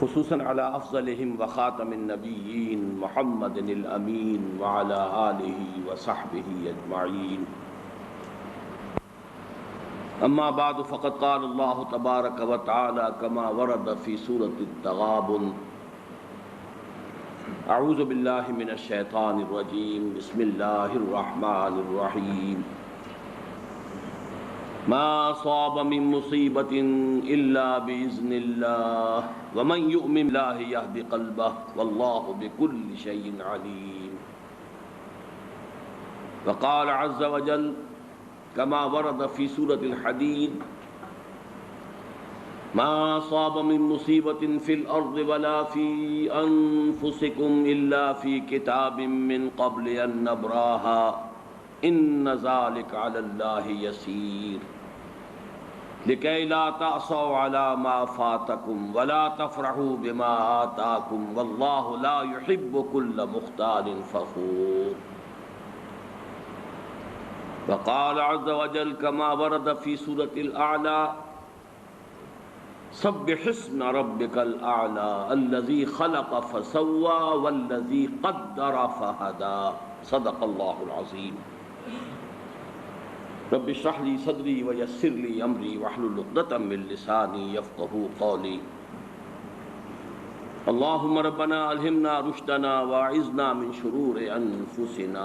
خصوصاً على افضلهم وخاتم النبیین محمد الامین وعلى آلہ وصحبہ اجمعین. اما بعد فقد قال اللہ تبارک وتعالی كما ورد في سورة التغابن: اعوذ باللہ من الشیطان الرجیم بسم اللہ الرحمن الرحیم. ما اصاب من مصیبت الا باذن اللہ ومن یؤمن باللہ یہد قلبہ واللہ بکل شیء علیم. وقال عز وجل كما ورد في سورة الحديد: ما أصاب من مصيبة في الأرض ولا في أنفسكم إلا في كتاب من قبل أن نبراها إن ذلك على الله يسير لكي لا تعصوا على ما فاتكم ولا تفرحوا بما آتاكم والله لا يحب كل مختال فخور. وقال عز وجل كما ورد في سورة الأعلى: سبح اسم ربك الأعلى الذي خلق فسوى والذي قدر فهدى. صدق الله العظيم. رب اشرح لي صدري ويسر لي أمري واحلل عقدة من لساني يفقهوا قولي. اللهم ربنا ألهمنا رشدنا واعذنا من شرور أنفسنا.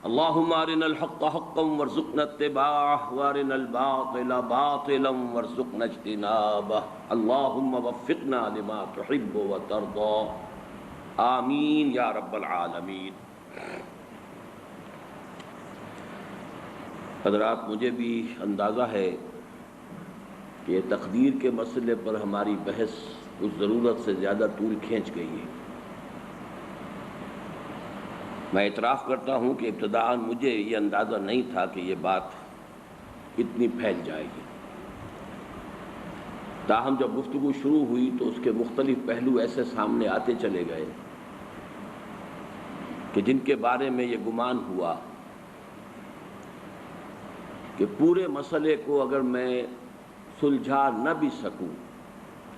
اللهم أرنا الحق حقا وارزقنا اتباعه وأرنا الباطل باطلا وارزقنا اجتنابه. اللهم وفقنا لما تحب وترضى آمین یا رب العالمین. حضرات، مجھے بھی اندازہ ہے کہ تقدیر کے مسئلے پر ہماری بحث کچھ ضرورت سے زیادہ طول کھینچ گئی ہے. میں اعتراف کرتا ہوں کہ ابتداءً مجھے یہ اندازہ نہیں تھا کہ یہ بات اتنی پھیل جائے گی. تاہم جب گفتگو شروع ہوئی تو اس کے مختلف پہلو ایسے سامنے آتے چلے گئے کہ جن کے بارے میں یہ گمان ہوا کہ پورے مسئلے کو اگر میں سلجھا نہ بھی سکوں،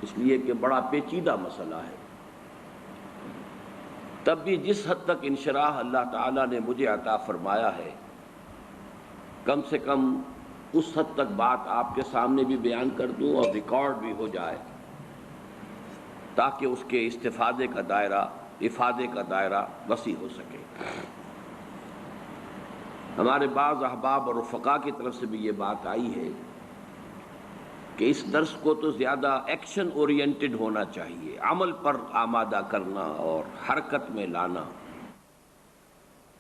اس لیے کہ بڑا پیچیدہ مسئلہ ہے، تب بھی جس حد تک انشراح اللہ تعالیٰ نے مجھے عطا فرمایا ہے، کم سے کم اس حد تک بات آپ کے سامنے بھی بیان کر دوں اور ریکارڈ بھی ہو جائے، تاکہ اس کے استفادے کا دائرہ، افادے کا دائرہ وسیع ہو سکے. ہمارے بعض احباب اور رفقا کی طرف سے بھی یہ بات آئی ہے کہ اس درس کو تو زیادہ ایکشن اورینٹڈ ہونا چاہیے، عمل پر آمادہ کرنا اور حرکت میں لانا.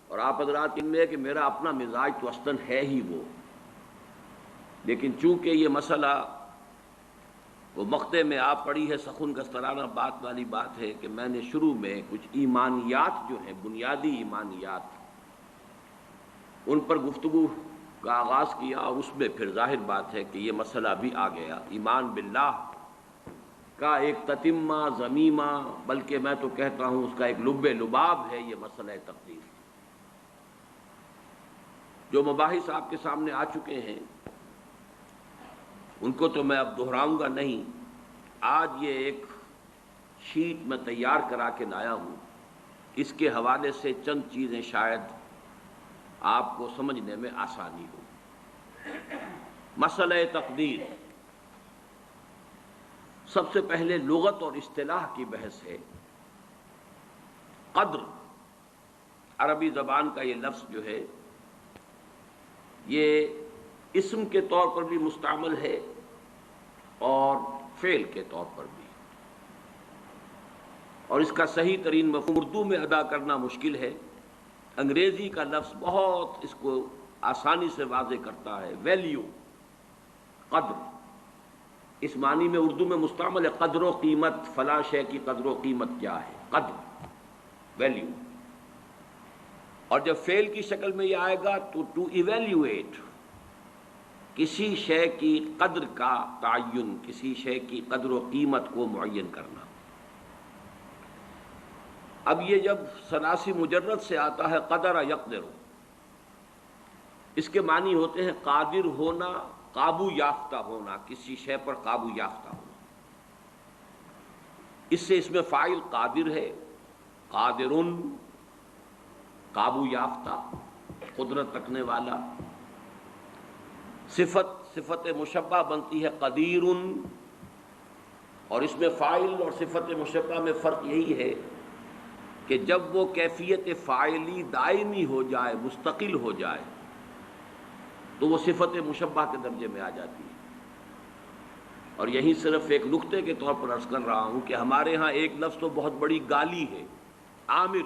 اور آپ حضرات ان میں کہ میرا اپنا مزاج تو اصلاً ہے ہی وہ، لیکن چونکہ یہ مسئلہ وہ مقطع میں آ پڑی ہے، سخن گسترانہ بات والی بات ہے کہ میں نے شروع میں کچھ ایمانیات جو ہیں، بنیادی ایمانیات، ان پر گفتگو کا آغاز کیا، اور اس میں پھر ظاہر بات ہے کہ یہ مسئلہ بھی آ گیا. ایمان باللہ کا ایک تتمہ ضمیمہ، بلکہ میں تو کہتا ہوں اس کا ایک لب لباب ہے یہ مسئلہ تقدیر. جو مباحث آپ کے سامنے آ چکے ہیں ان کو تو میں اب دہراؤں گا نہیں. آج یہ ایک شیٹ میں تیار کرا کے لایا ہوں، اس کے حوالے سے چند چیزیں شاید آپ کو سمجھنے میں آسانی ہو. مسئلہ تقدیر، سب سے پہلے لغت اور اصطلاح کی بحث ہے. قدر عربی زبان کا یہ لفظ جو ہے، یہ اسم کے طور پر بھی مستعمل ہے اور فعل کے طور پر بھی، اور اس کا صحیح ترین مفہوم اردو میں ادا کرنا مشکل ہے. انگریزی کا لفظ بہت اس کو آسانی سے واضح کرتا ہے. ویلیو، قدر، اس معنی میں اردو میں مستعمل ہے. قدر و قیمت، فلاں شے کی قدر و قیمت کیا ہے، قدر، ویلیو. اور جب فعل کی شکل میں یہ آئے گا تو ٹو ایویلیویٹ، کسی شے کی قدر کا تعین، کسی شے کی قدر و قیمت کو معین کرنا. اب یہ جب ثلاثی مجرد سے آتا ہے قدر یقدر، اس کے معنی ہوتے ہیں قادر ہونا، قابو یافتہ ہونا، کسی شے پر قابو یافتہ ہونا. اس سے اس میں فاعل قادر ہے، قادرن قابو یافتہ، قدرت رکھنے والا. صفت مشبہ بنتی ہے قدیرن، اور اس میں فاعل اور صفت مشبہ میں فرق یہی ہے کہ جب وہ کیفیت فاعلی دائمی ہو جائے، مستقل ہو جائے، تو وہ صفت مشبہ کے درجے میں آ جاتی ہے. اور یہی صرف ایک نقطے کے طور پر عرض کر رہا ہوں کہ ہمارے ہاں ایک لفظ تو بہت بڑی گالی ہے، عامر.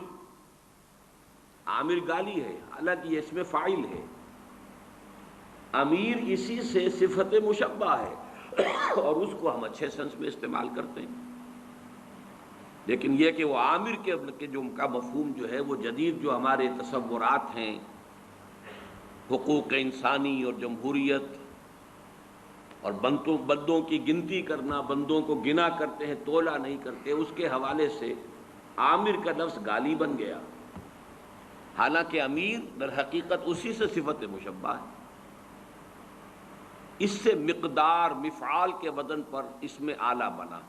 عامر گالی ہے، حالانکہ یہ اس میں فاعل ہے. امیر اسی سے صفت مشبہ ہے اور اس کو ہم اچھے سنس میں استعمال کرتے ہیں. لیکن یہ کہ وہ عامر کے جو کا مفہوم جو ہے وہ جدید جو ہمارے تصورات ہیں، حقوق انسانی اور جمہوریت اور بندوں کی گنتی کرنا، بندوں کو گنا کرتے ہیں، تولا نہیں کرتے، اس کے حوالے سے عامر کا لفظ گالی بن گیا. حالانکہ امیر در حقیقت اسی سے صفت مشبہ ہے. اس سے مقدار مفعال کے وزن پر اس میں اعلیٰ بنا.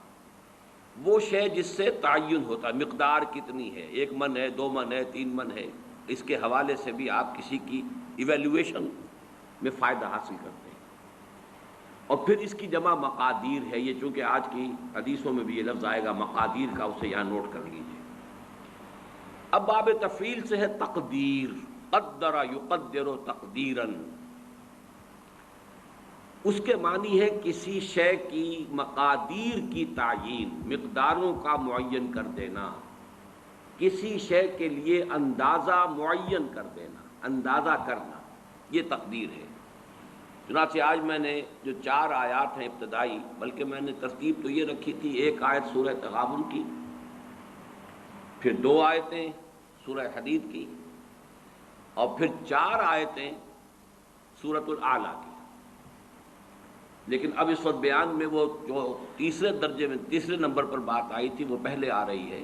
وہ شے جس سے تعین ہوتا ہے، مقدار کتنی ہے، 1 من ہے، 2 من ہے، 3 من ہے، اس کے حوالے سے بھی آپ کسی کی ایویلویشن میں فائدہ حاصل کرتے ہیں. اور پھر اس کی جمع مقادیر ہے. یہ چونکہ آج کی حدیثوں میں بھی یہ لفظ آئے گا مقادیر کا، اسے یہاں نوٹ کر لیجیے. اب باب تفعیل سے ہے تقدیر، قدر یقدر تقدیراً. اس کے معنی ہے کسی شے کی مقادیر کی تعیین، مقداروں کا معین کر دینا، کسی شے کے لیے اندازہ معین کر دینا، اندازہ کرنا، یہ تقدیر ہے. چنانچہ آج میں نے جو 4 آیات ہیں ابتدائی، بلکہ میں نے ترتیب تو یہ رکھی تھی، 1 آیت سورہ تغابن کی، پھر 2 آیتیں سورہ حدید کی، اور پھر 4 آیتیں سورۃ الاعلیٰ کی. لیکن اب اس وقت بیان میں وہ جو تیسرے نمبر پر بات آئی تھی وہ پہلے آ رہی ہے.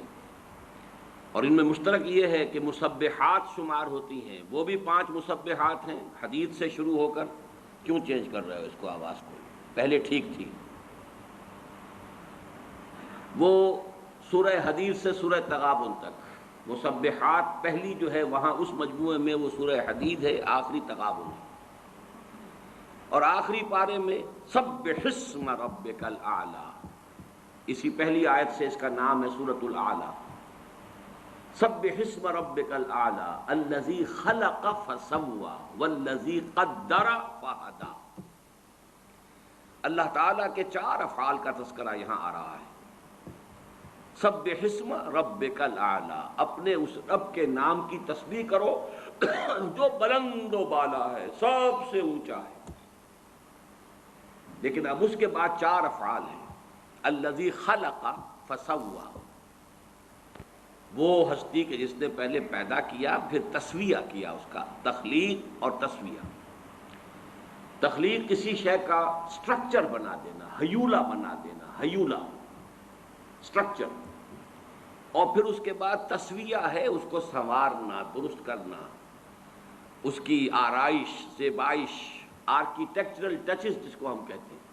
اور ان میں مشترک یہ ہے کہ مسبحات شمار ہوتی ہیں، وہ بھی 5 مسبحات ہیں. حدید سے شروع ہو کر کیوں چینج کر رہے ہو اس کو، آواز کو، پہلے ٹھیک تھی. وہ سورہ حدید سے سورہ تغابن تک مسبحات پہلی جو ہے وہاں اس مجموعے میں وہ سورہ حدید ہے، آخری تغابن ہے. اور آخری پارے میں سبح اسم ربک الاعلی، اسی پہلی آیت سے اس کا نام ہے سورۃ الاعلی. سبح اسم ربک الاعلی الذی خلق فسوی والذی قدر فہدی. اللہ تعالیٰ کے 4 افعال کا تذکرہ یہاں آ رہا ہے. سبح اسم ربک الاعلی، اپنے اس رب کے نام کی تسبیح کرو جو بلند و بالا ہے، سب سے اونچا ہے. لیکن اب اس کے بعد 4 افعال ہیں. الذی خلق فسوی، وہ ہستی کے جس نے پہلے پیدا کیا، پھر تسویہ کیا، اس کا تخلیق اور تسویہ. تخلیق کسی شے کا سٹرکچر بنا دینا، ہیولہ بنا دینا، ہیولہ سٹرکچر. اور پھر اس کے بعد تسویہ ہے اس کو سنوارنا، درست کرنا، اس کی آرائش، زیبائش، آرکیٹیکچرل ٹچز جس کو ہم کہتے ہیں.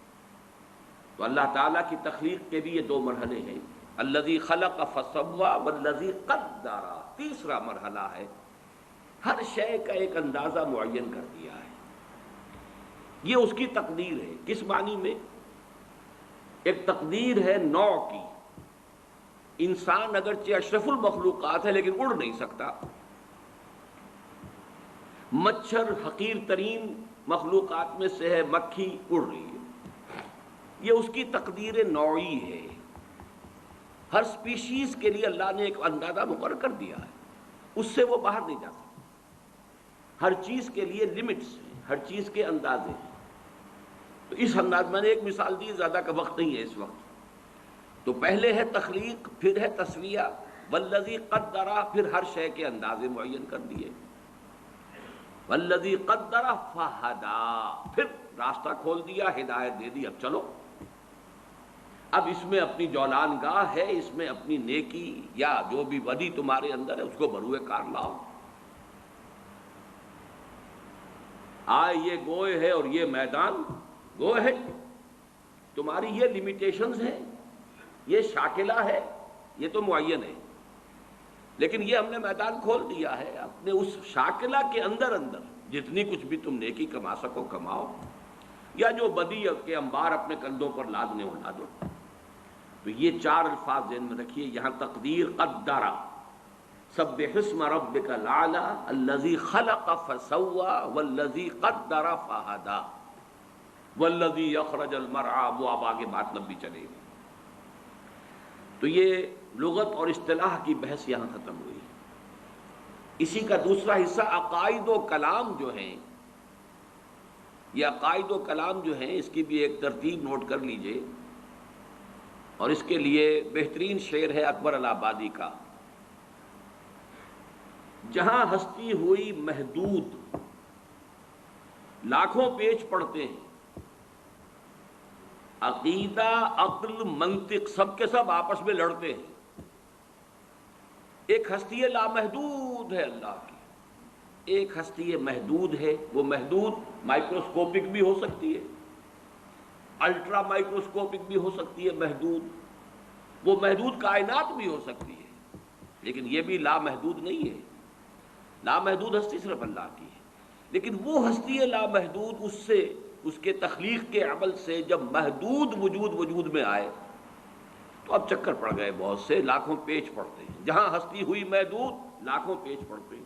تو اللہ تعالیٰ کی تخلیق کے بھی یہ 2 مرحلے ہیں، الذی خلق فسوی والذی قدر. تیسرا مرحلہ ہے ہر شے کا ایک اندازہ معین کر دیا ہے. یہ اس کی تقدیر ہے. کس معنی میں؟ ایک تقدیر ہے نوع کی. انسان اگرچہ اشرف المخلوقات ہے لیکن اڑ نہیں سکتا. مچھر حقیر ترین مخلوقات میں سے ہے، مکھی اڑ رہی ہے. یہ اس کی تقدیر نوعی ہے. ہر سپیشیز کے لیے اللہ نے ایک اندازہ مقرر کر دیا ہے، اس سے وہ باہر نہیں جا سکتا. ہر چیز کے لیے لمٹس ہیں، ہر چیز کے اندازے ہیں. تو اس انداز میں نے ایک مثال دی، زیادہ کا وقت نہیں ہے اس وقت. تو پہلے ہے تخلیق، پھر ہے تسویہ، والذی قدر، پھر ہر شے کے اندازے معین کر دیے. والذی قدر فہدی، پھر راستہ کھول دیا، ہدایت دے دی. اب چلو، اب اس میں اپنی جولان گاہ ہے، اس میں اپنی نیکی یا جو بھی بدی تمہارے اندر ہے اس کو بروئے کار لاؤ. یہ گوئے ہے اور یہ میدان گوئے ہے، تمہاری یہ لیمیٹیشنز ہیں. یہ شاکلہ ہے، یہ تو معین ہے، لیکن یہ ہم نے میدان کھول دیا ہے، اپنے اس شاکلہ کے اندر اندر جتنی کچھ بھی تم نیکی کما سکو کماؤ، یا جو بدی کے انبار اپنے کندھوں پر لادنے ہو لا دو۔ تو یہ چار الفاظ ذہن میں رکھیے، یہاں تقدیر قدرا، سبح اسم ربک الاعلی الذی خلق فسوی والذی قدر فہدی والذی اخرج المرعی، وہ اب آگے بات لمبی چلے گی۔ تو یہ لغت اور اصطلاح کی بحث یہاں ختم ہوئی۔ اسی کا دوسرا حصہ عقائد و کلام جو ہیں، یہ عقائد و کلام جو ہیں اس کی بھی ایک ترتیب نوٹ کر لیجئے، اور اس کے لیے بہترین شعر ہے اکبر الہٰبادی کا، جہاں ہستی ہوئی محدود لاکھوں پیچ پڑتے ہیں، عقیدہ عقل منطق سب کے سب آپس میں لڑتے ہیں، ایک ہستی لامحدود ہے اللہ کی، ایک ہستی محدود ہے، وہ محدود مائکروسکوپک بھی ہو سکتی ہے، الٹرا مائکروسکوپک بھی ہو سکتی ہے محدود، وہ محدود کائنات بھی ہو سکتی ہے، لیکن یہ بھی لامحدود نہیں ہے۔ لامحدود ہستی صرف اللہ کی ہے، لیکن وہ ہستی لامحدود اس کے تخلیق کے عمل سے جب محدود وجود میں آئے تو اب چکر پڑ گئے، بہت سے لاکھوں پیچ پڑتے ہیں، جہاں ہستی ہوئی محدود لاکھوں پیچ پڑتے ہیں۔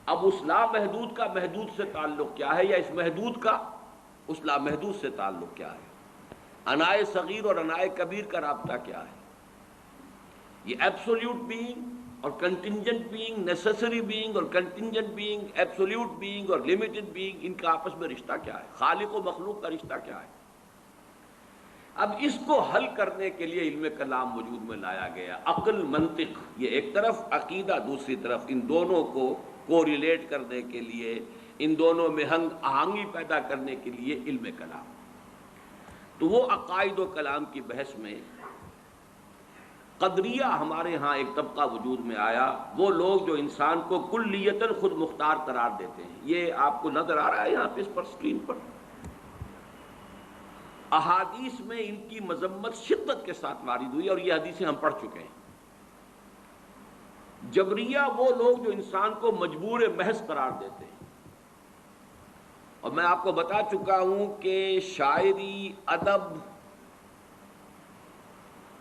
اب اس لامحدود کا محدود سے تعلق کیا ہے، یا اس محدود کا اس لامحدود سے تعلق کیا ہے، انائے صغیر اور انائے کبیر کا رابطہ کیا ہے، یہ ایبسولوٹ بینگ اور کنٹینجنٹ بینگ، نیسیسری بینگ اور کنٹینجنٹ بینگ، ایبسولوٹ بینگ اور لمیٹڈ بینگ، ان کا آپس میں رشتہ کیا ہے، خالق و مخلوق کا رشتہ کیا ہے۔ اب اس کو حل کرنے کے لیے علم کلام وجود میں لایا گیا، عقل منطق یہ ایک طرف، عقیدہ دوسری طرف، ان دونوں کو کوریلیٹ کرنے کے لیے، ان دونوں میں ہنگ آہنگی پیدا کرنے کے لیے علم کلام۔ تو وہ عقائد و کلام کی بحث میں قدریہ ہمارے ہاں ایک طبقہ وجود میں آیا، وہ لوگ جو انسان کو کلیتاً خود مختار قرار دیتے ہیں۔ یہ آپ کو نظر آ رہا ہے یہاں پہ اس پر اسکرین پر، احادیث میں ان کی مذمت شدت کے ساتھ وارد ہوئی، اور یہ حدیثیں ہم پڑھ چکے ہیں۔ جبریہ وہ لوگ جو انسان کو مجبور محض قرار دیتے ہیں، اور میں آپ کو بتا چکا ہوں کہ شاعری، ادب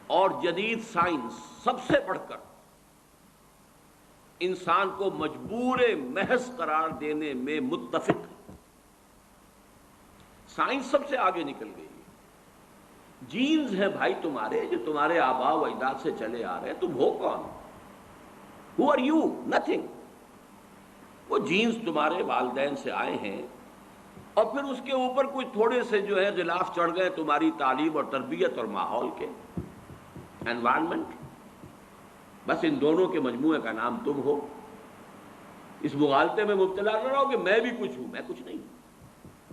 اور جدید سائنس سب سے بڑھ کر انسان کو مجبور محض قرار دینے میں متفق ہے۔ سائنس سب سے آگے نکل گئی ہے۔ جینز ہیں بھائی تمہارے، جو تمہارے آباء و اجداد سے چلے آ رہے ہیں، تم ہو کون؟ Who are you? Nothing۔ وہ جینز تمہارے والدین سے آئے ہیں، اور پھر اس کے اوپر کچھ تھوڑے سے جو ہے غلاف چڑھ گئے تمہاری تعلیم اور تربیت اور ماحول کے، انوائرمنٹ، بس ان دونوں کے مجموعے کا نام تم ہو۔ اس مغالطے میں مبتلا نہ رہو کہ میں بھی کچھ ہوں، میں کچھ نہیں،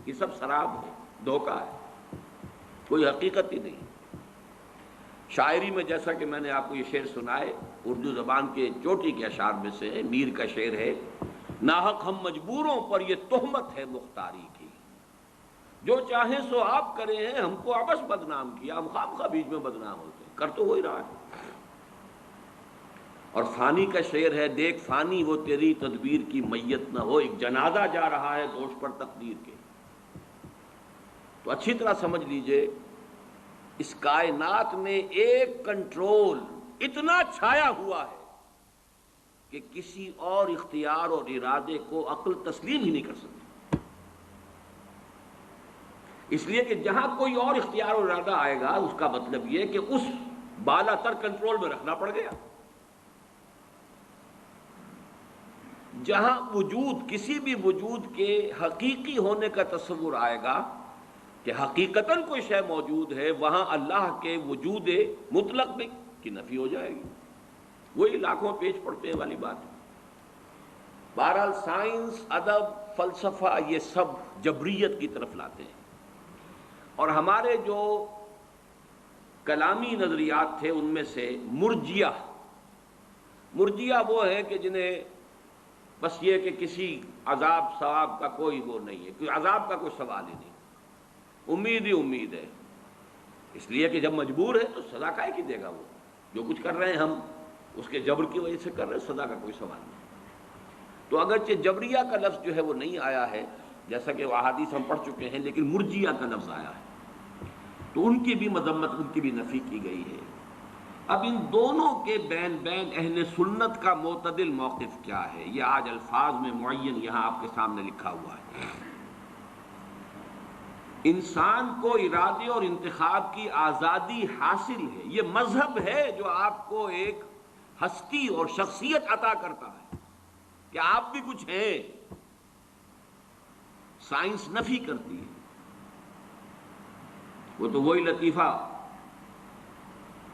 یہ سب سراب ہے، دھوکہ ہے، کوئی حقیقت ہی نہیں۔ شاعری میں جیسا کہ میں نے آپ کو یہ شعر سنائے، اردو زبان کے چوٹی کے اشعار میں سے میر کا شعر ہے، ناحق ہم مجبوروں پر یہ تہمت ہے مختاری کی، جو چاہیں سو آپ کرے ہیں، ہم کو عبث بدنام کیا، ہم خواہ بیچ میں بدنام ہوتے ہیں، کر تو ہو ہی رہا ہے۔ اور فانی کا شعر ہے، دیکھ فانی وہ تیری تدبیر کی میت نہ ہو، ایک جنازہ جا رہا ہے دوش پر تقدیر کے۔ تو اچھی طرح سمجھ لیجئے، اس کائنات میں ایک کنٹرول اتنا چھایا ہوا ہے کہ کسی اور اختیار اور ارادے کو عقل تسلیم ہی نہیں کر سکتی، اس لیے کہ جہاں کوئی اور اختیار اور ارادہ آئے گا، اس کا مطلب یہ کہ اس بالا تر کنٹرول میں رکھنا پڑ گیا۔ جہاں وجود، کسی بھی وجود کے حقیقی ہونے کا تصور آئے گا کہ حقیقتاً کوئی شے موجود ہے، وہاں اللہ کے وجود مطلق میں کی نفی ہو جائے گی، وہی لاکھوں پیچ پڑتے والی بات ہے۔ بہرحال سائنس، ادب، فلسفہ یہ سب جبریت کی طرف لاتے ہیں، اور ہمارے جو کلامی نظریات تھے ان میں سے مرجیہ وہ ہیں کہ جنہیں بس یہ کہ کسی عذاب ثواب کا کوئی وہ نہیں ہے، کوئی عذاب کا کوئی سوال ہی نہیں، امید ہی امید ہے، اس لیے کہ جب مجبور ہے تو سزا کائے کی دے گا؟ وہ جو کچھ کر رہے ہیں ہم اس کے جبر کی وجہ سے کر رہے ہیں، سزا کا کوئی سوال نہیں۔ تو اگرچہ جبریہ کا لفظ جو ہے وہ نہیں آیا ہے جیسا کہ وہ احادیث ہم پڑھ چکے ہیں، لیکن مرجیہ کا لفظ آیا ہے، تو ان کی بھی مذمت، ان کی بھی نفی کی گئی ہے۔ اب ان دونوں کے بین اہل سنت کا معتدل موقف کیا ہے، یہ آج الفاظ میں معین یہاں آپ کے سامنے لکھا ہوا ہے۔ انسان کو ارادے اور انتخاب کی آزادی حاصل ہے، یہ مذہب ہے جو آپ کو ایک ہستی اور شخصیت عطا کرتا ہے کہ آپ بھی کچھ ہیں۔ سائنس نفی کرتی ہے، وہ تو وہی لطیفہ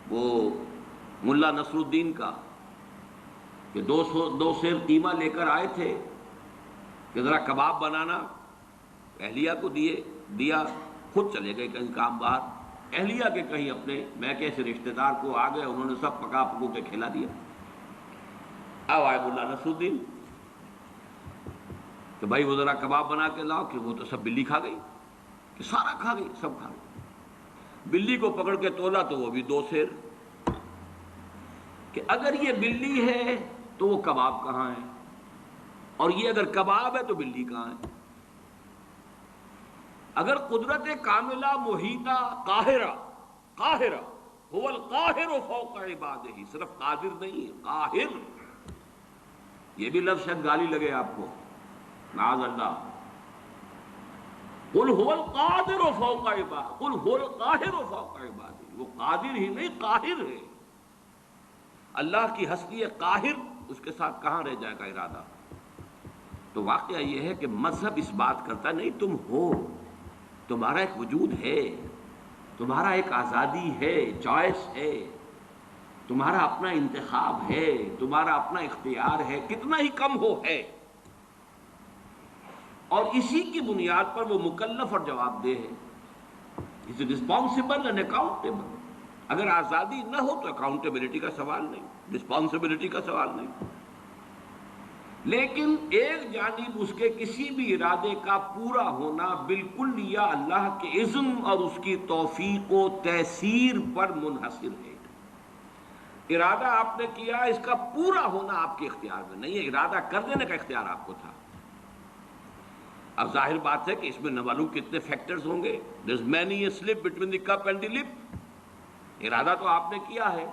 وہ ملا نصر الدین کا کہ دو سیر قیمہ لے کر آئے تھے کہ ذرا کباب بنانا، اہلیہ کو دیا، خود چلے گئے کہیں کام باہر، اہلیہ کے کہیں اپنے میکے سے رشتہ دار کو آ گئے، انہوں نے سب پکا پکو کے کھلا دیا۔ اب آئے ملا نصر الدین کہ بھائی وہ ذرا کباب بنا کے لاؤ، کہ وہ تو سب بلی کھا گئی، کہ سارا کھا گئی، سب کھا گئی۔ بلی کو پکڑ کے تولا تو وہ بھی 2 سیر، کہ اگر یہ بلی ہے تو وہ کباب کہاں ہے، اور یہ اگر کباب ہے تو بلی کہاں ہے؟ اگر قدرت کاملہ محیطہ قاہرہ هو القاہر فوق عبادہ، صرف قادر نہیں، قاہر، یہ بھی لفظ شاید گالی لگے آپ کو، معاذ اللہ، قل هو القادر فوق عبادہ، قل هو القاہر فوق عبادہ، وہ قادر ہی نہیں قاہر ہے۔ اللہ کی ہستی قاہر، اس کے ساتھ کہاں رہ جائے گا ارادہ؟ تو واقعہ یہ ہے کہ مذہب اس بات کرتا نہیں تم ہو، تمہارا ایک وجود ہے، تمہارا ایک آزادی ہے، چوائس ہے، تمہارا اپنا انتخاب ہے، تمہارا اپنا اختیار ہے، کتنا ہی کم ہو ہے، اور اسی کی بنیاد پر وہ مکلف اور جواب دہ ہے، از رسپانسبل اینڈ اکاؤنٹیبل۔ اگر آزادی نہ ہو تو اکاؤنٹیبلٹی کا سوال نہیں، رسپانسبلٹی کا سوال نہیں۔ لیکن ایک جانب اس کے کسی بھی ارادے کا پورا ہونا بالکل یا اللہ کے اذن اور اس کی توفیق و تیسیر پر منحصر ہے۔ ارادہ آپ نے کیا، اس کا پورا ہونا آپ کے اختیار میں نہیں ہے، ارادہ کر دینے کا اختیار آپ کو تھا۔ اب ظاہر بات ہے کہ اس میں نہ معلوم کتنے فیکٹرز ہوں گے، there's many a slip between the cup and the lip۔ ارادہ تو آپ نے کیا ہے،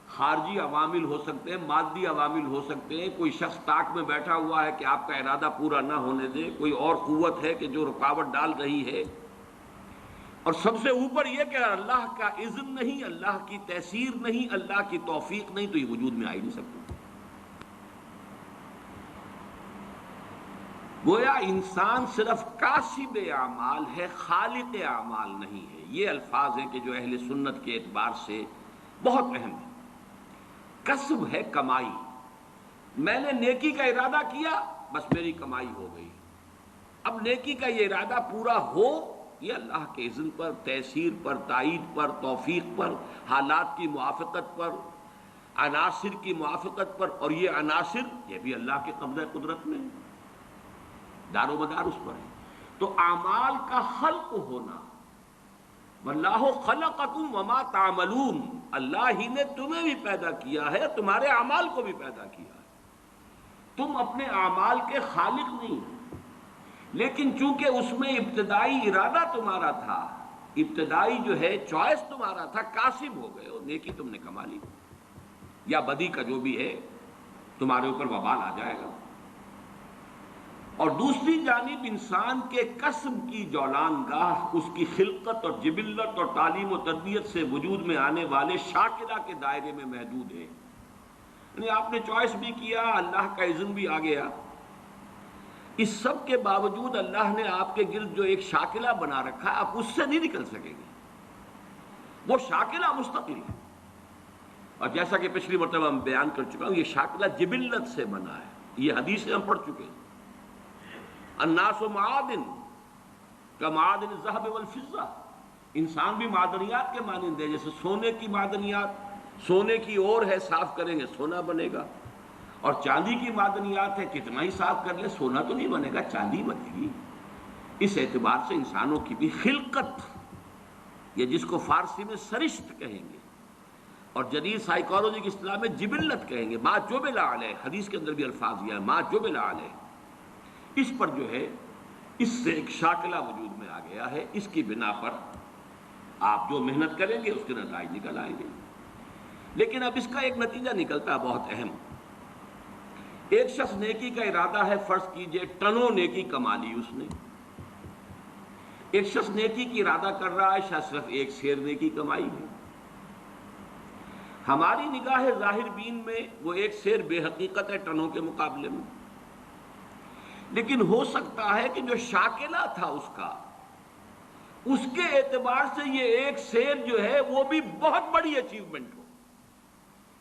خارجی عوامل ہو سکتے ہیں، مادی عوامل ہو سکتے ہیں، کوئی شخص طاق میں بیٹھا ہوا ہے کہ آپ کا ارادہ پورا نہ ہونے دے، کوئی اور قوت ہے کہ جو رکاوٹ ڈال رہی ہے، اور سب سے اوپر یہ کہ اللہ کا اذن نہیں، اللہ کی تیسیر نہیں، اللہ کی توفیق نہیں، تو یہ وجود میں آ ہی نہیں سکتا۔ گویا انسان صرف کاسب اعمال ہے، خالق اعمال نہیں ہے۔ یہ الفاظ ہیں کہ جو اہل سنت کے اعتبار سے بہت اہم ہے۔ کسب ہے کمائی، میں نے نیکی کا ارادہ کیا، بس میری کمائی ہو گئی۔ اب نیکی کا یہ ارادہ پورا ہو، یہ اللہ کے اذن پر، تیسیر پر، تائید پر، توفیق پر، حالات کی موافقت پر، عناصر کی موافقت پر، اور یہ عناصر یہ بھی اللہ کے قبضہ قدرت میں ہے، دار و مدار اس پر ہے۔ تو اعمال کا خلق ہونا، واللہ خلقکم وما تعملون، اللہ ہی نے تمہیں بھی پیدا کیا ہے، تمہارے اعمال کو بھی پیدا کیا ہے، تم اپنے اعمال کے خالق نہیں، لیکن چونکہ اس میں ابتدائی ارادہ تمہارا تھا، ابتدائی جو ہے چوائس تمہارا تھا، کاسب ہو گئے ہو، نیکی تم نے کما لی، یا بدی کا جو بھی ہے تمہارے اوپر وبال آ جائے گا۔ اور دوسری جانب انسان کے کسب کی جولان گاہ اس کی خلقت اور جبلت اور تعلیم و تربیت سے وجود میں آنے والے شاکرہ کے دائرے میں محدود ہے۔ یعنی آپ نے چوائس بھی کیا، اللہ کا اذن بھی آ گیا، اس سب کے باوجود اللہ نے آپ کے گرد جو ایک شاکلہ بنا رکھا، آپ اس سے نہیں نکل سکیں گے، وہ شاکلہ مستقل ہے۔ اور جیسا کہ پچھلی مرتبہ میں بیان کر چکا ہوں، یہ شاکلہ جبلت سے بنا ہے، یہ حدیثیں ہم پڑھ چکے ہیں۔ الناس معادن کمعادن الذهب والفضہ، انسان بھی معدنیات کے مانند ہے، جیسے سونے کی معدنیات، سونے کی اور ہے، صاف کریں گے سونا بنے گا، اور چاندی کی معدنیات ہے، کتنا ہی صاف کر لیں سونا تو نہیں بنے گا، چاندی بنے گی۔ اس اعتبار سے انسانوں کی بھی خلقت یہ جس کو فارسی میں سرشت کہیں گے اور جدید سائیکالوجی کی اصطلاح میں جبلت کہیں گے، ما جبل علیہ، حدیث کے اندر بھی الفاظ یہ ہے ما جبل علیہ، اس پر جو ہے اس سے ایک شاکلہ وجود میں آ گیا ہے، اس کی بنا پر آپ جو محنت کریں گے اس کے نتائج نکل آئیں گے۔ لیکن اب اس کا ایک نتیجہ نکلتا ہے بہت اہم۔ ایک شخص نیکی کا ارادہ ہے، فرض کیجئے ٹنوں نیکی کما لی اس نے، ایک شخص نیکی کی ارادہ کر رہا ہے، شاید صرف ایک سیر نیکی کمائی ہے۔ ہماری نگاہ ظاہر بین میں وہ ایک سیر بے حقیقت ہے ٹنوں کے مقابلے میں، لیکن ہو سکتا ہے کہ جو شاکلہ تھا اس کا، اس کے اعتبار سے یہ ایک سیر جو ہے وہ بھی بہت بڑی اچیومنٹ ہو۔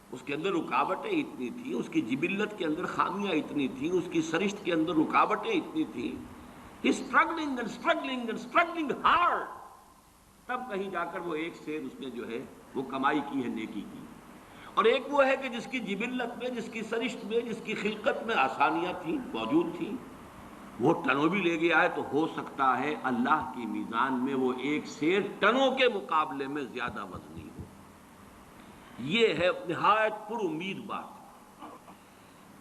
اس کے اندر رکاوٹیں اتنی تھیں، اس کی جبلت کے اندر خامیاں اتنی تھیں، اس کی سرشت کے اندر رکاوٹیں اتنی تھیں، struggling and struggling and struggling hard، تب کہیں جا کر وہ ایک سیر اس نے جو ہے وہ کمائی کی ہے نیکی کی۔ اور ایک وہ ہے کہ جس کی جبلت میں، جس کی سرشت میں، جس کی خلقت میں آسانیاں تھیں، موجود تھیں، وہ ٹنوں بھی لے گیا ہے، تو ہو سکتا ہے اللہ کی میزان میں وہ ایک سیر ٹنوں کے مقابلے میں زیادہ وزنی ہو۔ یہ ہے نہایت پر امید بات۔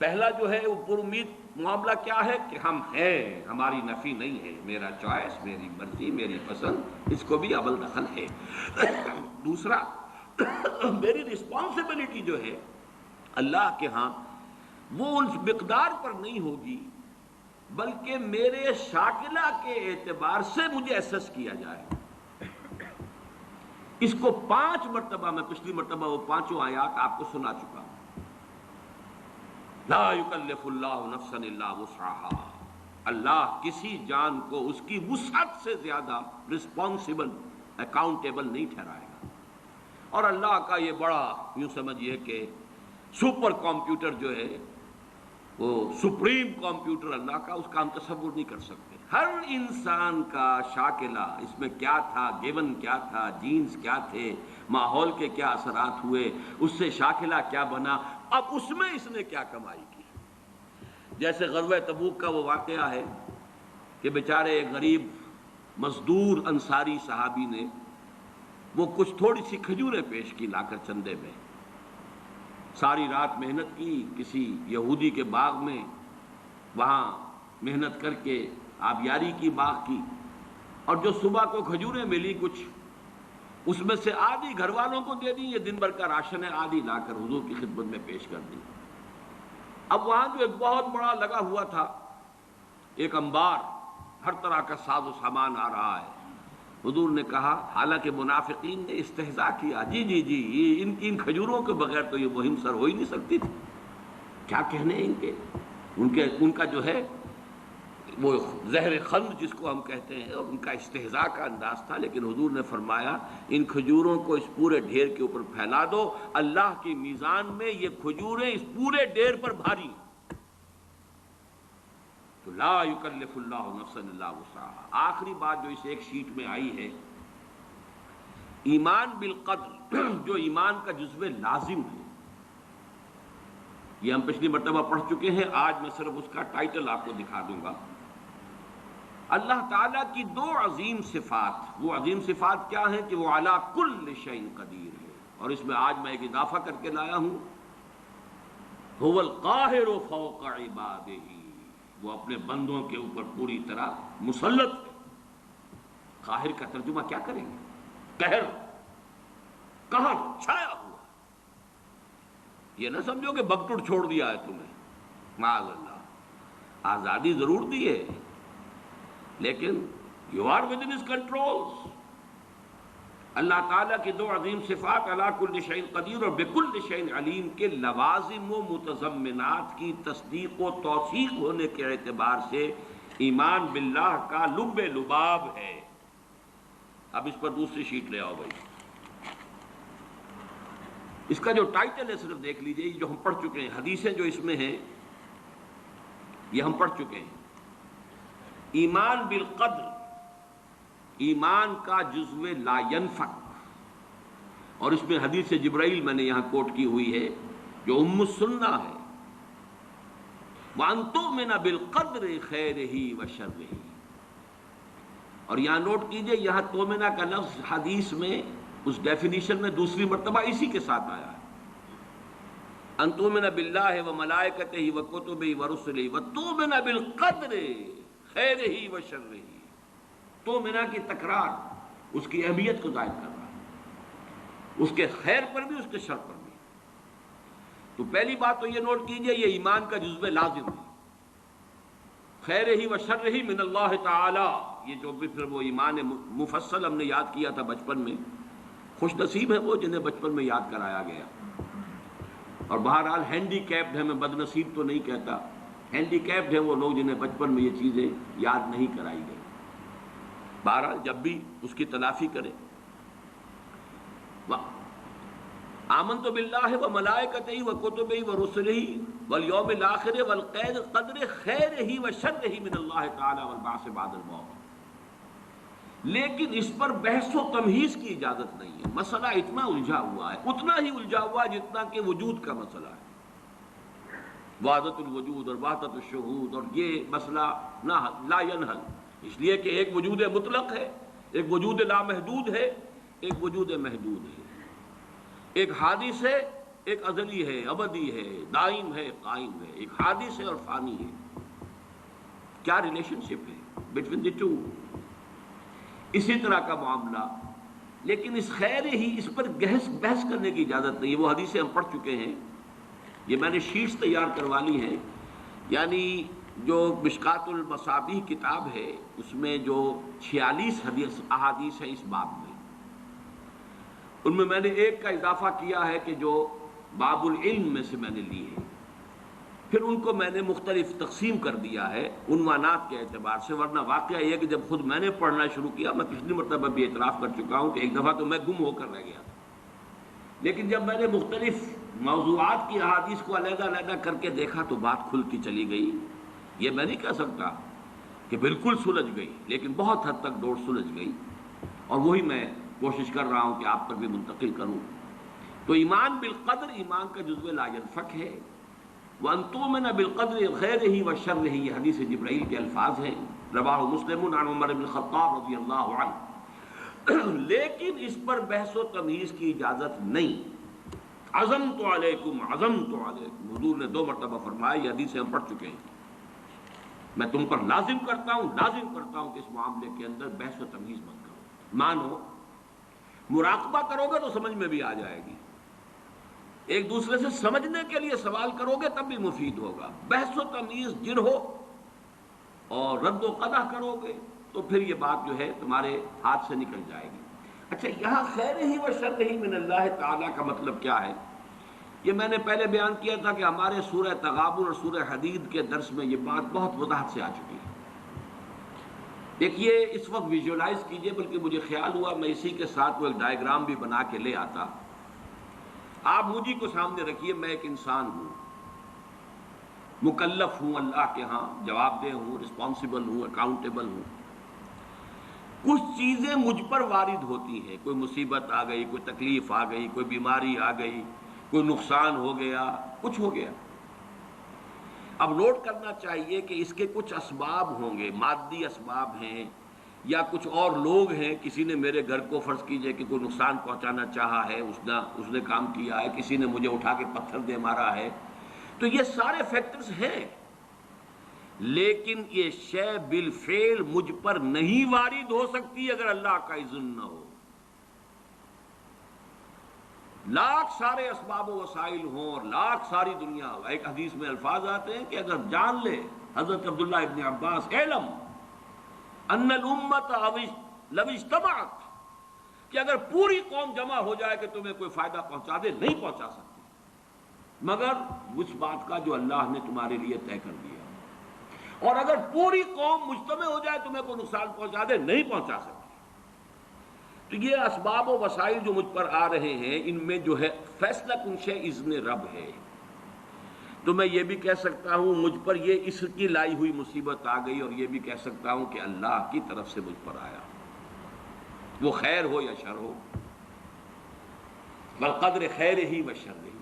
پہلا جو ہے وہ پر امید معاملہ کیا ہے کہ ہم ہیں، ہماری نفی نہیں ہے، میرا چوائس، میری مرضی، میری پسند، اس کو بھی اول دخل ہے۔ دوسرا، میری رسپانسبلٹی جو ہے اللہ کے ہاں وہ ان مقدار پر نہیں ہوگی، بلکہ میرے شاکلہ کے اعتبار سے مجھے ایسس کیا جائے۔ اس کو 5 مرتبہ، میں پچھلی مرتبہ وہ 5 آیات آپ کو سنا چکا ہوں۔ لا یکلف اللہ نفسا الا وسعها، اللہ کسی جان کو اس کی وسعت سے زیادہ رسپانسبل، اکاؤنٹیبل نہیں ٹھہرائے گا۔ اور اللہ کا یہ بڑا، یوں سمجھیے کہ سپر کمپیوٹر جو ہے، وہ سپریم کمپیوٹر اللہ کا، اس کا ہم تصور نہیں کر سکتے۔ ہر انسان کا شاکلہ، اس میں کیا تھا، گیون کیا تھا، جینز کیا تھے، ماحول کے کیا اثرات ہوئے، اس سے شاکلہ کیا بنا، اب اس میں اس نے کیا کمائی کی۔ جیسے غزوہ تبوک کا وہ واقعہ ہے کہ بیچارے ایک غریب مزدور انصاری صحابی نے وہ کچھ تھوڑی سی کھجوریں پیش کی لا کر چندے میں، ساری رات محنت کی کسی یہودی کے باغ میں، وہاں محنت کر کے آبیاری کی باغ کی، اور جو صبح کو کھجوریں ملی کچھ، اس میں سے آدھی گھر والوں کو دے دی، یہ دن بھر کا راشن ہے، آدھی لا کر حضور کی خدمت میں پیش کر دی۔ اب وہاں جو ایک بہت بڑا لگا ہوا تھا ایک انبار، ہر طرح کا ساز و سامان آ رہا ہے، حضور نے کہا، حالانکہ منافقین نے استہزاء کیا، جی جی جی یہ ان کھجوروں کے بغیر تو یہ مہم سر ہو ہی نہیں سکتی تھی، کیا کہنے ان کا جو ہے وہ زہر خند جس کو ہم کہتے ہیں، اور ان کا استہزاء کا انداز تھا۔ لیکن حضور نے فرمایا ان کھجوروں کو اس پورے ڈھیر کے اوپر پھیلا دو، اللہ کی میزان میں یہ کھجوریں اس پورے ڈھیر پر بھاری۔ تو لا یکلف اللہ نفسا الا وسعها۔ آخری بات جو اس ایک شیٹ میں آئی ہے، ایمان بالقدر، جو ایمان کا جزو لازم ہے، یہ ہم پچھلی مرتبہ پڑھ چکے ہیں، آج میں صرف اس کا ٹائٹل آپ کو دکھا دوں گا۔ اللہ تعالیٰ کی 2 عظیم صفات، وہ عظیم صفات کیا ہیں کہ وہ علی کل شیء قدیر ہے، اور اس میں آج میں ایک اضافہ کر کے لایا ہوں، هو القاہر فوق عبادہ، وہ اپنے بندوں کے اوپر پوری طرح مسلط ہے۔ قاہر کا ترجمہ کیا کریں گے؟ قہر چھایا ہوا۔ یہ نہ سمجھو کہ بگٹڑ چھوڑ دیا ہے تمہیں، معاذ اللہ، آزادی ضرور دی ہے، لیکن you are within his control. اللہ تعالیٰ کی 2 عظیم صفات، علی کل شیء قدیر اور بکل شیء علیم، کے لوازم و متضمنات کی تصدیق و توثیق ہونے کے اعتبار سے ایمان باللہ کا لب لباب ہے۔ اب اس پر دوسری شیٹ لے آؤ بھائی۔ اس کا جو ٹائٹل ہے صرف دیکھ لیجئے، جو ہم پڑھ چکے ہیں، حدیثیں جو اس میں ہیں یہ ہم پڑھ چکے ہیں۔ ایمان بالقدر، ایمان کا جزو لا ینفک، اور اس میں حدیث جبرائیل میں نے یہاں کوٹ کی ہوئی ہے جو ام السنہ ہے، وَأَن تُؤْمِنَ بِالْقَدْرِ خَيْرِهِ وَشَرِّهِ، اور یہاں نوٹ کیجئے، یہاں تومنا کا لفظ حدیث میں اس ڈیفینیشن میں دوسری مرتبہ اسی کے ساتھ آیا ہے، ان تؤمن باللہ و ملائکتہ و کتبہ و رسلہ و تؤمن بالقدر خیرہ و شرہ۔ تومنا کی تکرار اس کی اہمیت کو ظاہر کر رہا ہے، اس کے خیر پر بھی اس کے شر پر بھی۔ تو پہلی بات تو یہ نوٹ کیجئے، یہ ایمان کا جزو لازم ہے، خیرہ و شرہ من اللہ تعالی۔ یہ جو بھی پھر وہ ایمان مفصل ہم نے یاد کیا تھا بچپن میں، خوش نصیب ہے وہ جنہیں بچپن میں یاد کرایا گیا، اور بہرحال ہینڈی کیپڈ ہے، میں بد نصیب تو نہیں کہتا، ہینڈی کیپڈ ہے وہ لوگ جنہیں بچپن میں یہ چیزیں یاد نہیں کرائی گئی۔ بہرحال جب بھی اس کی تلافی کرے۔ آمنت باللہ و ملائکتہ و کتبہ و رسلہ والیوم الآخر والقدر خیرہ و شرہ من اللہ تعالی والبعث بعد الموت۔ لیکن اس پر بحث و تمہیز کی اجازت نہیں ہے، مسئلہ اتنا الجھا ہوا ہے، اتنا ہی الجھا ہوا ہے جتنا کہ وجود کا مسئلہ ہے، وحدت الوجود اور وحدت الشہود، اور یہ مسئلہ لا ینحل، اس لیے کہ ایک وجود مطلق ہے، ایک وجود لامحدود ہے، ایک وجود محدود ہے، ایک حادث ہے، ایک ازلی ہے، ابدی ہے، دائم ہے، قائم ہے، ایک حادث ہے اور فانی ہے۔ کیا ریلیشن شپ ہے بٹوین دی ٹو؟ اسی طرح کا معاملہ، لیکن اس خیر ہی، اس پر بحث کرنے کی اجازت نہیں ہے۔ وہ حدیثیں ہم پڑھ چکے ہیں، یہ میں نے شیٹس تیار کروا لی ہیں، یعنی جو مشکات المصابیح کتاب ہے اس میں جو 46 احادیث ہیں اس باب میں، ان میں نے ایک کا اضافہ کیا ہے کہ جو باب العلم میں سے میں نے لی ہے، پھر ان کو میں نے مختلف تقسیم کر دیا ہے عنوانات کے اعتبار سے، ورنہ واقعہ یہ ہے کہ جب خود میں نے پڑھنا شروع کیا، میں پچھلی مرتبہ بھی اعتراف کر چکا ہوں کہ ایک دفعہ تو میں گم ہو کر رہ گیا تھا، لیکن جب میں نے مختلف موضوعات کی احادیث کو علیحدہ علیحدہ کر کے دیکھا تو بات کھلتی چلی گئی۔ یہ میں نہیں کہہ سکتا کہ بالکل سلجھ گئی، لیکن بہت حد تک ڈور سلجھ گئی، اور وہی میں کوشش کر رہا ہوں کہ آپ تک بھی منتقل کروں۔ تو ایمان بالقدر ایمان کا جزو لا ینفک ہے، وَأَن تُؤْمِنَ بِالْقَدْرِ خَيْرِهِ وَشَرِّهِ، یہ حدیث جبرائیل کے الفاظ ہیں، رواہ مسلم عن عمر بن الخطاب رضی اللہ عنہ۔ لیکن اس پر بحث و تمیز کی اجازت نہیں۔ عزمت علیکم، عزمت علیکم، حضور نے 2 مرتبہ فرمایا، یہ حدیثیں ہم پڑھ چکے ہیں، میں تم پر لازم کرتا ہوں کہ اس معاملے کے اندر بحث و تمیز مت کرو، مانو، مراقبہ کرو گے تو سمجھ میں بھی آ جائے گی، ایک دوسرے سے سمجھنے کے لیے سوال کرو گے تب بھی مفید ہوگا، بحث و تمیز جر ہو اور رد و قدح کرو گے تو پھر یہ بات جو ہے تمہارے ہاتھ سے نکل جائے گی۔ اچھا، یہاں خیر ہی و شر ہی من اللہ تعالیٰ کا مطلب کیا ہے؟ یہ میں نے پہلے بیان کیا تھا کہ ہمارے سورہ تغابن اور سورہ حدید کے درس میں یہ بات بہت وضاحت سے آ چکی ہے۔ دیکھیے، اس وقت ویژولائز کیجئے، بلکہ مجھے خیال ہوا میں اسی کے ساتھ وہ ایک ڈائیگرام بھی بنا کے لے آتا۔ آپ مجھے کو سامنے رکھیے، میں ایک انسان ہوں، مکلف ہوں اللہ کے ہاں، جواب دہ ہوں، رسپانسیبل ہوں، اکاؤنٹیبل ہوں۔ کچھ چیزیں مجھ پر وارد ہوتی ہیں، کوئی مصیبت آ گئی، کوئی تکلیف آ گئی، کوئی بیماری آ گئی، کوئی نقصان ہو گیا، کچھ ہو گیا۔ اب نوٹ کرنا چاہیے کہ اس کے کچھ اسباب ہوں گے، مادی اسباب ہیں، یا کچھ اور لوگ ہیں، کسی نے میرے گھر کو فرض کیجئے کہ کوئی نقصان پہنچانا چاہا ہے، اس نے کام کیا ہے، کسی نے مجھے اٹھا کے پتھر دے مارا ہے، تو یہ سارے فیکٹرز ہیں، لیکن یہ شے بالفعل مجھ پر نہیں وارد ہو سکتی اگر اللہ کا اذن نہ ہو۔ لاکھ سارے اسباب و وسائل ہوں اور لاکھ ساری دنیا ہو، ایک حدیث میں الفاظ آتے ہیں کہ اگر جان لے حضرت عبداللہ ابن عباس، علم ان الامت لو اجتمعت، کہ اگر پوری قوم جمع ہو جائے کہ تمہیں کوئی فائدہ پہنچا دے، نہیں پہنچا سکتی مگر اس بات کا جو اللہ نے تمہارے لیے طے کر دیا، اور اگر پوری قوم مجتمع ہو جائے تمہیں کوئی نقصان پہنچا دے، نہیں پہنچا سکتی۔ تو یہ اسباب و وسائل جو مجھ پر آ رہے ہیں، ان میں جو ہے فیصلہ کنشے اذن رب ہے۔ تو میں یہ بھی کہہ سکتا ہوں مجھ پر یہ اس کی لائی ہوئی مصیبت آ گئی، اور یہ بھی کہہ سکتا ہوں کہ اللہ کی طرف سے مجھ پر آیا، وہ خیر ہو یا شر ہو، والقدر خیر ہی و شر ہی۔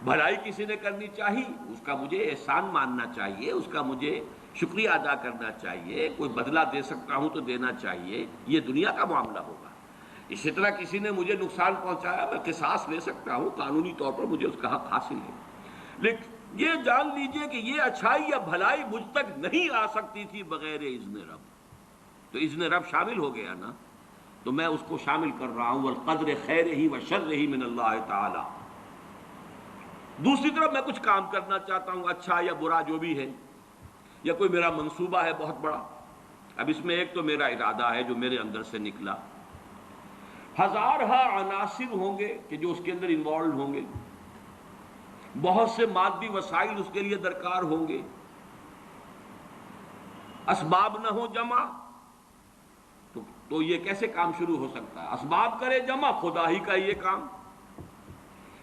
بھلائی کسی نے کرنی چاہی، اس کا مجھے احسان ماننا چاہیے، اس کا مجھے شکریہ ادا کرنا چاہیے، کوئی بدلہ دے سکتا ہوں تو دینا چاہیے، یہ دنیا کا معاملہ ہوگا۔ اسی طرح کسی نے مجھے نقصان پہنچایا، میں قصاص لے سکتا ہوں، قانونی طور پر مجھے اس کا حق حاصل ہے، لیکن یہ جان لیجئے کہ یہ اچھائی یا بھلائی مجھ تک نہیں آ سکتی تھی بغیر اذن رب۔ تو اذن رب شامل ہو گیا نا، تو میں اس کو شامل کر رہا ہوں، والقدر خیرہ و شرہ من اللہ تعالی۔ دوسری طرف میں کچھ کام کرنا چاہتا ہوں، اچھا یا برا جو بھی ہے، یا کوئی میرا منصوبہ ہے بہت بڑا۔ اب اس میں ایک تو میرا ارادہ ہے جو میرے اندر سے نکلا، ہزارہا عناصر ہوں گے کہ جو اس کے اندر انوالوڈ ہوں گے، بہت سے مادی وسائل اس کے لیے درکار ہوں گے، اسباب نہ ہو جمع تو یہ کیسے کام شروع ہو سکتا ہے؟ اسباب کرے جمع، خدا ہی کا یہ کام۔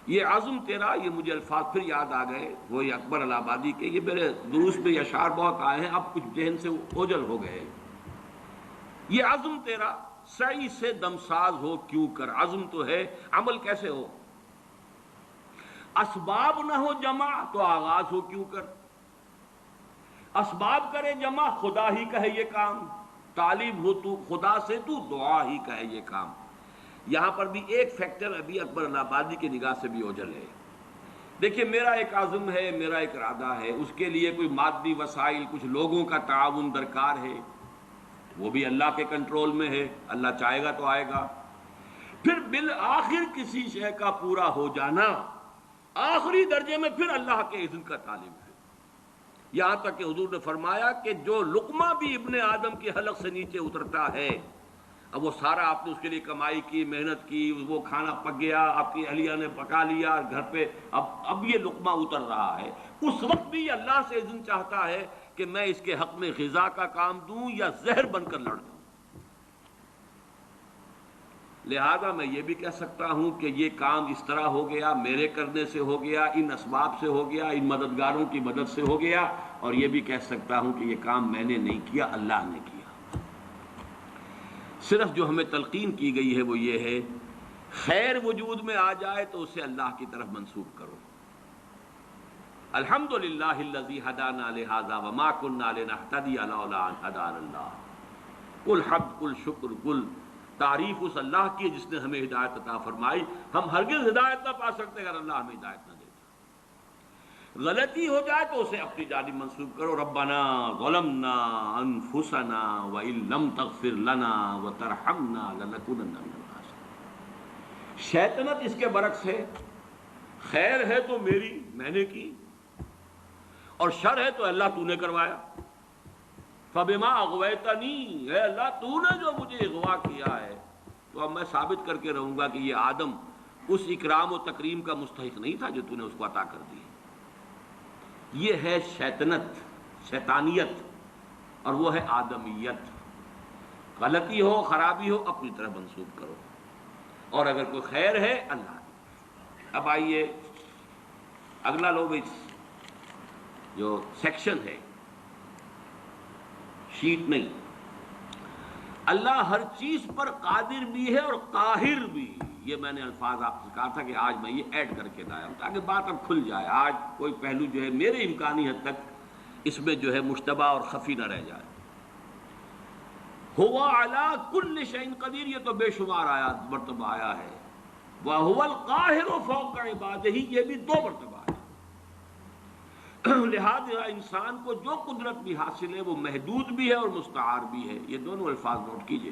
یہ عزم تیرا، یہ مجھے الفاظ پھر یاد آ گئے، وہ اکبر الہ آبادی کے، یہ میرے دروس میں یہ اشعار بہت آئے ہیں، اب کچھ ذہن سے اوجل ہو گئے۔ یہ عزم تیرا سعی سے دمساز ہو کیوں کر، عزم تو ہے، عمل کیسے ہو؟ اسباب نہ ہو جمع تو آغاز ہو کیوں کر، اسباب کرے جمع، خدا ہی کا ہے یہ کام، طالب ہو تو خدا سے، تو دعا ہی کا ہے یہ کام۔ یہاں پر بھی ایک فیکٹر ابھی اکبر الہ آبادی کی نگاہ سے بھی اوجھل ہے۔ دیکھیے میرا ایک عزم ہے، میرا ایک ارادہ ہے، اس کے لیے کوئی مادی وسائل، کچھ لوگوں کا تعاون درکار ہے، وہ بھی اللہ کے کنٹرول میں ہے، اللہ چاہے گا تو آئے گا۔ پھر بالآخر کسی شے کا پورا ہو جانا، آخری درجے میں پھر اللہ کے اذن کا طالب ہے۔ یہاں تک کہ حضور نے فرمایا کہ جو لقمہ بھی ابن آدم کی حلق سے نیچے اترتا ہے، اب وہ سارا آپ نے اس کے لیے کمائی کی، محنت کی، وہ کھانا پک گیا، آپ کی اہلیہ نے پکا لیا گھر پہ، اب یہ لقمہ اتر رہا ہے، اس وقت بھی اللہ سے اذن چاہتا ہے کہ میں اس کے حق میں غذا کا کام دوں یا زہر بن کر لڑ دوں۔ لہذا میں یہ بھی کہہ سکتا ہوں کہ یہ کام اس طرح ہو گیا، میرے کرنے سے ہو گیا، ان اسباب سے ہو گیا، ان مددگاروں کی مدد سے ہو گیا، اور یہ بھی کہہ سکتا ہوں کہ یہ کام میں نے نہیں کیا، اللہ نے کیا۔ صرف جو ہمیں تلقین کی گئی ہے وہ یہ ہے، خیر وجود میں آ جائے تو اسے اللہ کی طرف منسوب کرو۔ الحمدللہ الذی ہدانا لہذا وما کنا لنہتدی لولا ان ہدانا اللہ۔ کل حمد، کل شکر، کل تعریف اس اللہ کی جس نے ہمیں ہدایت عطا فرمائی۔ ہم ہرگز ہدایت نہ پا سکتے اگر اللہ ہمیں ہدایت نہ دیتا۔ غلطی ہو جائے تو اسے اپنی جانب منسوب کرو، ربنا ظلمنا انفسنا وان لم تغفر لنا وترحمنا لنکونن من الخاسرین۔ شیطنت اس کے برعکس ہے، خیر ہے تو میری، میں نے کی، اور شر ہے تو اللہ تو نے کروایا۔ فبما اغویتنی، اے اللہ تو نے جو مجھے اغوا کیا ہے، تو اب میں ثابت کر کے رہوں گا کہ یہ آدم اس اکرام و تکریم کا مستحق نہیں تھا جو تو نے اس کو عطا کر دی۔ یہ ہے شیطنت، شیطانیت، اور وہ ہے آدمیت۔ غلطی ہو، خرابی ہو، اپنی طرف منسوب کرو، اور اگر کوئی خیر ہے اللہ کی۔ اب آئیے اگلا لو جو سیکشن ہے، شیٹ نہیں۔ اللہ ہر چیز پر قادر بھی ہے اور قاہر بھی، یہ میں نے الفاظ آپ سے کہا تھا کہ آج میں یہ ایڈ کر کے لایا ہوں تاکہ بات اب کھل جائے، آج کوئی پہلو جو ہے میرے امکانی حد تک اس میں جو ہے مشتبہ اور خفی نہ رہ جائے۔ ہوا علی کل شیء قدیر، یہ تو بے شمار آیات مرتبہ آیا ہے، وَهُوَ الْقَاهِرُ فَوْقَ عِبَادِهِ، یہ بھی 2 مرتبہ ہے۔ لہذا انسان کو جو قدرت بھی حاصل ہے وہ محدود بھی ہے اور مستعار بھی ہے، یہ دونوں الفاظ نوٹ کیجئے۔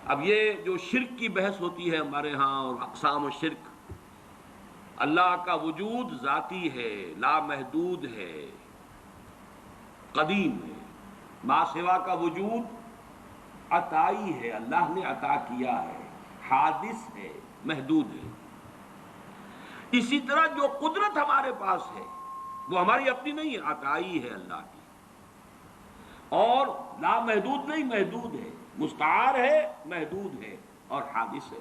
اب یہ جو شرک کی بحث ہوتی ہے ہمارے ہاں اور اقسام و شرک، اللہ کا وجود ذاتی ہے، لامحدود ہے، قدیم ہے، ما سوا کا وجود عطائی ہے، اللہ نے عطا کیا ہے، حادث ہے، محدود ہے۔ اسی طرح جو قدرت ہمارے پاس ہے وہ ہماری اپنی نہیں ہے، عطائی ہے اللہ کی، اور لامحدود نہیں، محدود ہے، مستعار ہے، محدود ہے، اور حادث ہے۔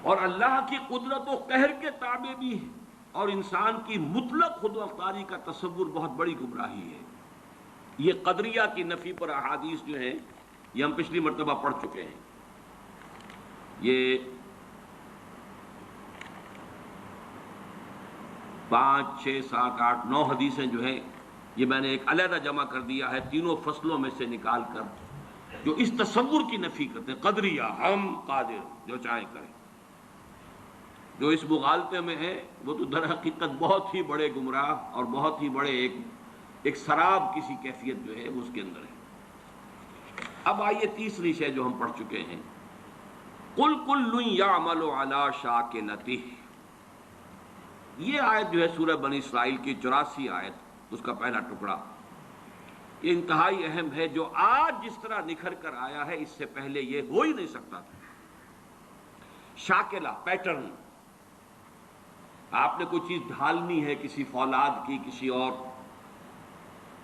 اور اللہ کی قدرت و قہر کے تابع بھی ہے، اور انسان کی مطلق خود مختاری کا تصور بہت بڑی گمراہی ہے۔ یہ قدریہ کی نفی پر احادیث جو ہیں یہ ہم پچھلی مرتبہ پڑھ چکے ہیں۔ یہ 5 6 7 8 9 حدیثیں جو ہیں یہ میں نے ایک علیحدہ جمع کر دیا ہے تینوں فصلوں میں سے نکال کر، جو اس تصور کی نفی کرتے ہیں قدریہ، ہم قادر جو چاہیں کریں۔ جو اس مغالطے میں ہے وہ تو در حقیقت بہت ہی بڑے گمراہ اور بہت ہی بڑے ایک سراب کسی کیفیت جو ہے وہ اس کے اندر ہے۔ اب آئیے تیسری شے جو ہم پڑھ چکے ہیں، قُلْ كُلٌّ يَعْمَلُ عَلَى شَاكِلَتِهِ۔ یہ آیت جو ہے سورہ بنی اسرائیل کی 84 آیت، اس کا پہلا ٹکڑا، یہ انتہائی اہم ہے۔ جو آج جس طرح نکھر کر آیا ہے اس سے پہلے یہ ہو ہی نہیں سکتا تھا۔ شاکلہ، پیٹرن، آپ نے کوئی چیز ڈھالنی ہے کسی فولاد کی، کسی اور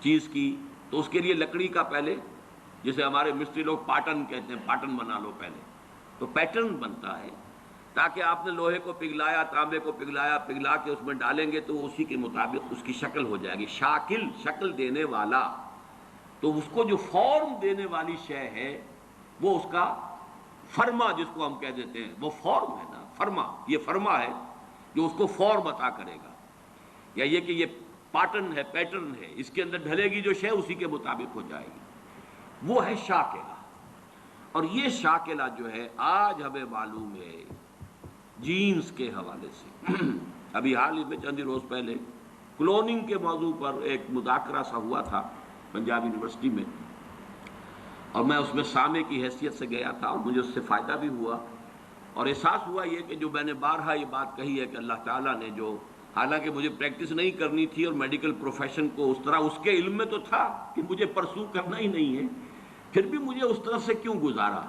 چیز کی، تو اس کے لیے لکڑی کا پہلے، جسے ہمارے مستری لوگ پاٹن کہتے ہیں، پاٹن بنا لو پہلے، تو پیٹرن بنتا ہے تاکہ آپ نے لوہے کو پگھلایا، تانبے کو پگھلایا، پگھلا کے اس میں ڈالیں گے تو اسی کے مطابق اس کی شکل ہو جائے گی۔ شاکل، شکل دینے والا، تو اس کو جو فارم دینے والی شے ہے وہ اس کا فرما، جس کو ہم کہہ دیتے ہیں، وہ فارم ہے نا، فرما، یہ فرما ہے جو اس کو فارم عطا کرے گا، یا یہ کہ یہ پاٹن ہے، پیٹرن ہے، اس کے اندر ڈھلے گی جو شے اسی کے مطابق ہو جائے گی، وہ ہے شاکلہ۔ اور یہ شاکلہ جو ہے آج ہمیں معلوم ہے جینز کے حوالے سے۔ ابھی حال ہی میں چند روز پہلے کلوننگ کے موضوع پر ایک مذاکرہ سا ہوا تھا پنجاب یونیورسٹی میں، اور میں اس میں سامع کی حیثیت سے گیا تھا، اور مجھے اس سے فائدہ بھی ہوا، اور احساس ہوا یہ کہ جو میں نے بارہا یہ بات کہی ہے کہ اللہ تعالیٰ نے جو، حالانکہ مجھے پریکٹس نہیں کرنی تھی اور میڈیکل پروفیشن کو اس طرح اس کے علم میں تو تھا کہ مجھے پرسو کرنا ہی نہیں ہے، پھر بھی مجھے اس طرف سے کیوں گزارا؟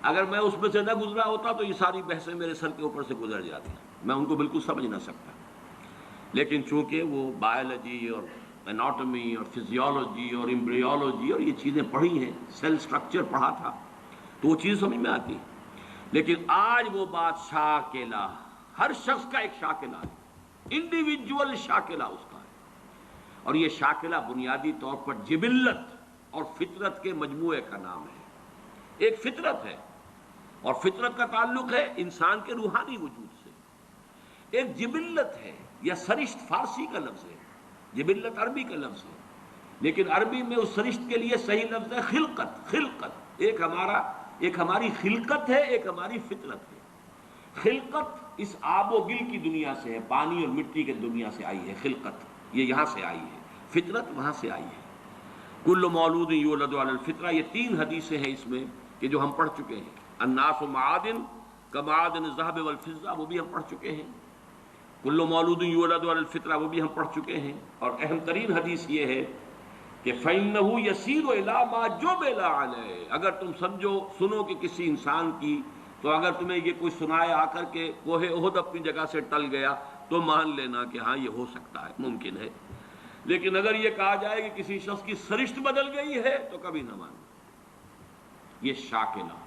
اگر میں اس میں سے نہ گزرا ہوتا تو یہ ساری بحثیں میرے سر کے اوپر سے گزر جاتی، میں ان کو بالکل سمجھ نہ سکتا۔ لیکن چونکہ وہ بایولوجی اور اناٹمی اور فزیولوجی اور ایمبریولوجی اور یہ چیزیں پڑھی ہیں، سیل سٹرکچر پڑھا تھا، تو وہ چیز سمجھ میں آتی۔ لیکن آج وہ بات شاکلہ، ہر شخص کا ایک شاکلہ ہے، انڈیویجول شاکلہ اس کا ہے، اور یہ شاکلہ بنیادی طور پر جبلت اور فطرت کے مجموعے کا نام ہے۔ ایک فطرت ہے، اور فطرت کا تعلق ہے انسان کے روحانی وجود سے۔ ایک جبلت ہے، یا سرشت فارسی کا لفظ ہے، جبلت عربی کا لفظ ہے، لیکن عربی میں اس سرشت کے لیے صحیح لفظ ہے خلقت۔ خلقت ایک ہماری خلقت ہے، ایک ہماری فطرت ہے۔ خلقت اس آب و گل کی دنیا سے ہے، پانی اور مٹی کی دنیا سے آئی ہے خلقت، یہ یہاں سے آئی ہے، فطرت وہاں سے آئی ہے۔ کل مولود یولد علی الفطرہ، یہ 3 حدیثیں ہیں اس میں کہ جو ہم پڑھ چکے ہیں۔ الناس معادن کمعادن الذهب والفضہ، وہ بھی ہم پڑھ چکے ہیں۔ کل مولود یولد علی الفطرہ، وہ بھی ہم پڑھ چکے ہیں۔ اور اہم ترین حدیث یہ ہے کہ فَإِنَّهُ يَسِيرُ إِلَىٰ مَا جُبِلَ عَلَيْهِ، اگر تم سنو کہ کسی انسان کی، تو اگر تمہیں یہ کوئی سنائے آ کر کے کوہ احد اپنی جگہ سے ٹل گیا تو مان لینا کہ ہاں یہ ہو سکتا ہے، ممکن ہے۔ لیکن اگر یہ کہا جائے کہ کسی شخص کی سرشت بدل گئی ہے تو کبھی نہ ماننا۔ یہ شاکلہ،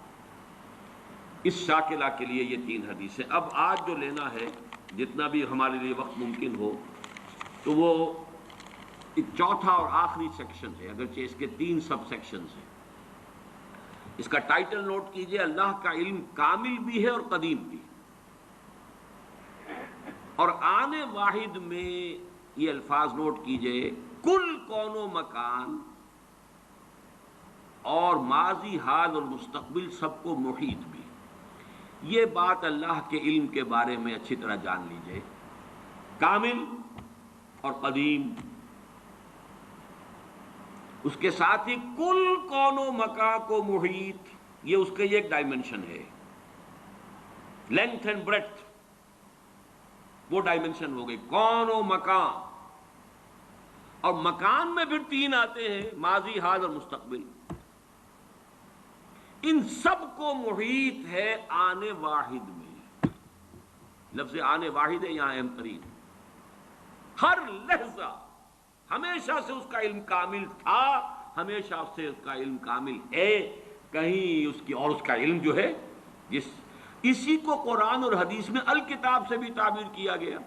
اس شاکلہ کے لیے یہ 3 حدیثیں۔ اب آج جو لینا ہے، جتنا بھی ہمارے لیے وقت ممکن ہو، تو وہ ایک چوتھا اور آخری سیکشن ہے، اگرچہ اس کے 3 سب سیکشنز ہیں۔ اس کا ٹائٹل نوٹ کیجئے، اللہ کا علم کامل بھی ہے اور قدیم بھی، اور آنے واحد میں یہ الفاظ نوٹ کیجئے، کل کون و مکان اور ماضی، حال اور مستقبل سب کو محیط بھی۔ یہ بات اللہ کے علم کے بارے میں اچھی طرح جان لیجئے، کامل اور قدیم، اس کے ساتھ ہی کل کون و مکان کو محیط، یہ اس کا ایک ڈائمنشن ہے، لینتھ اینڈ بریڈتھ، وہ ڈائمنشن ہو گئی کون و مکان۔ اور مکان میں پھر 3 آتے ہیں، ماضی، حال اور مستقبل، ان سب کو محیط ہے آنے واحد میں۔ لفظ آنے واحد ہے یہاں اہم ترین، ہر لحظہ ہمیشہ سے اس کا علم کامل تھا، ہمیشہ سے اس کا علم کامل ہے، کہیں اس کی، اور اس کا علم جو ہے اسی کو قرآن اور حدیث میں الکتاب سے بھی تعبیر کیا گیا۔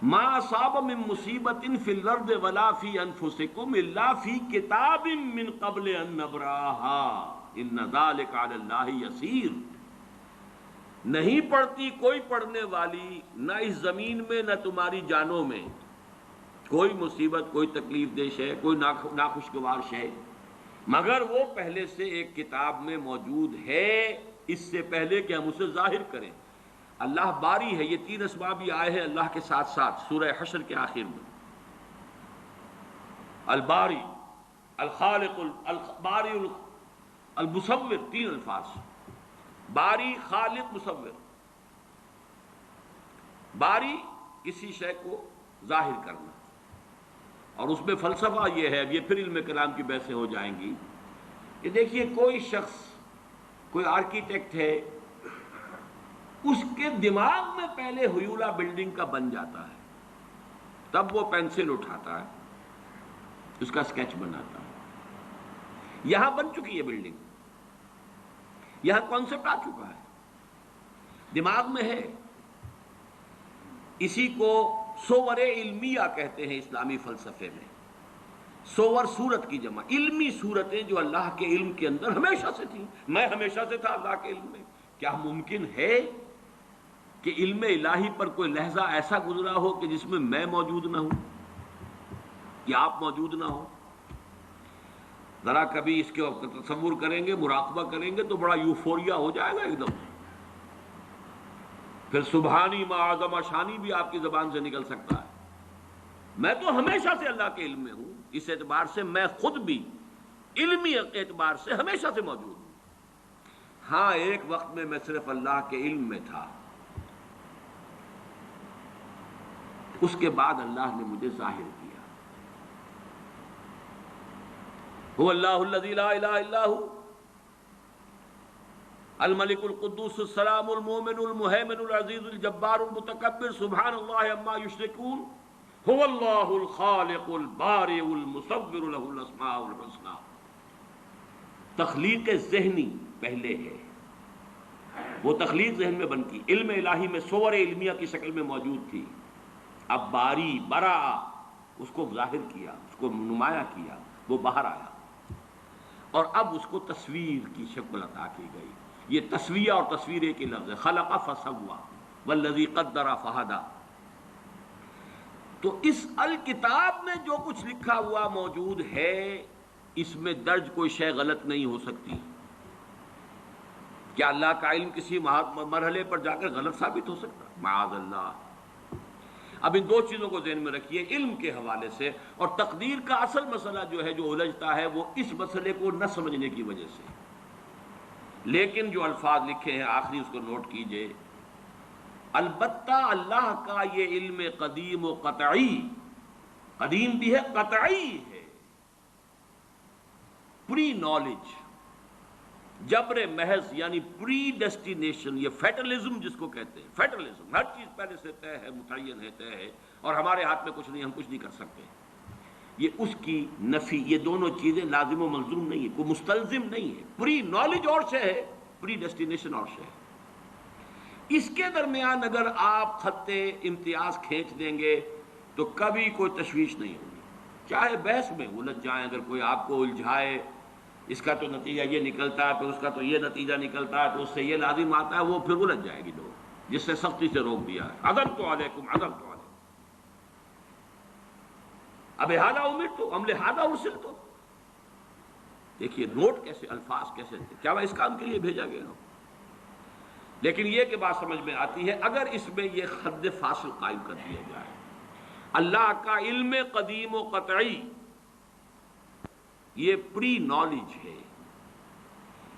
ما اصاب من مصیبت فی الارض ولا فی انفسکم الا فی کتاب من قبل ان نبراها ان ذلک علی اللہ یسیر۔ نہیں پڑتی کوئی پڑھنے والی، نہ اس زمین میں نہ تمہاری جانوں میں، کوئی مصیبت، کوئی تکلیف دہ شے، کوئی ناخوشگوار شے، مگر وہ پہلے سے ایک کتاب میں موجود ہے، اس سے پہلے کہ ہم اسے ظاہر کریں۔ اللہ باری ہے، یہ 3 اسماء بھی آئے ہیں اللہ کے ساتھ ساتھ سورہ حشر کے آخر میں، الباری، الخالق، الباری، المصور، 3 الفاظ، باری، خالق، مصور۔ باری کسی شے کو ظاہر کرنا، اور اس میں فلسفہ یہ ہے، اب یہ پھر علم کلام کی بحثیں ہو جائیں گی، کہ دیکھیے کوئی شخص، کوئی آرکیٹیکٹ ہے، اس کے دماغ میں پہلے حیولہ بلڈنگ کا بن جاتا ہے، تب وہ پینسل اٹھاتا ہے، اس کا سکیچ بناتا ہے۔ یہاں بن چکی ہے بلڈنگ، یہاں کانسیپٹ آ چکا ہے، دماغ میں ہے۔ اسی کو صور علمیہ کہتے ہیں اسلامی فلسفے میں، صور صورت کی جمع، علمی صورتیں جو اللہ کے علم کے اندر ہمیشہ سے تھیں، میں ہمیشہ سے تھا اللہ کے علم میں۔ کیا ممکن ہے کہ علم الہی پر کوئی لحظہ ایسا گزرا ہو کہ جس میں موجود نہ ہوں، کہ آپ موجود نہ ہو؟ ذرا کبھی اس کے تصور کریں گے، مراقبہ کریں گے تو بڑا یوفوریا ہو جائے گا ایک دم، پھر سبحانی ما اعظم شانی بھی آپ کی زبان سے نکل سکتا ہے۔ میں تو ہمیشہ سے اللہ کے علم میں ہوں، اس اعتبار سے میں خود بھی علمی اعتبار سے ہمیشہ سے موجود ہوں۔ ہاں، ایک وقت میں صرف اللہ کے علم میں تھا، اس کے بعد اللہ نے مجھے ظاہر کیا۔ هو اللہ الذی لا الہ الا هو الملک القدوس السلام المؤمن المہیمن العزیز الجبار المتکبر سبحان اللہ عما یشرکون هو اللہ الخالق البارئ المصور له الاسماء الحسنى۔ تخلیق ذہنی پہلے ہے، وہ تخلیق ذہن میں بن کی، علم الہی میں صور علمیہ کی شکل میں موجود تھی، اب باری برا اس کو ظاہر کیا، اس کو نمایاں کیا، وہ باہر آیا، اور اب اس کو تصویر کی شکل عطا کی گئی۔ یہ تصویہ اور تصویر ایک ہی لفظ ہے، خلق فسوی والذی قدر فہدی۔ تو اس الکتاب میں جو کچھ لکھا ہوا موجود ہے، اس میں درج کوئی شے غلط نہیں ہو سکتی۔ کیا اللہ کا علم کسی مرحلے پر جا کر غلط ثابت ہو سکتا؟ معاذ اللہ۔ اب ان 2 چیزوں کو ذہن میں رکھیے علم کے حوالے سے، اور تقدیر کا اصل مسئلہ جو ہے، جو الجھتا ہے، وہ اس مسئلے کو نہ سمجھنے کی وجہ سے۔ لیکن جو الفاظ لکھے ہیں آخری، اس کو نوٹ کیجئے، البتہ اللہ کا یہ علم قدیم و قطعی، قدیم بھی ہے، قطعی ہے، پری نالج، جبر محض، یعنی پری ڈیسٹینیشن، یہ فیٹلزم جس کو کہتے ہیں، فیٹلزم، ہر چیز پہلے سے طے ہے، متعین ہے، طے ہے، اور ہمارے ہاتھ میں کچھ نہیں، ہم کچھ نہیں کر سکتے، یہ اس کی نفی۔ یہ دونوں چیزیں لازم و ملزوم نہیں ہے، کوئی مستلزم نہیں ہے۔ پری نالج اور شے ہے، پری ڈیسٹینیشن اور شے ہے۔ اس کے درمیان اگر آپ خط امتیاز کھینچ دیں گے تو کبھی کوئی تشویش نہیں ہوگی، چاہے بحث میں الجھ جائیں، اگر کوئی آپ کو الجھائے، اس کا تو نتیجہ یہ نکلتا ہے، پھر اس کا تو یہ نتیجہ نکلتا ہے، تو اس سے یہ لازم آتا ہے، وہ پھر الجھ جائے گی لوگ، جس سے سختی سے روک دیا ہے، عذرت علیکم، عذرت علیکم، اب ہذا امرت ام لہذا ارسلت۔ دیکھیے نوٹ کیسے، الفاظ کیسے تھے، کیا میں اس کام کے لیے بھیجا گیا ہوں؟ لیکن یہ کہ بات سمجھ میں آتی ہے اگر اس میں یہ حد فاصل قائم کر دیا جائے، اللہ کا علم قدیم و قطعی یہ پری نالج ہے،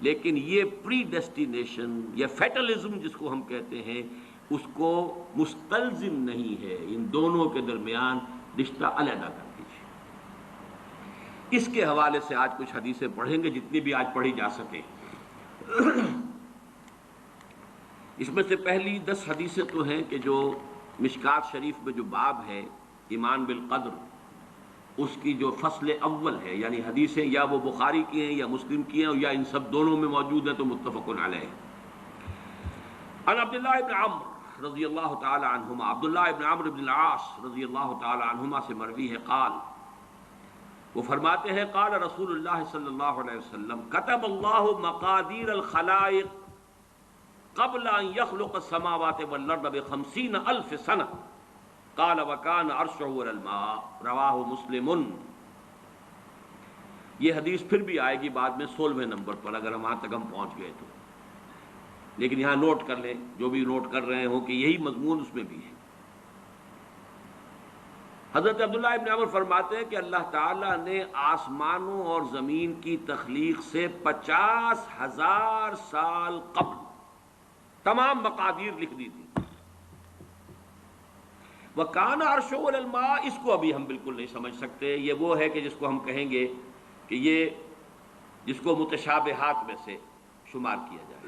لیکن یہ پری ڈیسٹینیشن یا فیٹلزم جس کو ہم کہتے ہیں، اس کو مستلزم نہیں ہے۔ ان دونوں کے درمیان رشتہ علیحدہ کر دیجیے۔ اس کے حوالے سے آج کچھ حدیثیں پڑھیں گے، جتنی بھی آج پڑھی جا سکے۔ اس میں سے پہلی 10 حدیثیں تو ہیں کہ جو مشکات شریف میں جو باب ہے ایمان بالقدر، اس کی جو فصل اول ہے، یعنی حدیثیں یا وہ بخاری کی ہیں یا مسلم کی ہیں، یا ان سب دونوں میں موجود ہیں تو متفق علیہ۔ عن عبداللہ ابن عمرو رضی اللہ تعالی عنہما، عبداللہ ابن عمرو بن العاص رضی اللہ تعالی عنہما سے مروی ہے، قال، وہ فرماتے ہیں، قال رسول اللہ صلی اللہ علیہ وسلم، کتب اللہ مقادیر الخلائق قبل ان يخلق السماوات والارض ب50,000 سنہ قال وكان عرشه على الماء رواہ مسلم۔ یہ حدیث پھر بھی آئے گی بعد میں 16ویں نمبر پر اگر وہاں تک ہم پہنچ گئے تو، لیکن یہاں نوٹ کر لیں جو بھی نوٹ کر رہے ہوں کہ یہی مضمون اس میں بھی ہے۔ حضرت عبداللہ ابن عمر فرماتے ہیں کہ اللہ تعالیٰ نے آسمانوں اور زمین کی تخلیق سے 50,000 سال قبل تمام مقادیر لکھ دی تھی۔ وَكَانَ عَرْشُهُ عَلَى الْمَاءِ، اس کو ابھی ہم بالکل نہیں سمجھ سکتے۔ یہ وہ ہے کہ جس کو ہم کہیں گے کہ یہ جس کو متشابہات میں سے شمار کیا جائے۔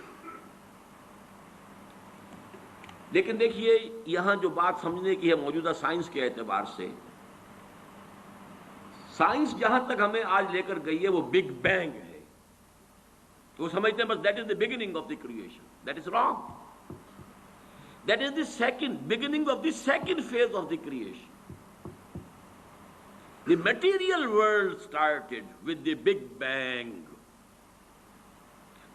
لیکن دیکھیے یہاں جو بات سمجھنے کی ہے موجودہ سائنس کے اعتبار سے، سائنس جہاں تک ہمیں آج لے کر گئی ہے وہ بگ بینگ ہے، تو وہ سمجھتے ہیں بس that is the beginning of the creation. That is wrong. That is the beginning of the second phase of the creation. The material world started with the Big Bang.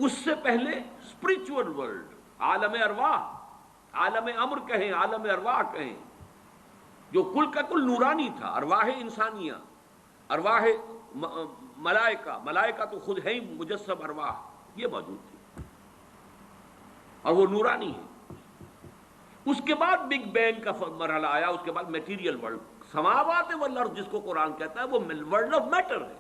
اس سے پہلے spiritual world، عالم ارواح، عالم امر کہیں، عالم ارواح کہیں، جو کل کا کل نورانی تھا، ارواح انسانیہ، ارواح ملائکہ تو خود ہے ہی مجسم ارواح، یہ موجود تھی اور وہ نورانی ہے۔ اس کے بعد بگ بینگ کا مرحلہ آیا، اس کے بعد میٹیریل ورلڈ، سماوات والارض جس کو قرآن کہتا ہے وہ ورلڈ آف میٹر ہے۔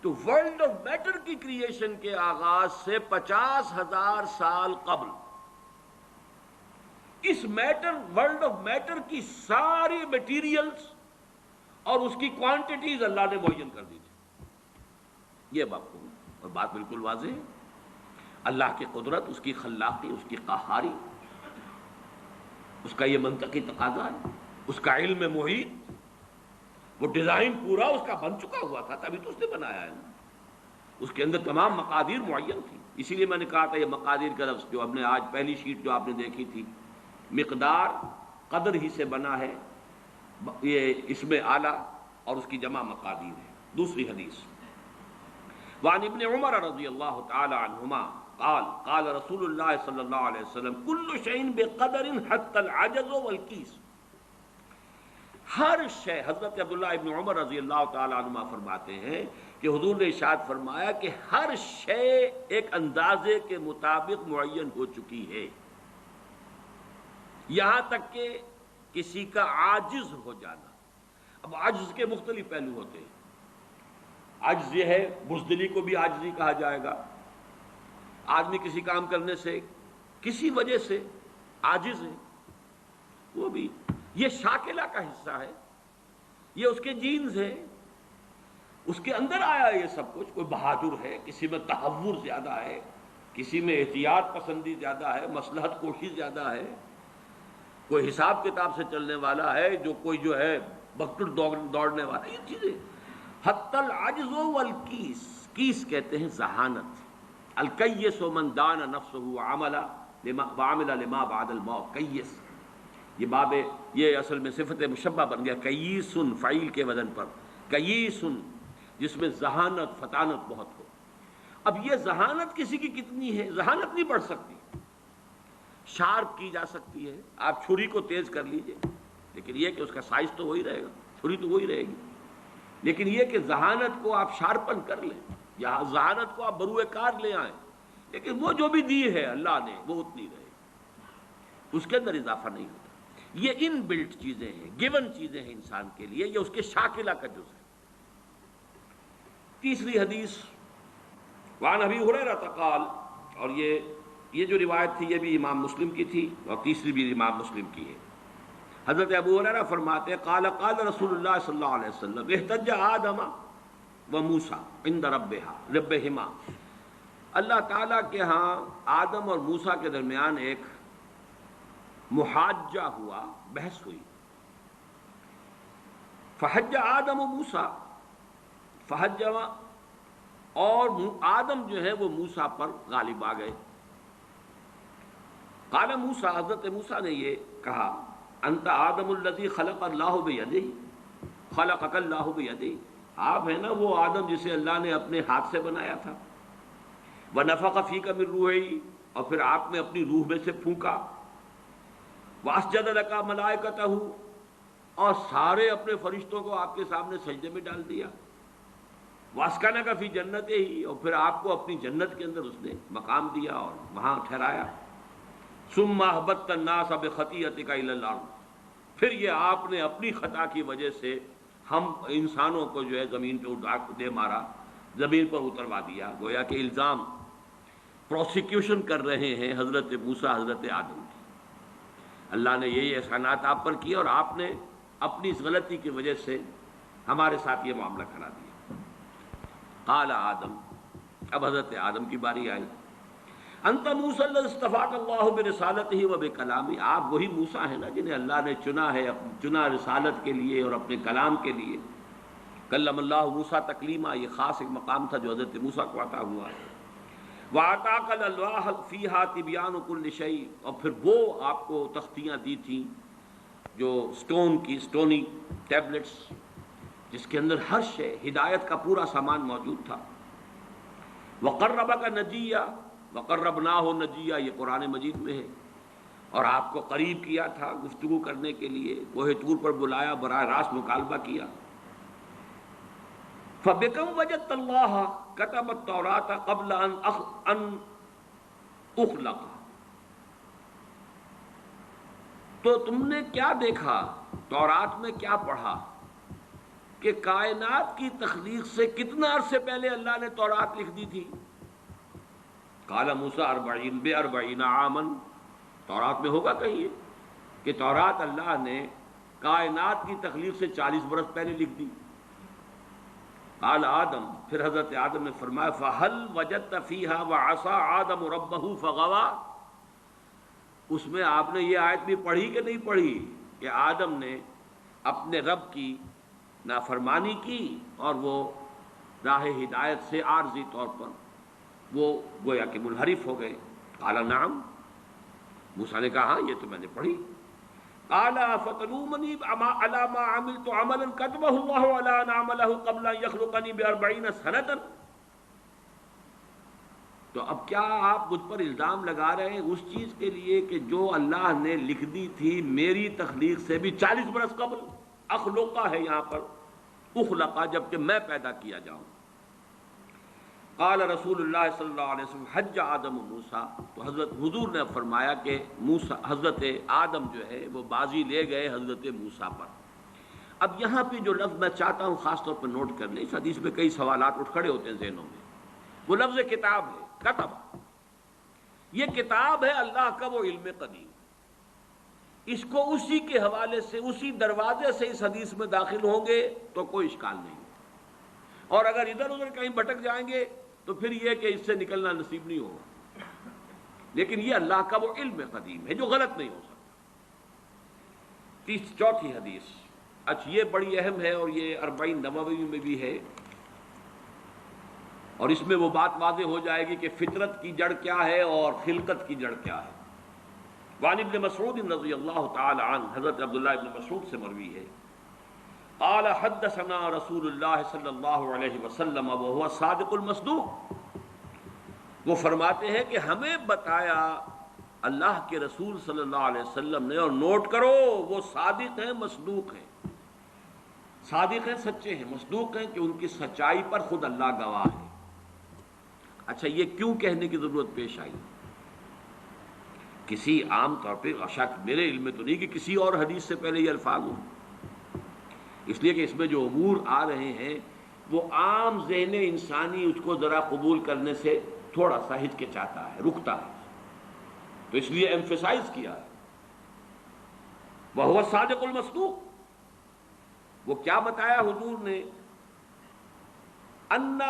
تو ورلڈ آف میٹر کی کریشن کے آغاز سے 50,000 سال قبل اس میٹر ورلڈ آف میٹر کی ساری میٹیریلز اور اس کی کوانٹیٹیز اللہ نے معین کر دی تھی۔ یہ بات اور بات بالکل واضح ہے، اللہ کی قدرت، اس کی خلاقی، اس کی قہاری، اس کا یہ منطقی تقاضا ہے، اس کا علم محیط، وہ ڈیزائن پورا اس کا بن چکا ہوا تھا، تبھی تو اس نے بنایا ہے، اس کے اندر تمام مقادیر معین تھی۔ اسی لیے میں نے کہا تھا یہ مقادیر کا لفظ جو ہم نے آج پہلی شیٹ جو آپ نے دیکھی تھی، مقدار قدر ہی سے بنا ہے، یہ اس میں اعلیٰ اور اس کی جمع مقادیر ہے۔ دوسری حدیث وعن ابن عمر رضی اللہ تعالی عنہما قال قال رسول اللہ صلی اللہ علیہ وسلم کل شیء بقدر حتی العجز والکیس، ہر شے، حضرت عبداللہ ابن عمر رضی اللہ تعالی عنہما فرماتے ہیں کہ حضور نے ارشاد فرمایا کہ ہر شے ایک اندازے کے مطابق معین ہو چکی ہے، یہاں تک کہ کسی کا عاجز ہو جانا۔ اب عجز کے مختلف پہلو ہوتے ہیں، عجز یہ ہے، بزدلی کو بھی عاجزی کہا جائے گا، آدمی کسی کام کرنے سے کسی وجہ سے عاجز ہے، وہ بھی یہ شاکلہ کا حصہ ہے، یہ اس کے جینز ہے، اس کے اندر آیا ہے یہ سب کچھ۔ کوئی بہادر ہے، کسی میں تحور زیادہ ہے، کسی میں احتیاط پسندی زیادہ ہے، مصلحت کوشی زیادہ ہے، کوئی حساب کتاب سے چلنے والا ہے، جو کوئی جو ہے بکٹر دوڑنے والا، یہ چیزیں۔ حتی العجز والکیس، کیس کہتے ہیں ذہانت، الکیس من دان نفسہ وعمل لما بعد الموت، کیس، یہ باب یہ اصل میں صفت مشبہ بن گیا، کیسن فعیل کے وزن پر، کیسن جس میں ذہانت فطانت بہت ہو۔ اب یہ ذہانت کسی کی کتنی ہے؟ ذہانت نہیں بڑھ سکتی، شارپ کی جا سکتی ہے، آپ چھری کو تیز کر لیجئے، لیکن یہ کہ اس کا سائز تو وہی رہے گا، چھری تو وہی رہے گی، لیکن یہ کہ ذہانت کو آپ شارپن کر لیں یا ذہانت کو آپ بروئے کار لے آئیں، لیکن وہ جو بھی دی ہے اللہ نے وہ اتنی رہے گی، اس کے اندر اضافہ نہیں ہوتا۔ یہ ان بلٹ چیزیں ہیں، گیون چیزیں ہیں انسان کے لیے، یہ اس کے شاکلہ کا جز ہے۔ تیسری حدیث وعن ابی ہریرہ قال، اور یہ جو روایت تھی یہ بھی امام مسلم کی تھی اور تیسری بھی امام مسلم کی ہے۔ حضرت ابو ہریرہ فرماتے ہیں قال قال رسول اللہ صلی اللہ علیہ وسلم احتج آدم و موسیٰ عند ربہما، اللہ تعالیٰ کے ہاں آدم اور موسیٰ کے درمیان ایک محاجہ ہوا، بحث ہوئی۔ فحج آدم و موسیٰ، فحج، اور آدم جو ہے وہ موسیٰ پر غالب آ گئے۔ قال موسیٰ، حضرت موسیٰ نے یہ کہا انت آدم الذی خلق اللہ بیدہ، خلقک اللہ بیدہ، آپ ہیں نا وہ آدم جسے اللہ نے اپنے ہاتھ سے بنایا تھا، ونفخ فیک من روحہ، اور پھر آپ نے اپنی روح میں سے پھونکا، واسجد لک ملائکتہ، اور سارے اپنے فرشتوں کو آپ کے سامنے سجدے میں ڈال دیا، واسکنک فی جنت ہی، اور پھر آپ کو اپنی جنت کے اندر اس نے مقام دیا اور وہاں ٹھہرایا، ثم اہبطت الناس بخطیئتک الی الارض، پھر یہ آپ نے اپنی خطا کی وجہ سے ہم انسانوں کو جو ہے زمین پہ اٹھا دے مارا، زمین پر اتروا دیا، گویا کہ الزام پروسیکیوشن کر رہے ہیں حضرت موسیٰ حضرت آدم کی، اللہ نے یہی احسانات آپ پر کیے اور آپ نے اپنی اس غلطی کی وجہ سے ہمارے ساتھ یہ معاملہ کرا دیا۔ قال آدم، اب حضرت آدم کی باری آئی، انت موسیٰ الذی اصطفاک اللہ برسالتہ و بکلامہ، آپ وہی موسیٰ ہیں نا جنہیں اللہ نے چنا ہے، چنا رسالت کے لیے اور اپنے کلام کے لیے۔ کلم اللہ موسیٰ تکلیما، یہ خاص ایک مقام تھا جو حضرت موسیٰ کو عطا ہوا ہے۔ وَآتَاكَ الْأَلْوَاحَ فِيهَا تِبْيَانُ كُلِّ شَيْءٍ، اور پھر وہ آپ کو تختیاں دی تھیں جو سٹون کی، سٹونی ٹیبلٹس، جس کے اندر ہر شے، ہدایت کا پورا سامان موجود تھا۔ وَقَرَّبَكَ نَجِيًّا وَقَرَّبْنَاهُ نَجِيًّا، یہ قرآن مجید میں ہے، اور آپ کو قریب کیا تھا گفتگو کرنے کے لیے، کوہ طور پر بلایا، براہ راست مکالمہ کیا۔ فَبِكَمْ وَجَدتَّ اللَّهَ كَتَبَ التَّوْرَاةَ قَبْلَ أَنْ أُخْلَقَ، تو تم نے کیا دیکھا، تورات میں کیا پڑھا کہ کائنات کی تخلیق سے کتنا عرصے پہلے اللہ نے تورات لکھ دی تھی؟ قال موسیٰ 40 عاماً، تورات میں ہوگا کہیں یہ کہ تورات اللہ نے کائنات کی تخلیق سے 40 برس پہلے لکھ دی۔ قال آدم، پھر حضرت آدم نے فرمایا فَهَلْ وَجَدْتَ فِيهَا وَعَصَىٰ آدَمُ رَبَّهُ فَغَوَىٰ، اس میں آپ نے یہ آیت بھی پڑھی کہ نہیں پڑھی کہ آدم نے اپنے رب کی نافرمانی کی اور وہ راہ ہدایت سے عارضی طور پر وہ گویا کہ منحرف ہو گئے؟ قال نعم، موسیٰ نے کہا یہ تو میں نے پڑھی۔ قال فتلومنی علی ما عملت عملا كتبه الله على ان اعمله قبل ان يخلقني ب40 سنة، تو اب کیا آپ مجھ پر الزام لگا رہے ہیں اس چیز کے لیے کہ جو اللہ نے لکھ دی تھی میری تخلیق سے بھی 40 برس قبل؟ اخلقہ ہے یہاں پر، اخلقہ، جبکہ میں پیدا کیا جاؤں۔ قال رسول اللہ صلی اللہ علیہ وسلم حج آدم موسیٰ، تو حضرت حضور نے فرمایا کہ حضرت آدم جو ہے وہ بازی لے گئے حضرت موسیٰ پر۔ اب یہاں پہ جو لفظ میں چاہتا ہوں خاص طور پر نوٹ کر لیں، اس حدیث میں کئی سوالات اٹھ کھڑے ہوتے ہیں ذہنوں میں، وہ لفظ کتاب ہے، کتب، یہ کتاب ہے اللہ کا وہ علم قدیم، اس کو اسی کے حوالے سے، اسی دروازے سے اس حدیث میں داخل ہوں گے تو کوئی اشکال نہیں، اور اگر ادھر ادھر کہیں بھٹک جائیں گے تو پھر یہ کہ اس سے نکلنا نصیب نہیں ہوگا، لیکن یہ اللہ کا وہ علم قدیم ہے جو غلط نہیں ہو سکتا۔ چوتھی حدیث، اچھا یہ بڑی اہم ہے اور یہ 40 نووی میں بھی ہے، اور اس میں وہ بات واضح ہو جائے گی کہ فطرت کی جڑ کیا ہے اور خلقت کی جڑ کیا ہے۔ وعن ابن مسعود رضی اللہ تعالی عنہ، حضرت عبداللہ ابن مسعود سے مروی ہے، قال حدثنا رسول اللہ صلی اللہ علیہ وسلم وهو صادق المصدوق، وہ فرماتے ہیں کہ ہمیں بتایا اللہ کے رسول صلی اللہ علیہ وسلم نے، اور نوٹ کرو وہ صادق ہیں، مصدوق ہیں، صادق ہیں سچے ہیں، مصدوق ہیں کہ ان کی سچائی پر خود اللہ گواہ ہے۔ اچھا یہ کیوں کہنے کی ضرورت پیش آئی؟ کسی عام طور پہ شک میرے علم میں تو نہیں کہ کسی اور حدیث سے پہلے یہ الفاظ ہوں، اس لیے کہ اس میں جو امور آ رہے ہیں وہ عام ذہن انسانی اس کو ذرا قبول کرنے سے تھوڑا سا ہچکچاتا ہے، رکتا ہے، تو اس لیے ایمفیسائز کیا ہے۔ وَهُوَ الصَّادِقُ الْمَصْدُوقُ، وہ کیا بتایا حضور نے؟ اَنَّ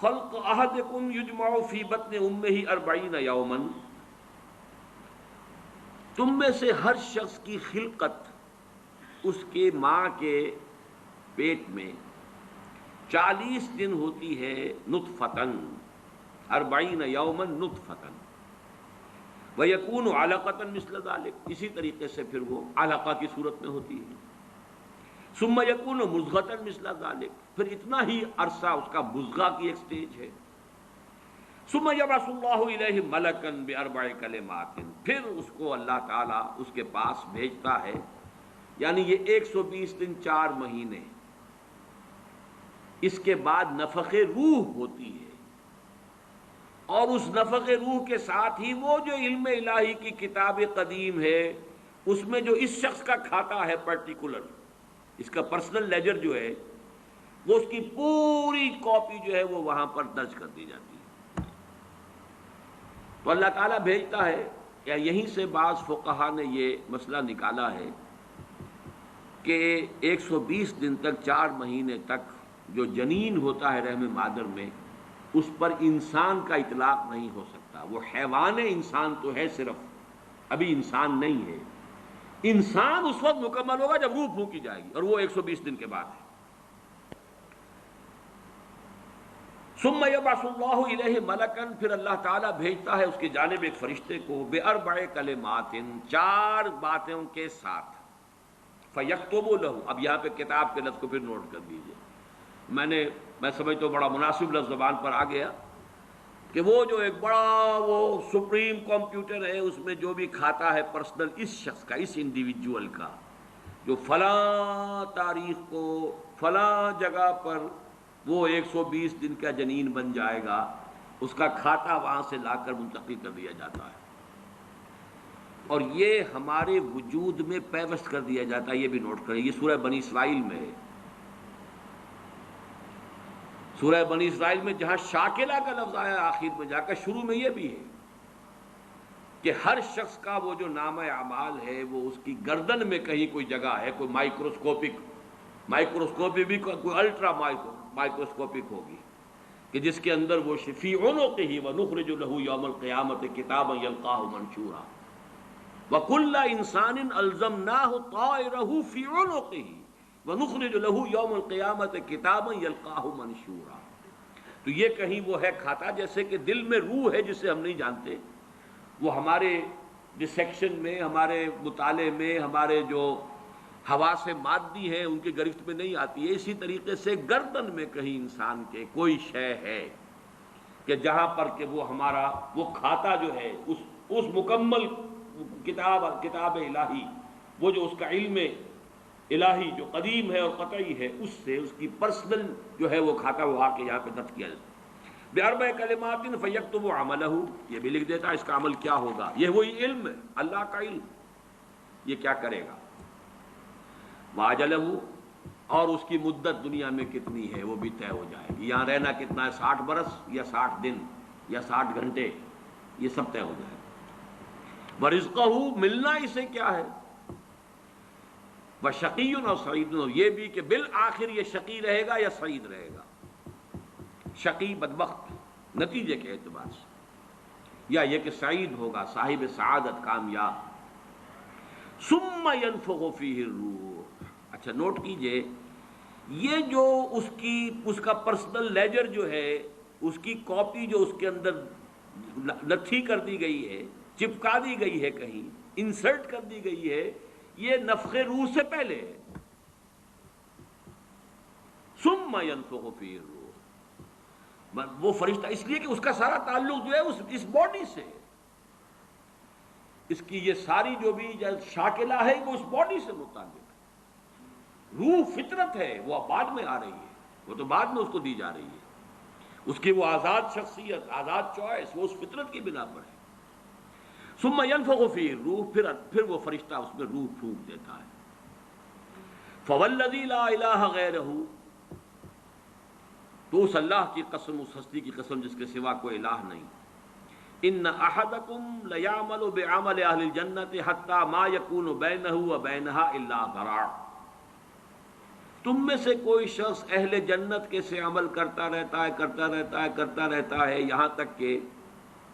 خَلْقَ أَحَدِكُمْ يُجْمَعُ فِي بَطْنِ أُمِّهِ 40 يَوْمًا، تم میں سے ہر شخص کی خلقت اس کے ماں کے پیٹ میں 40 دن ہوتی ہے، نطفتن، 40 یومن نطفتن، وَيَكُونُ عَلَقَةً مِثْلَ ذَلِكَ، اسی طریقے سے پھر وہ علقہ کی صورت میں ہوتی ہے، ثُمَّ يَكُونُ مُضْغَةً مِثْلَ ذَلِكَ، پھر اتنا ہی عرصہ اس کا مضغہ کی ایک سٹیج ہے، ثم یبعث اللہ الیہ ملکا باربع کلمات، پھر اس کو اللہ تعالیٰ اس کے پاس بھیجتا ہے، یعنی یہ 120 دن 4 مہینے، اس کے بعد نفخ روح ہوتی ہے، اور اس نفخ روح کے ساتھ ہی وہ جو علم الہی کی کتاب قدیم ہے اس میں جو اس شخص کا کھاتا ہے پرٹیکولر، اس کا پرسنل لیجر جو ہے، وہ اس کی پوری کاپی جو ہے وہ وہاں پر درج کر دی جاتی ہے۔ تو اللہ تعالیٰ بھیجتا ہے، یا یہیں سے بعض فقہا نے یہ مسئلہ نکالا ہے کہ 120 دن تک 4 مہینے تک جو جنین ہوتا ہے رحم مادر میں، اس پر انسان کا اطلاق نہیں ہو سکتا۔ وہ حیوان انسان تو ہے، صرف ابھی انسان نہیں ہے۔ انسان اس وقت مکمل ہوگا جب روح پھونکی جائے گی، اور وہ 120 دن کے بعد ہے۔ ثم یبعث اللہ الیہ ملکا، پھر اللہ تعالیٰ بھیجتا ہے اس کی جانب ایک فرشتے کو، باربع کلمات، 4 باتوں کے ساتھ، فیکتب لہ، اب یہاں پہ کتاب کے لفظ کو پھر نوٹ کر دیجئے، میں سمجھتا ہوں بڑا مناسب لفظ زبان پر آ گیا کہ وہ جو ایک بڑا وہ سپریم کمپیوٹر ہے، اس میں جو بھی کھاتا ہے پرسنل اس شخص کا، اس انڈیویجول کا، جو فلاں تاریخ کو فلاں جگہ پر وہ 120 دن کا جنین بن جائے گا، اس کا کھاتا وہاں سے لا کر منتقل کر دیا جاتا ہے، اور یہ ہمارے وجود میں پیوست کر دیا جاتا ہے۔ یہ بھی نوٹ کریں، یہ سورہ بنی اسرائیل میں ہے، سورہ بنی اسرائیل میں جہاں شاکلہ کا لفظ آیا آخر میں جا کر، شروع میں یہ بھی ہے کہ ہر شخص کا وہ جو نامہ اعمال ہے وہ اس کی گردن میں کہیں کوئی جگہ ہے، کوئی مائکروسکوپی بھی کوئی الٹرا مائکروسکوپک ہوگی، کہ جس کے اندر وہ فی عنقہ ونخرج لہ یوم القیامۃ کتابا یلقاہ منشورا وکل انسان الزمناہ طائرہ فی عنقہ وَنُخْرِجُ لَهُ يَوْمَ الْقِيَامَةِ كِتَابًا يَلْقَاهُ مَنشُورًا۔ تو یہ کہیں وہ ہے کھاتا، جیسے کہ دل میں روح ہے جسے ہم نہیں جانتے، وہ ہمارے ڈسیکشن میں، ہمارے مطالعے میں، ہمارے جو حواس مادی ہیں ان کی گرفت میں نہیں آتی ہے۔ اسی طریقے سے گردن میں کہیں انسان کے کوئی شے ہے کہ جہاں پر کہ وہ ہمارا وہ کھاتا جو ہے اس مکمل کتاب الہی، وہ جو اس کا علم الہی جو قدیم ہے اور قطعی ہے، اس سے اس کی پرسنل جو ہے وہ کھاتا وہ آ کے یہاں پہ درج کیا جاتا ہے۔ باربع کلمات فیکتب عملہ، یہ بھی لکھ دیتا ہے اس کا عمل کیا ہوگا۔ یہ وہی علم ہے، اللہ کا علم، یہ کیا کرے گا۔ واجلہ، اور اس کی مدت دنیا میں کتنی ہے وہ بھی طے ہو جائے گی، یہاں رہنا کتنا ہے، 60 برس یا 60 دن یا 60 گھنٹے، یہ سب طے ہو جائے گا۔ ورزقہ، ملنا اسے کیا ہے، وشقی اور سعید، یہ بھی کہ بالآخر یہ شقی رہے گا یا سعید رہے گا، شقی بدبخت نتیجے کے اعتبار سے، یا یہ کہ سعید ہوگا صاحب سعادت کامیاب۔ ثم ينفخ فیہ الروح، اچھا نوٹ کیجئے، یہ جو اس کا پرسنل لیجر جو ہے، اس کی کاپی جو اس کے اندر نتھی کر دی گئی ہے، چپکا دی گئی ہے، کہیں انسرٹ کر دی گئی ہے، یہ نفخ روح سے پہلے ہے۔ ثم ينفخ فیہ الروح، وہ فرشتہ اس لیے کہ اس کا سارا تعلق جو ہے اس باڈی سے، اس کی یہ ساری جو بھی شاکلہ ہے وہ اس باڈی سے متعلق ہے۔ روح فطرت ہے، وہ بعد میں آ رہی ہے، وہ تو بعد میں اس کو دی جا رہی ہے، اس کی وہ آزاد شخصیت، آزاد چوائس، وہ اس فطرت کی بنا پر ہے۔ ثم ينفخ فیہ الروح، پھر وہ فرشتہ اس میں روح پھونک دیتا ہے۔ فوالذی لا الہ غیرہ، تو اس اللہ کی قسم، اس ہستی کی قسم جس کے سوا کوئی الہ نہیں، ان احدکم لیعمل بعمل اہل الجنۃ حتی ما یکون بینہ وبینہا الا ذراع، تم میں سے کوئی شخص اہل جنت کے سے عمل کرتا رہتا ہے یہاں تک کہ،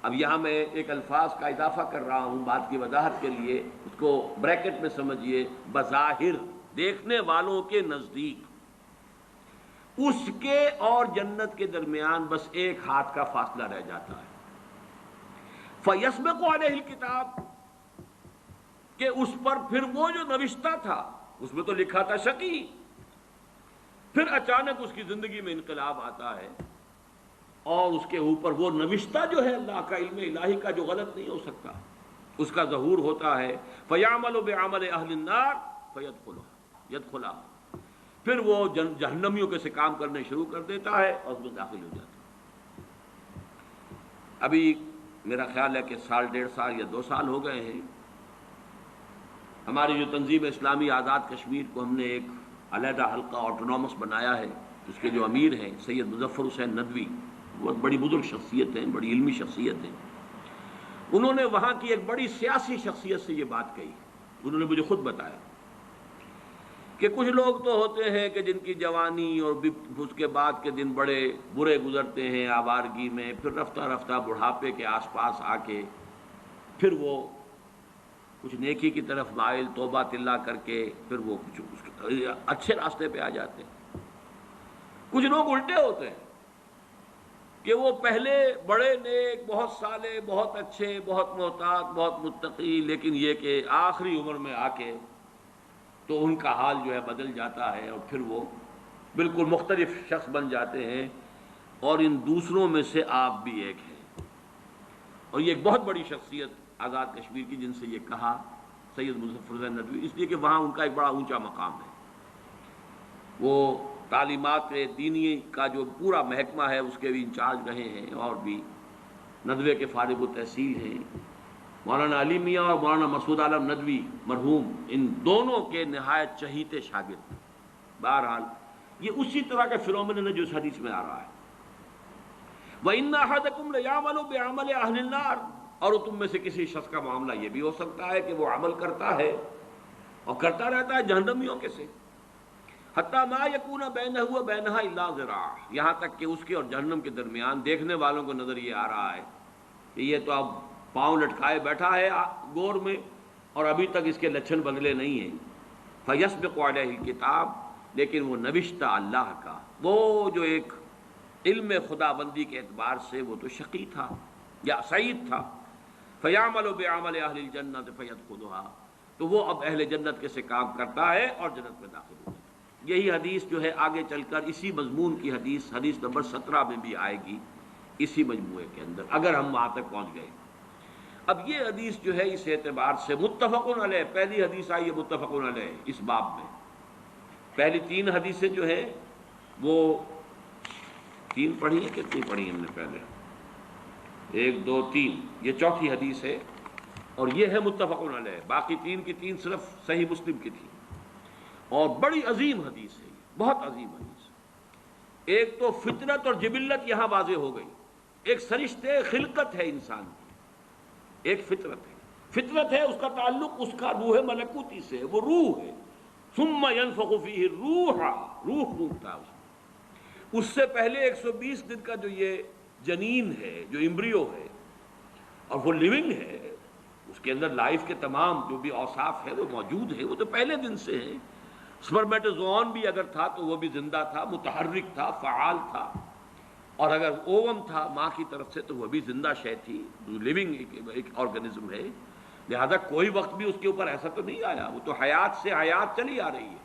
اب یہاں میں ایک الفاظ کا اضافہ کر رہا ہوں بات کی وضاحت کے لیے، اس کو بریکٹ میں سمجھیے، بظاہر دیکھنے والوں کے نزدیک اس کے اور جنت کے درمیان بس ایک ہاتھ کا فاصلہ رہ جاتا ہے۔ فَيَسْبِقُ عَلَيْهِ الْكِتَابُ، کہ اس پر پھر وہ جو نوشتہ تھا، اس میں تو لکھا تھا شقی، پھر اچانک اس کی زندگی میں انقلاب آتا ہے، اور اس کے اوپر وہ نوشتہ جو ہے اللہ کا علم الہی کا جو غلط نہیں ہو سکتا، اس کا ظہور ہوتا ہے۔ فَيَعْمَلُ بِعَمَلِ أَهْلِ النَّارِ فَيَدْخُلُهَا، پھر وہ جہنمیوں کے سے کام کرنے شروع کر دیتا ہے اور اس میں داخل ہو جاتا ہے۔ ابھی میرا خیال ہے کہ سال 1.5 سال یا 2 سال ہو گئے ہیں، ہماری جو تنظیم اسلامی آزاد کشمیر کو ہم نے ایک علیحدہ حلقہ آٹونومس بنایا ہے، اس کے جو امیر ہیں سید مظفر حسین ندوی، بہت بڑی بزرگ شخصیت ہیں، بڑی علمی شخصیت ہیں۔ انہوں نے وہاں کی ایک بڑی سیاسی شخصیت سے یہ بات کہی، انہوں نے مجھے خود بتایا کہ کچھ لوگ تو ہوتے ہیں کہ جن کی جوانی اور اس کے بعد کے دن بڑے برے گزرتے ہیں آوارگی میں، پھر رفتہ رفتہ بڑھاپے کے آس پاس آ کے پھر وہ کچھ نیکی کی طرف مائل توبہ تلہ کر کے پھر وہ کچھ اچھے راستے پہ آ جاتے ہیں۔ کچھ لوگ الٹے ہوتے ہیں کہ وہ پہلے بڑے نیک، بہت صالح، بہت اچھے، بہت محتاط، بہت متقی، لیکن یہ کہ آخری عمر میں آ کے تو ان کا حال جو ہے بدل جاتا ہے اور پھر وہ بالکل مختلف شخص بن جاتے ہیں، اور ان دوسروں میں سے آپ بھی ایک ہیں۔ اور یہ ایک بہت بڑی شخصیت آزاد کشمیر کی، جن سے یہ کہا سید مظفر حسین ندوی، اس لیے کہ وہاں ان کا ایک بڑا اونچا مقام ہے۔ وہ تعلیمات دینی کا جو پورا محکمہ ہے اس کے بھی انچارج رہے ہیں، اور بھی ندوے کے فارغ التحصیل ہیں۔ مولانا علی میاں اور مولانا مسعود عالم ندوی مرحوم، ان دونوں کے نہایت چہیتے شاگرد۔ بہرحال یہ اسی طرح کا فینومینن ہے جو اس حدیث میں آ رہا ہے۔ وَإِنَّ أَحَدَكُمْ لَيَعْمَلُ بِعَمَلِ أَهْلِ النَّارِ، اور تم میں سے کسی شخص کا معاملہ یہ بھی ہو سکتا ہے کہ وہ عمل کرتا ہے اور کرتا رہتا ہے جہنمیوں کے سے، حتیٰ ما یکون بینہ وبینہا الا ذراع، یہاں تک کہ اس کے اور جہنم کے درمیان دیکھنے والوں کو نظر یہ آ رہا ہے کہ یہ تو اب پاؤں لٹکائے بیٹھا ہے گور میں اور ابھی تک اس کے لچھن بدلے نہیں ہیں۔ فیسبق علیہ الکتاب، لیکن وہ نوشتہ اللہ کا، وہ جو ایک علم خدا بندی کے اعتبار سے وہ تو شقی تھا یا سعید تھا۔ فیعمل بعمل اہل الجنۃ فیدخلھا، تو وہ اب اہل جنت کے سے کام کرتا ہے اور جنت میں داخل ہوتا ہے۔ یہی حدیث جو ہے آگے چل کر اسی مضمون کی حدیث نمبر 17 میں بھی آئے گی، اسی مجموعے کے اندر، اگر ہم وہاں تک پہنچ گئے۔ اب یہ حدیث جو ہے اس اعتبار سے متفق علیہ، پہلی حدیث آئی ہے متفق علیہ اس باب میں۔ پہلی 3 حدیثیں جو ہے وہ 3 پڑھی ہیں، کتنی پڑھی ہم نے پہلے؟ 1 2 3، یہ چوتھی حدیث ہے اور یہ ہے متفق علیہ۔ باقی 3 کی 3 صرف صحیح مسلم کی تھی، اور بڑی عظیم حدیث ہے، بہت عظیم حدیث۔ ایک تو فطرت اور جبلت یہاں واضح ہو گئی، ایک سرشتے خلقت ہے انسان کی، ایک فطرت ہے۔ فطرت ہے، اس کا تعلق اس کا روح ملکوتی سے ہے، وہ روح ہے۔ ثم ينفخ فیہ الروح، روح پھونکتا ہے اس سے پہلے 120 دن کا جو یہ جنین ہے، جو امبریو ہے اور وہ لیونگ ہے، اس کے اندر لائف کے تمام جو بھی اوصاف ہے وہ موجود ہے، وہ تو پہلے دن سے ہے۔ سپرمیٹوزوئن بھی اگر تھا تو وہ بھی زندہ تھا، متحرک تھا، فعال تھا، اور اگر اوم تھا ماں کی طرف سے تو وہ بھی زندہ شے تھی، لیونگ ایک آرگنزم ہے۔ لہذا کوئی وقت بھی اس کے اوپر ایسا تو نہیں آیا، وہ تو حیات سے حیات چلی آ رہی ہے۔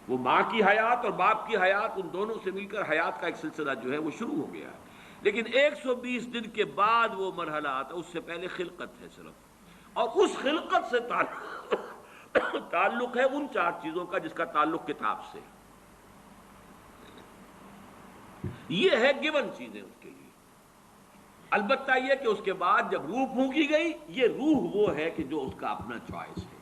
وہ ماں کی حیات اور باپ کی حیات، ان دونوں سے مل کر حیات کا ایک سلسلہ جو ہے وہ شروع ہو گیا ہے۔ لیکن 120 دن کے بعد وہ مرحلہ آتا، اس سے پہلے خلقت ہے صرف، اور اس خلقت سے تعلق ہے ان 4 چیزوں کا جس کا تعلق کتاب سے۔ یہ ہے گیون چیزیں اس کے لیے۔ البتہ یہ کہ اس کے بعد جب روح پھونکی گئی، یہ روح وہ ہے کہ جو اس کا اپنا چوائس ہے۔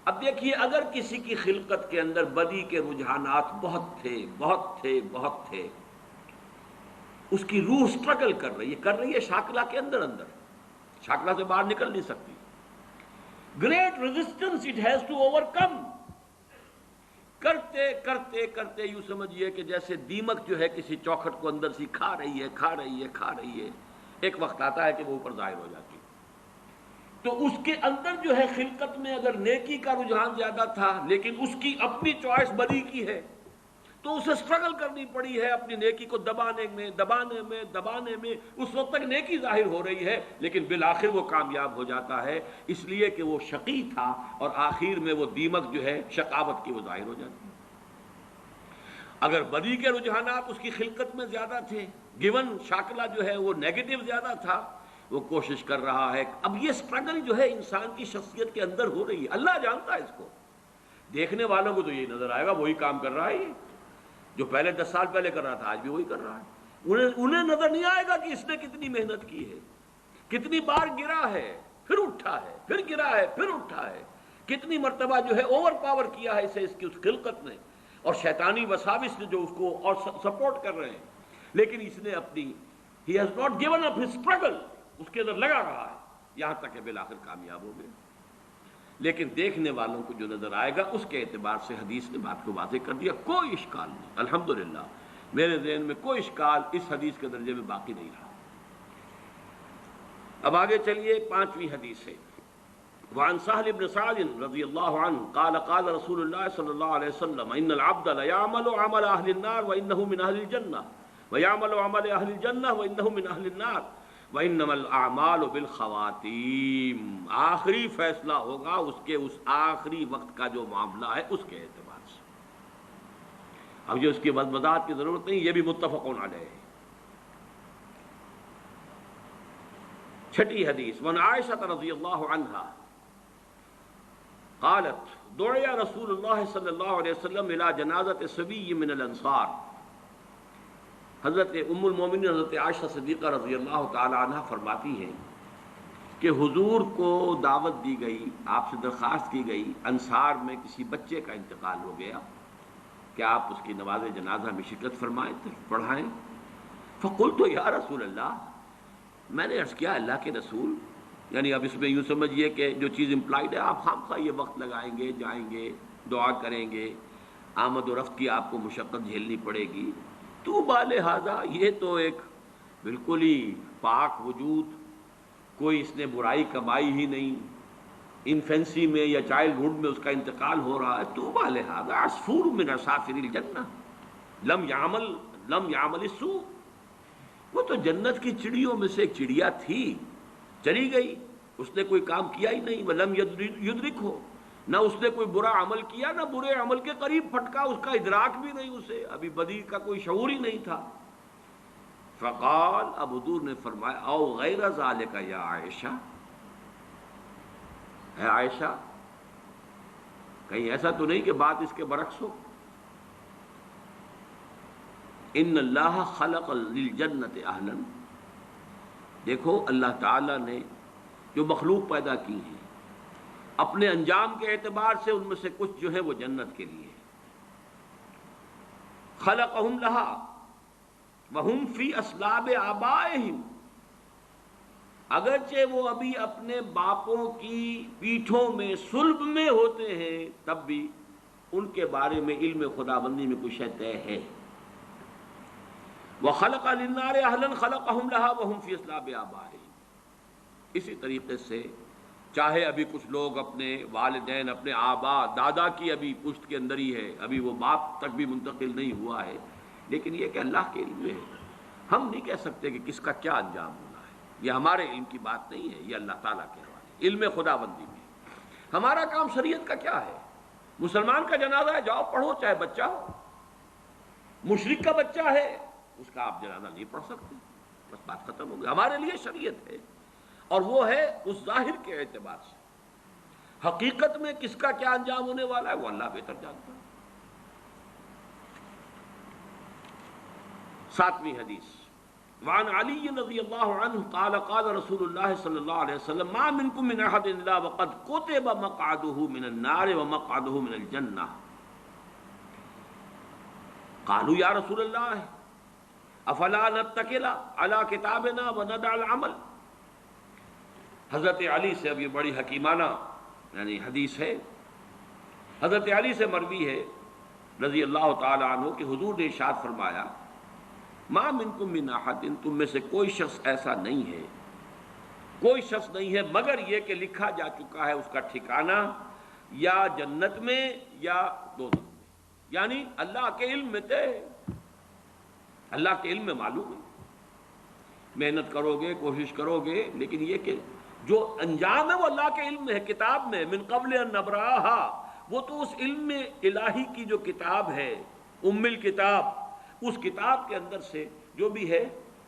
اب دیکھیے، اگر کسی کی خلقت کے اندر بدی کے رجحانات بہت تھے، اس کی روح سٹرگل کر رہی ہے شاکلہ کے اندر، شاکلہ سے باہر نکل نہیں سکتی۔ Great resistance it has to overcome, کرتے یوں سمجھیے کہ جیسے دیمک جو ہے کسی چوکھٹ کو اندر سے کھا رہی ہے، ایک وقت آتا ہے کہ وہ اوپر ظاہر ہو جاتی ہے۔ تو اس کے اندر جو ہے خلقت میں اگر نیکی کا رجحان زیادہ تھا، لیکن اس کی اپنی چوائس بدی کی ہے، تو اسے سٹرگل کرنی پڑی ہے اپنی نیکی کو دبانے میں، اس وقت تک نیکی ظاہر ہو رہی ہے، لیکن بالآخر وہ کامیاب ہو جاتا ہے، اس لیے کہ وہ شقی تھا، اور آخر میں وہ دیمک جو ہے شقاوت کی وہ ظاہر ہو جاتی ہے۔ اگر بدی کے رجحانات اس کی خلقت میں زیادہ تھے گیون شاکلہ جو ہے وہ نیگیٹو زیادہ تھا، وہ کوشش کر رہا ہے. اب یہ سٹرگل جو ہے انسان کی شخصیت کے اندر ہو رہی ہے، اللہ جانتا ہے اس کو. دیکھنے والوں کو تو یہ نظر آئے گا وہی کام کر رہا ہے یہ جو پہلے 10 سال پہلے کر رہا تھا، آج بھی وہی کر رہا ہے. انہیں نظر نہیں آئے گا کہ اس نے کتنی محنت کی ہے، کتنی بار گرا ہے پھر اٹھا ہے، پھر گرا ہے پھر اٹھا ہے، کتنی مرتبہ جو ہے اوور پاور کیا ہے اسے اس کی اس خلقت نے اور شیطانی وساوس نے جو اس کو اور سپورٹ کر رہے ہیں. لیکن اس نے اپنی he has not given up his struggle، اس کے اندر لگا رہا ہے یہاں تک کہ بالآخر کامیاب ہو گئے. لیکن دیکھنے والوں کو جو نظر آئے گا اس کے اعتبار سے حدیث نے بات کو واضح کر دیا. کوئی اشکال نہیں، الحمدللہ میرے ذہن میں کوئی اشکال اس حدیث کے درجے میں باقی نہیں رہا. اب آگے چلیے 5ویں حدیث ہے. وعن سہل بن سعد رضی اللہ عنہ قال قال رسول اللہ صلی اللہ علیہ وسلم ان العبد لیعمل عمل اہل النار وانه من اہل الجنہ ویعمل عمل اہل الجنہ وانه من اہل النار وانما الاعمال بالخواتیم. آخری فیصلہ ہوگا اس کے اس آخری وقت کا جو معاملہ ہے اس کے اعتبار سے. اب جو اس کی وضاحت کی ضرورت نہیں، یہ بھی متفق علیہ ہے. 6 حدیث. وعن عائشہ رضی اللہ عنہا قالت دعی رسول اللہ صلی اللہ علیہ وسلم الى جنازت صبی من الانصار. حضرت ام المومنین حضرت عائشہ صدیقہ رضی اللہ تعالی عنہ فرماتی ہیں کہ حضور کو دعوت دی گئی، آپ سے درخواست کی گئی، انصار میں کسی بچے کا انتقال ہو گیا کہ آپ اس کی نماز جنازہ میں شرکت فرمائیں، پڑھائیں. فقلت یا رسول اللہ، میں نے عرض کیا اللہ کے رسول، یعنی اب اس میں یوں سمجھیے کہ جو چیز امپلائڈ ہے آپ خامخواہ یہ وقت لگائیں گے، جائیں گے، دعا کریں گے، آمد و رفت کی آپ کو مشقت جھیلنی پڑے گی. تو بالہذا یہ تو ایک بالکل ہی پاک وجود، کوئی اس نے برائی کمائی ہی نہیں، انفینسی میں یا چائلڈ ہوڈ میں اس کا انتقال ہو رہا ہے. تو بالہذا عصفور من عصافر الجنہ لم یعمل السوء. وہ تو جنت کی چڑیوں میں سے ایک چڑیا تھی، چلی گئی، اس نے کوئی کام کیا ہی نہیں. ولم یدرک ہو، نہ اس نے کوئی برا عمل کیا، نہ برے عمل کے قریب پھٹکا، اس کا ادراک بھی نہیں، اسے ابھی بدی کا کوئی شعور ہی نہیں تھا. فقال، اب حضور نے فرمایا او غیر ذالک یا عائشہ، ہے عائشہ کہیں ایسا تو نہیں کہ بات اس کے برعکس ہو. ان اللہ خلق للجنت اہلا، دیکھو اللہ تعالیٰ نے جو مخلوق پیدا کی ہے اپنے انجام کے اعتبار سے ان میں سے کچھ جو ہے وہ جنت کے لیے. خلقہم لہا وہم فی اصلاب آبائہم، اگرچہ وہ ابھی اپنے باپوں کی پیٹھوں میں صلب میں ہوتے ہیں تب بھی ان کے بارے میں علم خداوندی میں کچھ طے ہے. وَخَلَقَ لِلنَّارِ أَهْلًا خَلَقَهُمْ لَهَا وَهُمْ فِي أَصْلَابِ آبَائِهِمْ. اسی طریقے سے چاہے ابھی کچھ لوگ اپنے والدین، اپنے آبا دادا کی ابھی پشت کے اندر ہی ہے، ابھی وہ باپ تک بھی منتقل نہیں ہوا ہے، لیکن یہ کہ اللہ کے علم میں ہے. ہم نہیں کہہ سکتے کہ کس کا کیا انجام ہونا ہے، یہ ہمارے علم کی بات نہیں ہے، یہ اللہ تعالیٰ کے حوالے علم خداوندی میں. ہمارا کام شریعت کا کیا ہے؟ مسلمان کا جنازہ ہے، جاؤ پڑھو، چاہے بچہ ہو. مشرک کا بچہ ہے، اس کا آپ جنازہ نہیں پڑھ سکتے، بس بات ختم ہو گئی. ہمارے لیے شریعت ہے اور وہ ہے اس ظاہر کے اعتبار سے. حقیقت میں کس کا کیا انجام ہونے والا ہے وہ اللہ بہتر جانتا ہے. 7ویں حدیث. وعن علی رضی اللہ عنہ قال قال رسول اللہ صلی اللہ علیہ وسلم ما منکم من احد الا وقد کتب مقعده من النار ومقعده من الجنہ. قالوا یا رسول اللہ افلا نتکل علی کتابنا وندع العمل. حضرت علی سے اب یہ بڑی حکیمانہ یعنی حدیث ہے. حضرت علی سے مروی ہے رضی اللہ تعالی عنہ کہ حضور نے ارشاد فرمایا ما منکم من احد، تم میں سے کوئی شخص ایسا نہیں ہے، کوئی شخص نہیں ہے مگر یہ کہ لکھا جا چکا ہے اس کا ٹھکانہ یا جنت میں یا دوزخ میں. یعنی اللہ کے علم میں تھے، اللہ کے علم میں معلوم ہے. محنت کرو گے، کوشش کرو گے، لیکن یہ کہ جو انجام ہے وہ اللہ کے علم میں ہے، کتاب میں. من قبل ان نبراہا، وہ تو اس علم میں الہی کی جو کتاب ہے ام الکتاب، اس کتاب کے اندر سے جو بھی ہے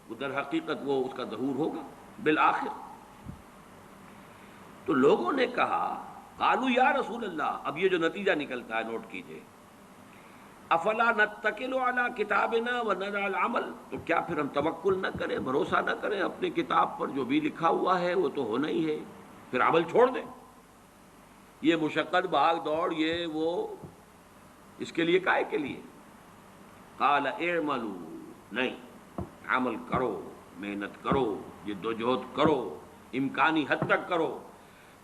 وہ در حقیقت وہ اس کا ظہور ہوگا بالآخر۔ تو لوگوں نے کہا قالوا یا رسول اللہ، اب یہ جو نتیجہ نکلتا ہے نوٹ کیجئے، افلا نتکل علی کتابنا ونضع العمل، تو کیا پھر ہم توکل نہ کریں، بھروسہ نہ کریں اپنی کتاب پر، جو بھی لکھا ہوا ہے وہ تو ہونا ہی ہے، پھر عمل چھوڑ دیں؟ یہ مشقت بھاگ دوڑ یہ وہ اس کے لیے کائے کے لیے؟ قال اعملوا، نہیں، عمل کرو، محنت کرو، جدوجہد کرو، امکانی حد تک کرو،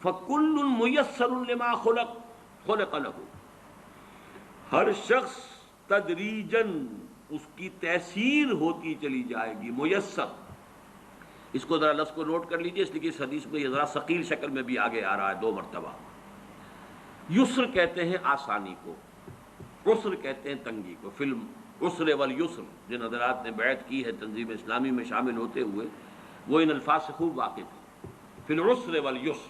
فکل میسر لما خلق له، ہر شخص تدریجاً اس کی تیسیر ہوتی چلی جائے گی، میسر۔ اس کو ذرا لفظ کو نوٹ کر لیجئے، اس لیے کہ اس حدیث میں یہ ذرا ثقیل شکل میں بھی آگے آ رہا ہے 2 مرتبہ۔ یسر کہتے ہیں آسانی کو، عسر کہتے ہیں تنگی کو۔ فی العسر والیسر، جن حضرات نے بیعت کی ہے تنظیم اسلامی میں شامل ہوتے ہوئے، وہ ان الفاظ سے خوب واقف ہیں۔ فی العسر والیسر،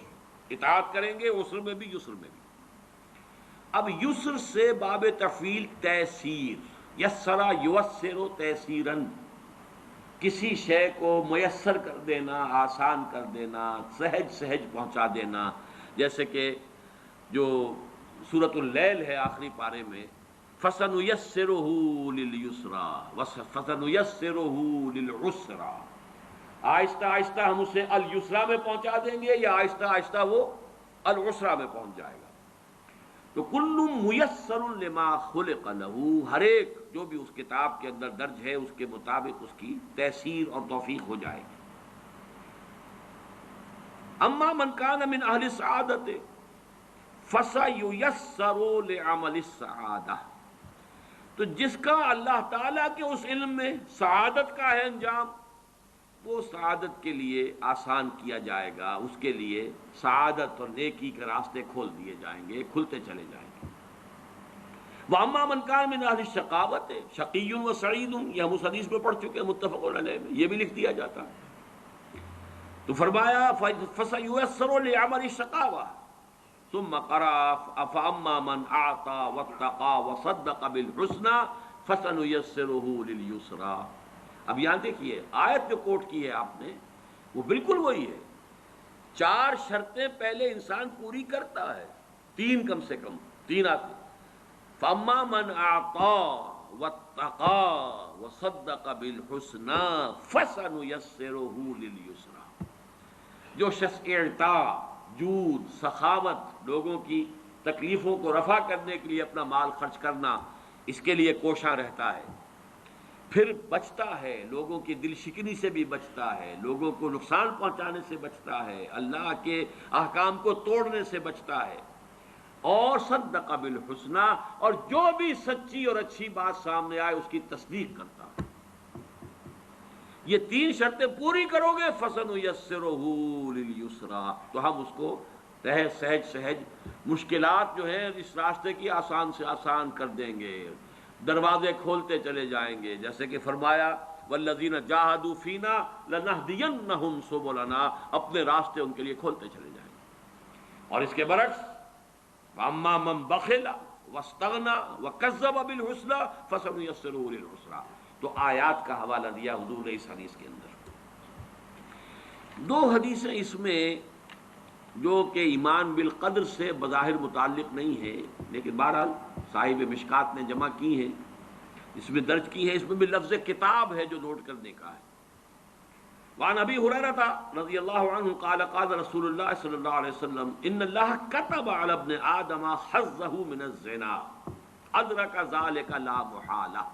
اطاعت کریں گے عسر میں بھی یسر میں بھی۔ اب یسر سے باب تفعیل تیسیر، یسرا یوسر تیسیراً، کسی شے کو میسر کر دینا، آسان کر دینا، سہج سہج پہنچا دینا۔ جیسے کہ جو سورۃ اللیل ہے آخری پارے میں، فَسَنُيَسِّرُهُ لِلْيُسْرَىٰ وَسَنُيَسِّرُهُ لِلْعُسْرَىٰ، آہستہ آہستہ ہم اسے الیسرا میں پہنچا دیں گے، یا آہستہ آہستہ وہ العسرا میں پہنچ جائے گا۔ تو کل میسر لما خلق له، ہر ایک جو بھی اس کتاب کے اندر درج ہے اس کے مطابق اس کی تیسیر اور توفیق ہو جائے گی۔ اما من کان من اہل السعادۃ فسیسر لعمل السعادہ، تو جس کا اللہ تعالیٰ کے اس علم میں سعادت کا ہے انجام، وہ سعادت کے لیے آسان کیا جائے گا، اس کے لیے سعادت اور نیکی کے راستے کھول دیے جائیں گے، کھلتے چلے جائیں گے۔ وَأَمَّا مَنْ كَانَ مِنْ أَهْلِ الشَّقَاوَةِ شَقِيٌّ وَسَعِيدٌ، یہ ہم اس حدیث میں پڑھ چکے ہیں متفق علیہ میں، یہ بھی لکھ دیا جاتا ہے۔ تو فرمایا فَسَيُيَسَّرُ لِعَمَلِ الشَّقَاوَةِ، ثم قرأ فأما من أعطى واتقى وصدق بالحسنى فسنيسره لليسرى۔ اب یہاں دیکھیے آیت جو کوٹ کی ہے آپ نے، وہ بالکل وہی ہے۔ 4 شرطیں پہلے انسان پوری کرتا ہے، 3 کم سے کم 3 آتی۔ فأما من أعطى واتقى وصدق بالحسنى فسنيسره لليسرى، جو شخص اعطا، جود، سخاوت، لوگوں کی تکلیفوں کو رفع کرنے کے لیے اپنا مال خرچ کرنا، اس کے لیے کوشاں رہتا ہے، پھر بچتا ہے، لوگوں کی دل شکنی سے بھی بچتا ہے، لوگوں کو نقصان پہنچانے سے بچتا ہے، اللہ کے احکام کو توڑنے سے بچتا ہے، اور صدق بالحسنى، اور جو بھی سچی اور اچھی بات سامنے آئے اس کی تصدیق کرتا ہے۔ یہ 3 شرطیں پوری کرو گے فَسَنُيَسِّرُهُ لِلْيُسْرَىٰ، تو ہم اس کو سہج سہج مشکلات جو ہیں اس راستے کی آسان سے آسان کر دیں گے، دروازے کھولتے چلے جائیں گے۔ جیسے کہ فرمایا وَالَّذِينَ جَاهَدُوا فِينَا لَنَهْدِيَنَّهُمْ سُبُلَنَا، اپنے راستے ان کے لیے کھولتے چلے جائیں گے۔ اور اس کے برعکس وَأَمَّا مَن بَخِلَ وَاسْتَغْنَىٰ وَكَذَّبَ بِالْحُسْنَىٰ فَسَنُيَسِّرُهُ لِلْعُسْرَىٰ، تو آیات کا حوالہ دیا حضور نے اس حدیث کے اندر۔ 2 حدیثیں اس میں جو کہ ایمان بالقدر سے بظاہر متعلق نہیں ہے، لیکن بہرحال صاحب مشکات نے جمع کی ہیں، اس میں درج کی ہے، اس میں بھی لفظ کتاب ہے جو نوٹ کرنے کا ہے۔ وعن ابی ہریرہ رضی اللہ عنہ قال قال رسول اللہ صلی اللہ علیہ وسلم ان اللہ كتب علی ابن آدم حظه من الزنا ادرک ذلك لا محالہ۔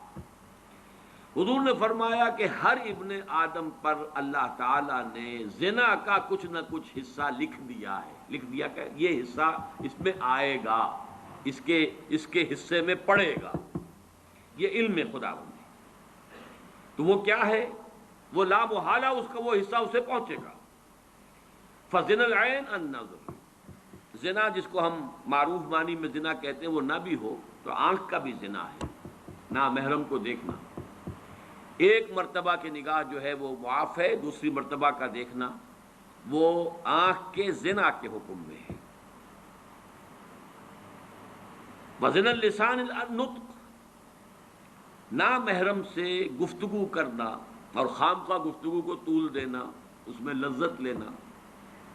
حضور نے فرمایا کہ ہر ابن آدم پر اللہ تعالیٰ نے زنا کا کچھ نہ کچھ حصہ لکھ دیا ہے۔ لکھ دیا کہ یہ حصہ اس میں آئے گا، اس کے حصے میں پڑے گا، یہ علم خداوندی۔ تو وہ کیا ہے؟ وہ لا محالہ اس کا وہ حصہ اسے پہنچے گا۔ فزنا العین النظر، زنا جس کو ہم معروف معنی میں زنا کہتے ہیں وہ نہ بھی ہو تو آنکھ کا بھی زنا ہے، نامحرم کو دیکھنا۔ ایک مرتبہ کی نگاہ جو ہے وہ معاف ہے، دوسری مرتبہ کا دیکھنا وہ آنکھ کے زنا کے حکم میں ہے۔ وزن اللسان النطق، نامحرم سے گفتگو کرنا اور خام خواہ گفتگو کو طول دینا، اس میں لذت لینا،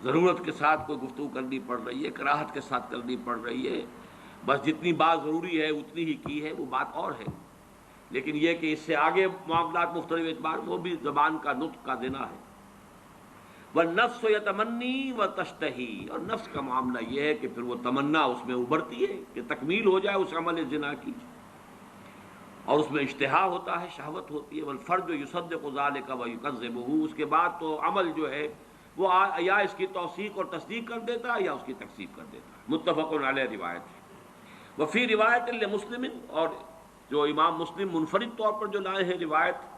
ضرورت کے ساتھ کوئی گفتگو کرنی پڑ رہی ہے، کراہت کے ساتھ کرنی پڑ رہی ہے، بس جتنی بات ضروری ہے اتنی ہی کی ہے، وہ بات اور ہے. لیکن یہ کہ اس سے آگے معاملات مختلف اعتبار، وہ بھی زبان کا نطق کا دینا ہے. والنفس یتمنی وتشتہی، اور نفس کا معاملہ یہ ہے کہ پھر وہ تمنا اس میں ابھرتی ہے کہ تکمیل ہو جائے اس عمل زنا کی، اور اس میں اشتہا ہوتا ہے، شہوت ہوتی ہے. والفرج یصدق ذلک ویکذبہ، اس کے بعد تو عمل جو ہے وہ یا اس کی توثیق اور تصدیق کر دیتا ہے یا اس کی تکذیب کر دیتا ہے. متفق علیہ روایت ہے. وفی روایت لمسلم، اور جو امام مسلم منفرد طور پر جو لائے ہیں روایت،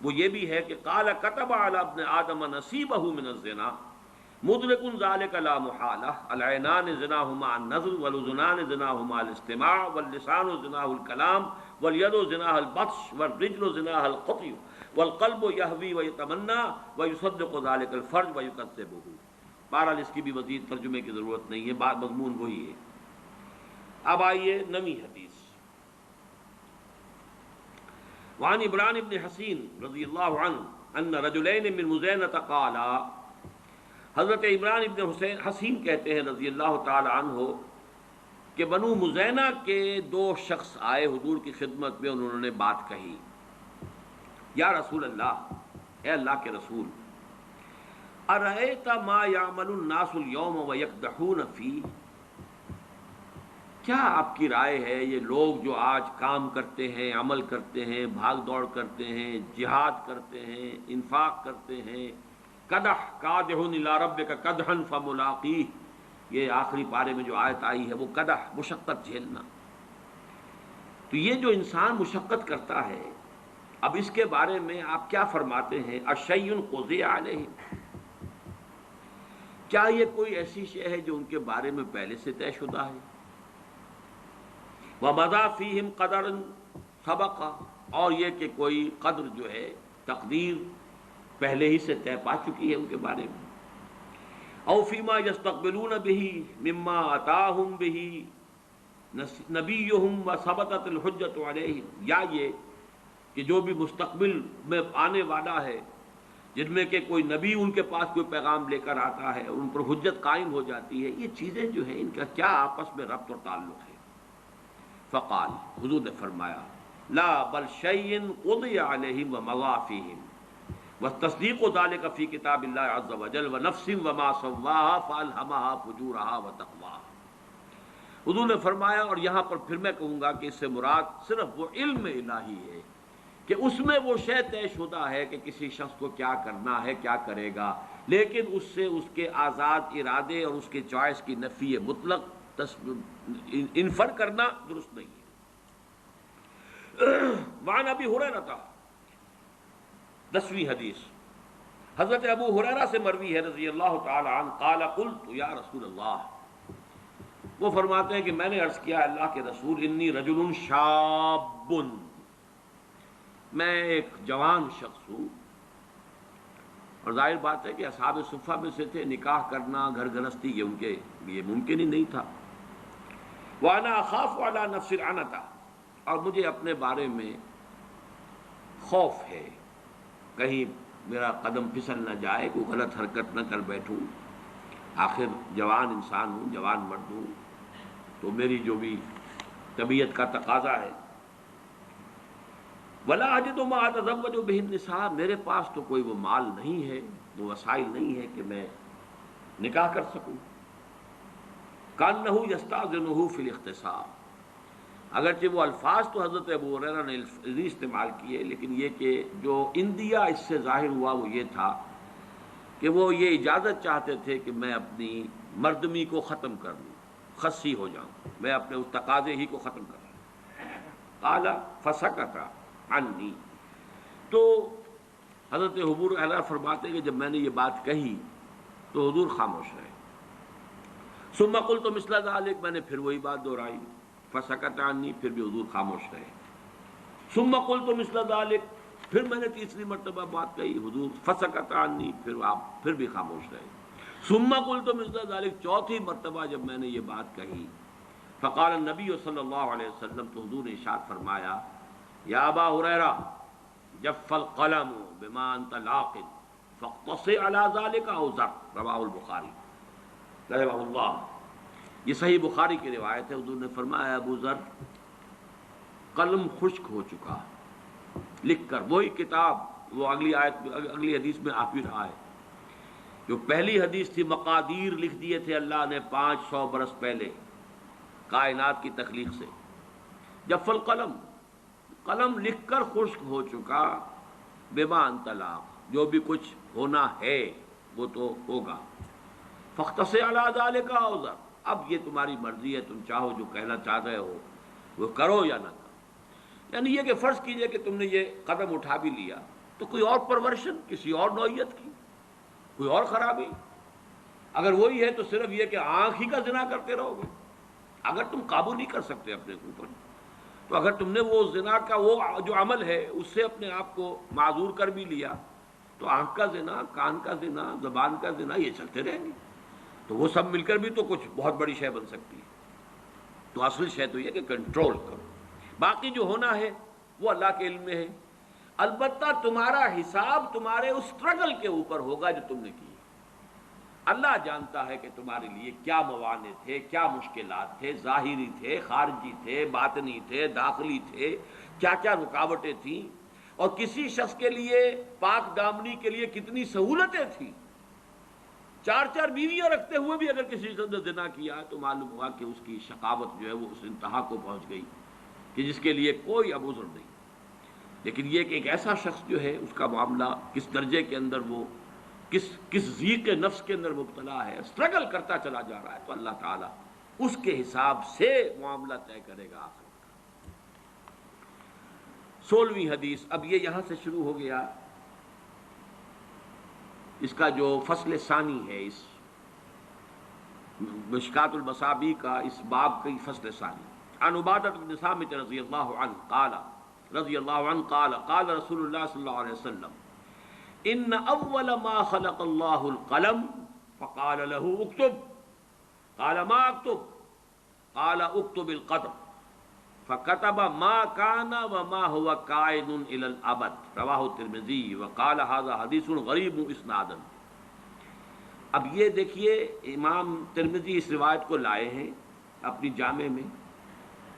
وہ یہ بھی ہے کہ قال كتب على ابن آدم نصیبہ من الزنا مدرک ذلك لا محالہ، العینان زناہما النظر، والاذنان زناہما الاستماع، واللسان زناہ الکلام، والید زناہ البطش، والرجل زناہ القطع، والقلب یہوی ویتمنا ویصدق ذلك الفرج ویکذبہ. بہرحال اس کی بھی مزید ترجمے کی ضرورت نہیں ہے، بات مضمون وہی ہے. اب آئیے نویں حدیث. وعن عمران بن حسین رضی اللہ عنہ ان رجلین من مزینۃ قالا، حضرت عمران ابن حسین کہتے ہیں رضی اللہ تعالی عنہ کہ بنو مزینہ کے دو شخص آئے حضور کی خدمت میں، انہوں نے بات کہی، یا رسول اللہ، اے اللہ کے رسول، ارأیت ما یعمل الناس اليوم ویقدحون فیہ، کیا آپ کی رائے ہے یہ لوگ جو آج کام کرتے ہیں، عمل کرتے ہیں، بھاگ دوڑ کرتے ہیں، جہاد کرتے ہیں، انفاق کرتے ہیں، قدح قادح الی ربک قدحا فملاقیہ، یہ آخری پارے میں جو آیت آئی ہے وہ قدح، مشقت جھیلنا. تو یہ جو انسان مشقت کرتا ہے، اب اس کے بارے میں آپ کیا فرماتے ہیں؟ اشیء قضی علیہ، کیا یہ کوئی ایسی شے ہے جو ان کے بارے میں پہلے سے طے شدہ ہے؟ وَمَضَى فِيهِمْ قَدَرٌ سَبَقَ، اور یہ کہ کوئی قدر جو ہے، تقدیر پہلے ہی سے طے پا چکی ہے ان کے بارے میں. او فیما یستقبلون بہ مما اتاہم بہ نبیہم وثبتت الحجۃ علیہم، یا یہ کہ جو بھی مستقبل میں آنے والا ہے، جن میں کہ کوئی نبی ان کے پاس کوئی پیغام لے کر آتا ہے، ان پر حجت قائم ہو جاتی ہے، یہ چیزیں جو ہیں ان کا کیا آپس میں ربط اور تعلق ہے؟ فقال، حضور نے فرمایا، لا بل شیء قضی علیہم ومضی فیہم والتصدیق ذلک فی کتاب اللہ عز وجل ونفس وما سواہا فالہمہا فجورہا وتقواہا. حضور نے فرمایا، اور یہاں پر پھر میں کہوں گا کہ اس سے مراد صرف وہ علم الہی ہے کہ اس میں وہ شے طے شدہ ہے کہ کسی شخص کو کیا کرنا ہے، کیا کرے گا، لیکن اس سے اس کے آزاد ارادے اور اس کے چوائس کی نفی مطلق انفر کرنا درست نہیں ہے. وعن ابی ہریرہ، 10ویں حدیث، حضرت ابو ہریرہ سے مروی ہے رضی اللہ تعالی عنہ، قال قلت یا رسول اللہ، وہ فرماتے ہیں کہ میں نے عرض کیا اللہ کے رسول، انی رجل شاب، میں ایک جوان شخص ہوں. اور ظاہر بات ہے کہ اصحاب صفہ میں سے تھے، نکاح کرنا، گھر گرہستی یہ ان کے لیے ممکن ہی نہیں تھا. وَأَنَا أَخَافُ عَلَى نَفْسِ الْعَنَةَ، اور مجھے اپنے بارے میں خوف ہے، کہیں میرا قدم پھسل نہ جائے، کوئی غلط حرکت نہ کر بیٹھوں. آخر جوان انسان ہوں، جوان مرد ہوں، تو میری جو بھی طبیعت کا تقاضا ہے. وَلَا أَجِدُ مَا أَتَزَوَّجُ بِهِ النِّسَاءَ، میرے پاس تو کوئی وہ مال نہیں ہے، وہ وسائل نہیں ہے کہ میں نکاح کر سکوں. كَأَنَّهُ يَسْتَأْذِنُهُ فِي الْاخْتِصَارِ، اگرچہ وہ الفاظ تو حضرت ابو ہریرہ نے استعمال کیے، لیکن یہ کہ جو اندیا اس سے ظاہر ہوا وہ یہ تھا کہ وہ یہ اجازت چاہتے تھے کہ میں اپنی مردمی کو ختم کر دوں، خصی ہو جاؤں، میں اپنے اس تقاضے ہی کو ختم کر دوں. قال فسکت عنی، تو حضرت ابو ہریرہ فرماتے ہیں کہ جب میں نے یہ بات کہی تو حضور خاموش رہے. ثم قلت مثل ذلك، میں نے پھر وہی بات دہرائی. فسکت عنی، پھر بھی حضور خاموش رہے. ثم قلت مثل ذلك، پھر میں نے تیسری مرتبہ بات کہی، حضور فسکت عنی، پھر آپ پھر بھی خاموش رہے. ثم قلت مثل ذلك، چوتھی مرتبہ جب میں نے یہ بات کہی، فقال النبی صلی اللہ علیہ وسلم، تو حضور نے ارشاد فرمایا، یا ابا ہریرہ، جف القلم بما انت لاق فاقتص على ذلك او ذر، رواہ البخاری رحمہ اللہ۔ یہ صحیح بخاری کی روایت ہے، حضور نے فرمایا ابو ذر قلم خشک ہو چکا لکھ کر، وہی کتاب وہ اگلی آیت اگلی حدیث میں آ بھی رہا ہے، جو پہلی حدیث تھی مقادیر لکھ دیے تھے اللہ نے 500 برس پہلے کائنات کی تخلیق سے۔ جف القلم، قلم لکھ کر خشک ہو چکا، بما انت لاق، جو بھی کچھ ہونا ہے وہ تو ہوگا، فاختص علی ذلک او ذر، اب یہ تمہاری مرضی ہے، تم چاہو جو کہنا چاہ رہے ہو وہ کرو یا نہ کرو۔ یعنی یہ کہ فرض کیجئے کہ تم نے یہ قدم اٹھا بھی لیا تو کوئی اور پرورشن کسی اور نوعیت کی، کوئی اور خرابی، اگر وہی ہے تو صرف یہ کہ آنکھ ہی کا زنا کرتے رہو گے۔ اگر تم قابو نہیں کر سکتے اپنے اوپر، تو اگر تم نے وہ زنا کا وہ جو عمل ہے اس سے اپنے آپ کو معذور کر بھی لیا، تو آنکھ کا زنا، کان کا زنا، زبان کا زنا، یہ چلتے رہیں گے، تو وہ سب مل کر بھی تو کچھ بہت بڑی شے بن سکتی ہے۔ تو اصل شے تو یہ کہ کنٹرول کرو، باقی جو ہونا ہے وہ اللہ کے علم میں ہے۔ البتہ تمہارا حساب تمہارے اس اسٹرگل کے اوپر ہوگا جو تم نے کی۔ اللہ جانتا ہے کہ تمہارے لیے کیا موانع تھے، کیا مشکلات تھے، ظاہری تھے، خارجی تھے، باطنی تھے، داخلی تھے، کیا کیا رکاوٹیں تھیں، اور کسی شخص کے لیے پاک دامنی کے لیے کتنی سہولتیں تھیں۔ 4 بیویاں رکھتے ہوئے بھی اگر کسی شخص نے زنا کیا تو معلوم ہوا کہ اس کی شقاوت جو ہے وہ اس انتہا کو پہنچ گئی کہ جس کے لیے کوئی اب عذر نہیں۔ لیکن یہ کہ ایک ایسا شخص جو ہے اس کا معاملہ کس درجے کے اندر وہ کس ضیق نفس کے اندر مبتلا ہے، اسٹرگل کرتا چلا جا رہا ہے، تو اللہ تعالیٰ اس کے حساب سے معاملہ طے کرے گا آخر کا۔ 16ویں حدیث، اب یہ یہاں سے شروع ہو گیا اس کا جو فصل ثانی ہے، اس مشکات المصابیح کا اس باب کی فصل ثانی۔ عن عبادہ بن صامت رضی اللہ عنہ قال قال رسول اللہ صلی اللہ علیہ وسلم ان اول ما خلق اللہ القلم فقال له اکتب قال ما اکتب قال اکتب القدر فكتب ما كان وما هو كائن الى الابد رواہ الترمذی وقال هذا حدیث غریب اسنادا۔ اب یہ دیکھیے امام ترمذی اس روایت کو لائے ہیں اپنی جامع میں،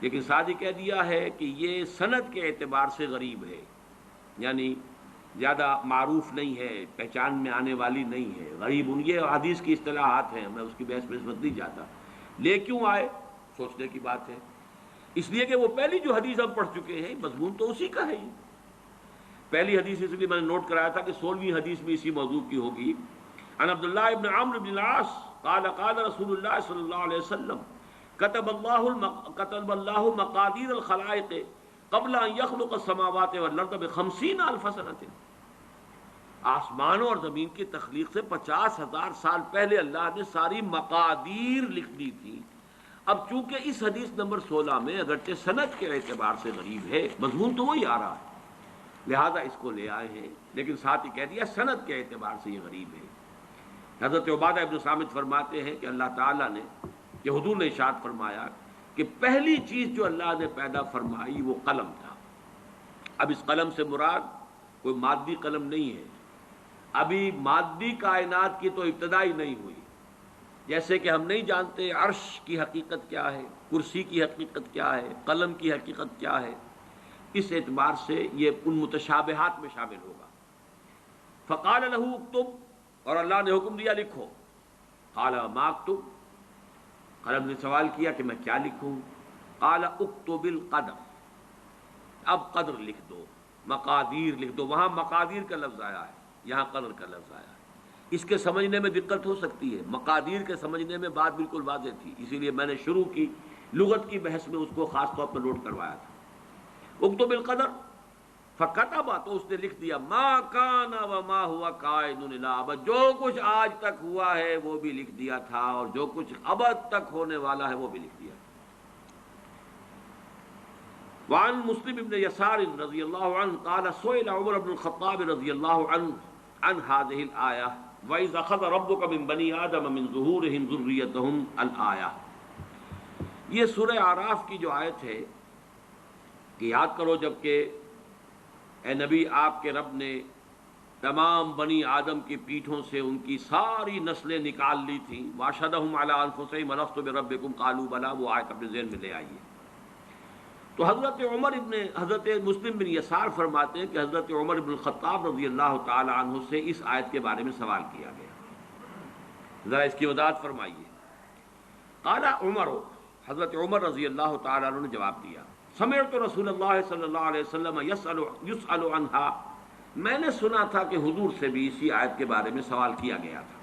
لیکن ساتھ ہی کہہ دیا ہے کہ یہ سند کے اعتبار سے غریب ہے، یعنی زیادہ معروف نہیں ہے، پہچان میں آنے والی نہیں ہے۔ غریب ان یہ حدیث کی اصطلاحات ہیں، میں اس کی بحث میں اس وقت نہیں جاتا، لے کیوں آئے سوچنے کی بات ہے۔ اس لیے کہ وہ پہلی جو حدیث ہم پڑھ چکے ہیں مضمون تو اسی کا ہے۔ پہلی حدیث اس لیے میں نے نوٹ کرایا تھا کہ 16ویں حدیث بھی اسی موضوع کی ہوگی۔ عن عبداللہ ابن عمرو بن العاص قال قال رسول اللہ صلی اللہ علیہ وسلم كتب اللہ مقادیر الخلائق قبل ان يخلق السماوات والارض ب50,000 سنة۔ آسمانوں اور زمین کی تخلیق سے 50,000 سال پہلے اللہ نے ساری مقادیر لکھ دی تھی۔ اب چونکہ اس حدیث نمبر 16 میں اگرچہ سند کے اعتبار سے غریب ہے، مضمون تو وہی آ رہا ہے، لہذا اس کو لے آئے ہیں، لیکن ساتھ ہی کہہ دیا سند کے اعتبار سے یہ غریب ہے۔ حضرت عبادہ ابن صامت فرماتے ہیں کہ اللہ تعالیٰ نے، کہ حضور نے ارشاد فرمایا کہ پہلی چیز جو اللہ نے پیدا فرمائی وہ قلم تھا۔ اب اس قلم سے مراد کوئی مادی قلم نہیں ہے، ابھی مادی کائنات کی تو ابتدا ہی نہیں ہوئی، جیسے کہ ہم نہیں جانتے عرش کی حقیقت کیا ہے، کرسی کی حقیقت کیا ہے، قلم کی حقیقت کیا ہے، اس اعتبار سے یہ ان متشابہات میں شامل ہوگا۔ فقال له اکتب، اور اللہ نے حکم دیا لکھو۔ قال ما اکتب، قلم نے سوال کیا کہ میں کیا لکھوں؟ قال اکتب القدر، اب قدر لکھ دو، مقادیر لکھ دو۔ وہاں مقادیر کا لفظ آیا ہے، یہاں قدر کا لفظ آیا ہے۔ اس کے سمجھنے میں دقت ہو سکتی ہے، مقادیر کے سمجھنے میں بات بالکل واضح تھی، اسی لیے میں نے شروع کی لغت کی بحث میں اس کو خاص طور پر نوٹ کروایا تھا۔ اکتب القدر فکتب، تو اس نے لکھ دیا ما کان وما ہوا کائن الی الابد، جو کچھ آج تک ہوا ہے وہ بھی لکھ دیا تھا، اور جو کچھ ابد تک ہونے والا ہے وہ بھی لکھ دیا۔ وعن مسلم بن یسار رضی اللہ عنہ قال سئل عمر بن الخطاب رضی اللہ عنہ عن هذه الآیہ وَإِذْ أَخَذَ رَبُّكَ مِنْ بَنِي آدَمَ مِنْ ظُهُورِهِمْ ذُرِّيَّتَهُمْ الآیہ۔ یہ سورہ اعراف کی جو آیت ہے کہ یاد کرو جب کہ اے نبی آپ کے رب نے تمام بنی آدم کی پیٹھوں سے ان کی ساری نسلیں نکال لی تھیں. واشہدہم علی انفسہم الست بربکم قالوا بلی، وہ آیت اپنے ذہن میں لے آئیے. تو حضرت مسلم بن یسار فرماتے ہیں کہ حضرت عمر بن الخطاب رضی اللہ تعالی عنہ سے اس آیت کے بارے میں سوال کیا گیا. ذرا اس کی وضاحت فرمائیے. قال عمر، حضرت عمر رضی اللہ تعالی عنہ نے جواب دیا، سمعت رسول اللہ صلی اللہ علیہ وسلم یسأل عنہا، میں نے سنا تھا کہ حضور سے بھی اسی آیت کے بارے میں سوال کیا گیا تھا.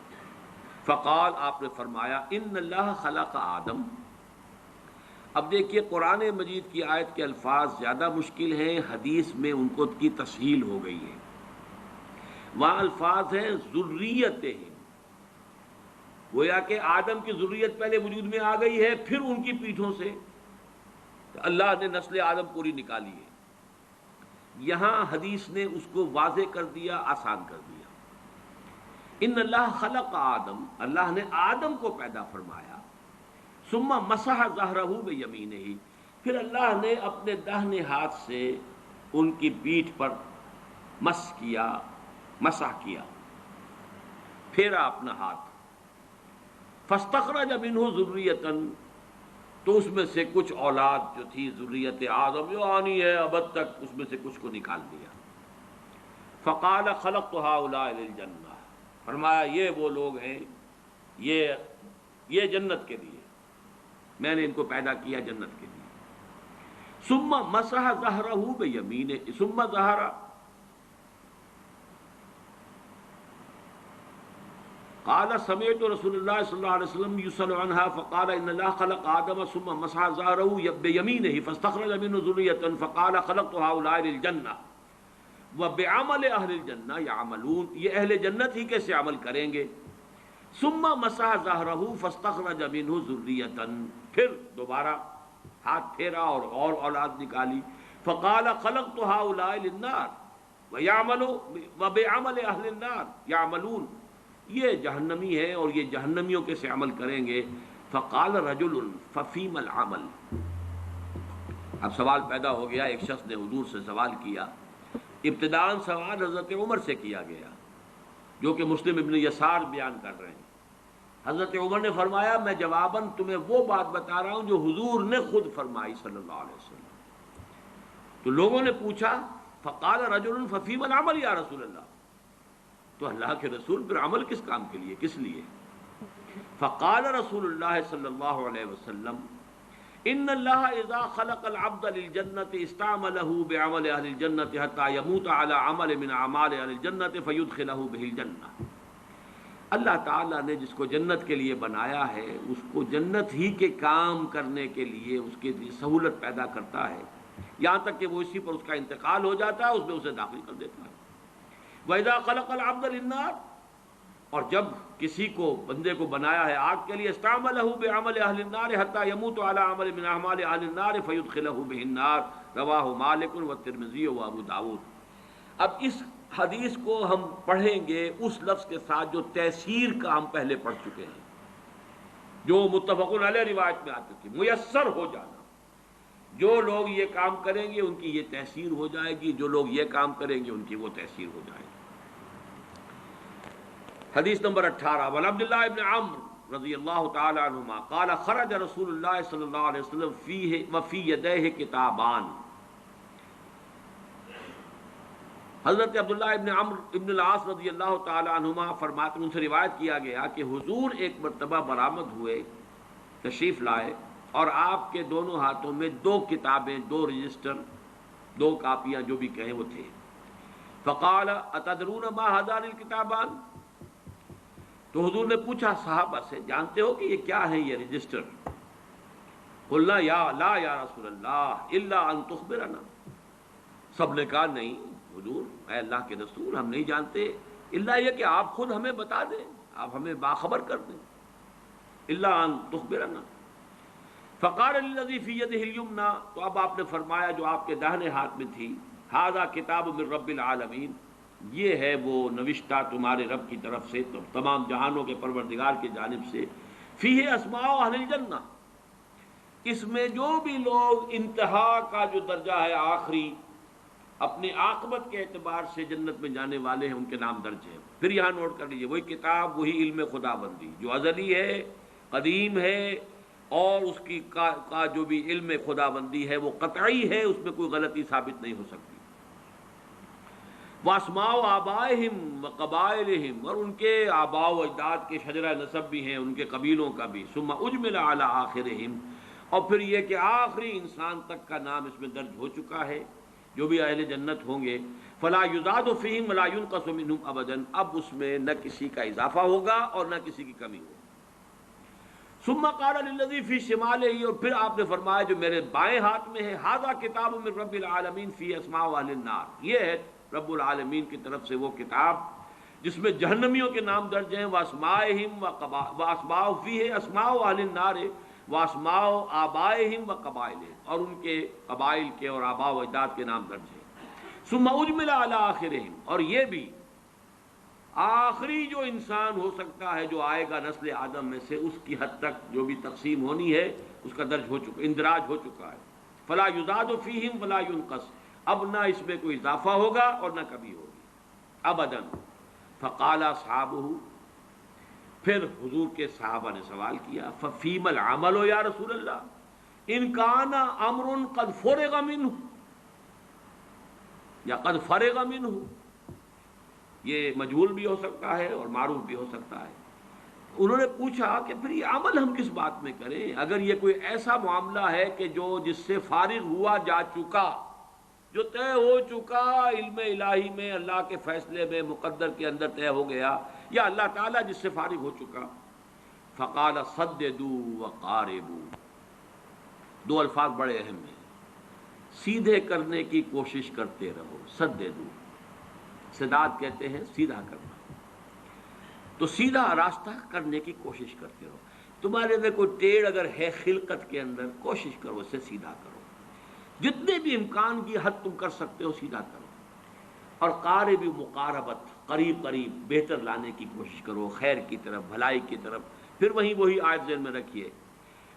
فقال، آپ نے فرمایا، ان اللہ خلق آدم. اب دیکھیے قرآن مجید کی آیت کے الفاظ زیادہ مشکل ہیں، حدیث میں ان کو کی تسہیل ہو گئی ہے. وہاں الفاظ ہیں ذریتہم، گویا کہ آدم کی ذریت پہلے وجود میں آ گئی ہے، پھر ان کی پیٹھوں سے اللہ نے نسل آدم پوری نکالی ہے. یہاں حدیث نے اس کو واضح کر دیا، آسان کر دیا. ان اللہ خلق آدم، اللہ نے آدم کو پیدا فرمایا. ثم مسح ظہرہ بیمینہ، پھر اللہ نے اپنے داہنے ہاتھ سے ان کی پیٹھ پر مسح کیا، پھیرا اپنا ہاتھ. فاستخرج منہ ذریۃ، تو اس میں سے کچھ اولاد جو تھی ذریت آدم جو آنی ہے ابد تک، اس میں سے کچھ کو نکال دیا. فقال خلقت ہؤلاء للجنہ، فرمایا یہ وہ لوگ ہیں، یہ جنت کے لیے، میں نے ان کو پیدا کیا جنت کے لیے. ثم مسح ظہرہ بیمینہ، ثم ظہر، قال سمعت رسول اللہ صلی اللہ علیہ وسلم یسأل عنہا فقال ان اللہ خلق آدم ثم مسح ظہرہ بیمینہ فاستخرج منہ ذریۃ فقال خلقت ہؤلاء للجنہ وبعمل اہل الجنہ یعملون، یہ اہل جنت ہی کیسے عمل کریں گے. ثم مسح ظہرہ فاستخرج منہ ذریۃ، پھر دوبارہ ہاتھ پھیرا اور اولاد نکالی. فقال خلقت ہؤلاء للنار وبعمل اہل النار یعملون، یہ جہنمی ہے اور یہ جہنمیوں کے سے عمل کریں گے. فقال رجل ففیم العمل، اب سوال پیدا ہو گیا. ایک شخص نے حضور سے سوال کیا. ابتداءً سوال حضرت عمر سے کیا گیا، جو کہ مسلم ابن یسار بیان کر رہے ہیں. حضرت عمر نے فرمایا، میں جواباً تمہیں وہ بات بتا رہا ہوں جو حضور نے خود فرمائی صلی اللہ علیہ وسلم. تو لوگوں نے پوچھا، فقال رجل ففیم العمل یا رسول اللہ، تو اللہ کے رسول پھر عمل کس کام کے لیے، کس لیے؟ فقال رسول اللہ صلی اللہ علیہ وسلم، ان اللہ اذا خلق العبد للجنۃ استعملہ بعمل اہل الجنۃ حتی یموت علی عمل من اعمال اہل الجنۃ فیدخلہ بہ الجنہ. اللہ تعالیٰ نے جس کو جنت کے لیے بنایا ہے، اس کو جنت ہی کے کام کرنے کے لیے اس کے لیے سہولت پیدا کرتا ہے، یہاں تک کہ وہ اسی پر اس کا انتقال ہو جاتا ہے، اس میں اسے داخل کر دیتا ہے. وَإِذَا خَلَقَ الْعَبْدَ لِلنَّارِ، اور جب کسی کو بندے کو بنایا ہے آگ کے لیے، اسْتَعْمَلَهُ بِعَمَلِ أَهْلِ النَّارِ حَتَّى يَمُوتُ عَلَى عَمَلٍ مِنْ أَعْمَالِ أَهْلِ النَّارِ فَيُدْخِلَهُ بِهِ النَّارِ، رواہ مالک والترمذی وابو داؤد. اب اس حدیث کو ہم پڑھیں گے اس لفظ کے ساتھ جو تیسیر کا ہم پہلے پڑھ چکے ہیں، جو متفق علیہ روایت میں آ چکی، میسر ہو جانا. جو لوگ یہ کام کریں گے ان کی یہ تیسیر ہو جائے گی، جو لوگ یہ کام کریں گے ان کی وہ تیسیر ہو جائے گی. حدیث نمبر 18، وعن عبداللہ ابن عمرو رضی اللہ تعالی عنہما قال خرج رسول اللہ صلی اللہ علیہ وسلم فیہ وفی یدیہ کتابان. حضرت عبداللہ ابن عمرو ابن العاص رضی اللہ تعالی عنہما فرماتے ہیں، ان سے روایت کیا گیا کہ حضور ایک مرتبہ برآمد ہوئے، تشریف لائے، اور آپ کے دونوں ہاتھوں میں 2 کتابیں، 2 رجسٹر، 2 کاپیاں جو بھی کہیں وہ تھے. فقال اتدرون ما هذان الکتابان، تو حضور نے پوچھا صحابہ سے، جانتے ہو کہ یہ کیا ہے یہ رجسٹر؟ قلنا لا یا رسول اللہ الا ان تخبرنا، سب نے کہا نہیں حضور، اے اللہ کے رسول، ہم نہیں جانتے الا یہ کہ آپ خود ہمیں بتا دیں، آپ ہمیں باخبر کر دیں. الا ان تخبرنا. فقال للذی فی یدہ الیمنی، تو اب آپ نے فرمایا جو آپ کے داہنے ہاتھ میں تھی، ھذا کتاب من رب العالمین، یہ ہے وہ نوشتہ تمہارے رب کی طرف سے، تمام جہانوں کے پروردگار کی جانب سے. فیہ اسماء اہل الجنہ، اس میں جو بھی لوگ انتہا کا جو درجہ ہے، آخری اپنی عاقبت کے اعتبار سے جنت میں جانے والے ہیں ان کے نام درج ہیں۔ پھر یہاں نوٹ کر لیجئے، وہی کتاب، وہی علم خدا بندی جو ازلی ہے، قدیم ہے، اور اس کی کا جو بھی علم خدا بندی ہے وہ قطعی ہے، اس میں کوئی غلطی ثابت نہیں ہو سکتی۔ واسماء آبائہم و قبائلہم، اور ان کے آباء و اجداد کے شجرہ نسب بھی ہیں، ان کے قبیلوں کا بھی۔ ثم اجمل علی آخرہم، اور پھر یہ کہ آخری انسان تک کا نام اس میں درج ہو چکا ہے، جو بھی اہل جنت ہوں گے۔ فلا یزاد فیہم ولا ینقص منہم ابدا، اب اس میں نہ کسی کا اضافہ ہوگا اور نہ کسی کی کمی ہوگی۔ ثم قال للذی فی شمالہ، اور پھر آپ نے فرمایا جو میرے بائیں ہاتھ میں ہے، ھذا کتاب من رب العالمین فی اسماء اہل النار، یہ ہے رب العالمین کی طرف سے وہ کتاب جس میں جہنمیوں کے نام درج ہیں۔ واسماءہم واسماء فیہ اسماء اہل النار واسماء آبائہم و قبائلہم، اور ان کے قبائل کے اور آباء و اجداد کے نام درج ہیں۔ ثم اجمل علی آخرہم، اور یہ بھی آخری جو انسان ہو سکتا ہے جو آئے گا نسل آدم میں سے، اس کی حد تک جو بھی تقسیم ہونی ہے اس کا درج ہو چکا، اندراج ہو چکا ہے۔ فلا یزاد فیہم ولا ینقص، اب نہ اس میں کوئی اضافہ ہوگا اور نہ کمی ہوگی ابدا۔ فقال اصحابہ، پھر حضور کے صحابہ نے سوال کیا، ففیم العمل یا رسول اللہ، ان کان امر قد فرغ منہ، یا قد فرغ منہ، یہ مجہول بھی ہو سکتا ہے اور معروف بھی ہو سکتا ہے۔ انہوں نے پوچھا کہ پھر یہ عمل ہم کس بات میں کریں، اگر یہ کوئی ایسا معاملہ ہے کہ جو جس سے فارغ ہوا جا چکا، جو طے ہو چکا علم الہی میں، اللہ کے فیصلے میں، مقدر کے اندر طے ہو گیا، یا اللہ تعالیٰ جس سے فارغ ہو چکا۔ فقال صددوا وقاربوا، دو الفاظ بڑے اہم ہیں، سیدھے کرنے کی کوشش کرتے رہو، سددوا، سداد کہتے ہیں سیدھا کرنا، تو سیدھا راستہ کرنے کی کوشش کرتے رہو۔ تمہارے اندر کوئی ٹیڑھ اگر ہے خلقت کے اندر، کوشش کرو اسے سیدھا کرو، جتنے بھی امکان کی حد تم کر سکتے ہو سیدھا کرو۔ اور قارب، مقاربت، قریب قریب بہتر لانے کی کوشش کرو، خیر کی طرف، بھلائی کی طرف۔ پھر وہی آیت ذہن میں رکھیے،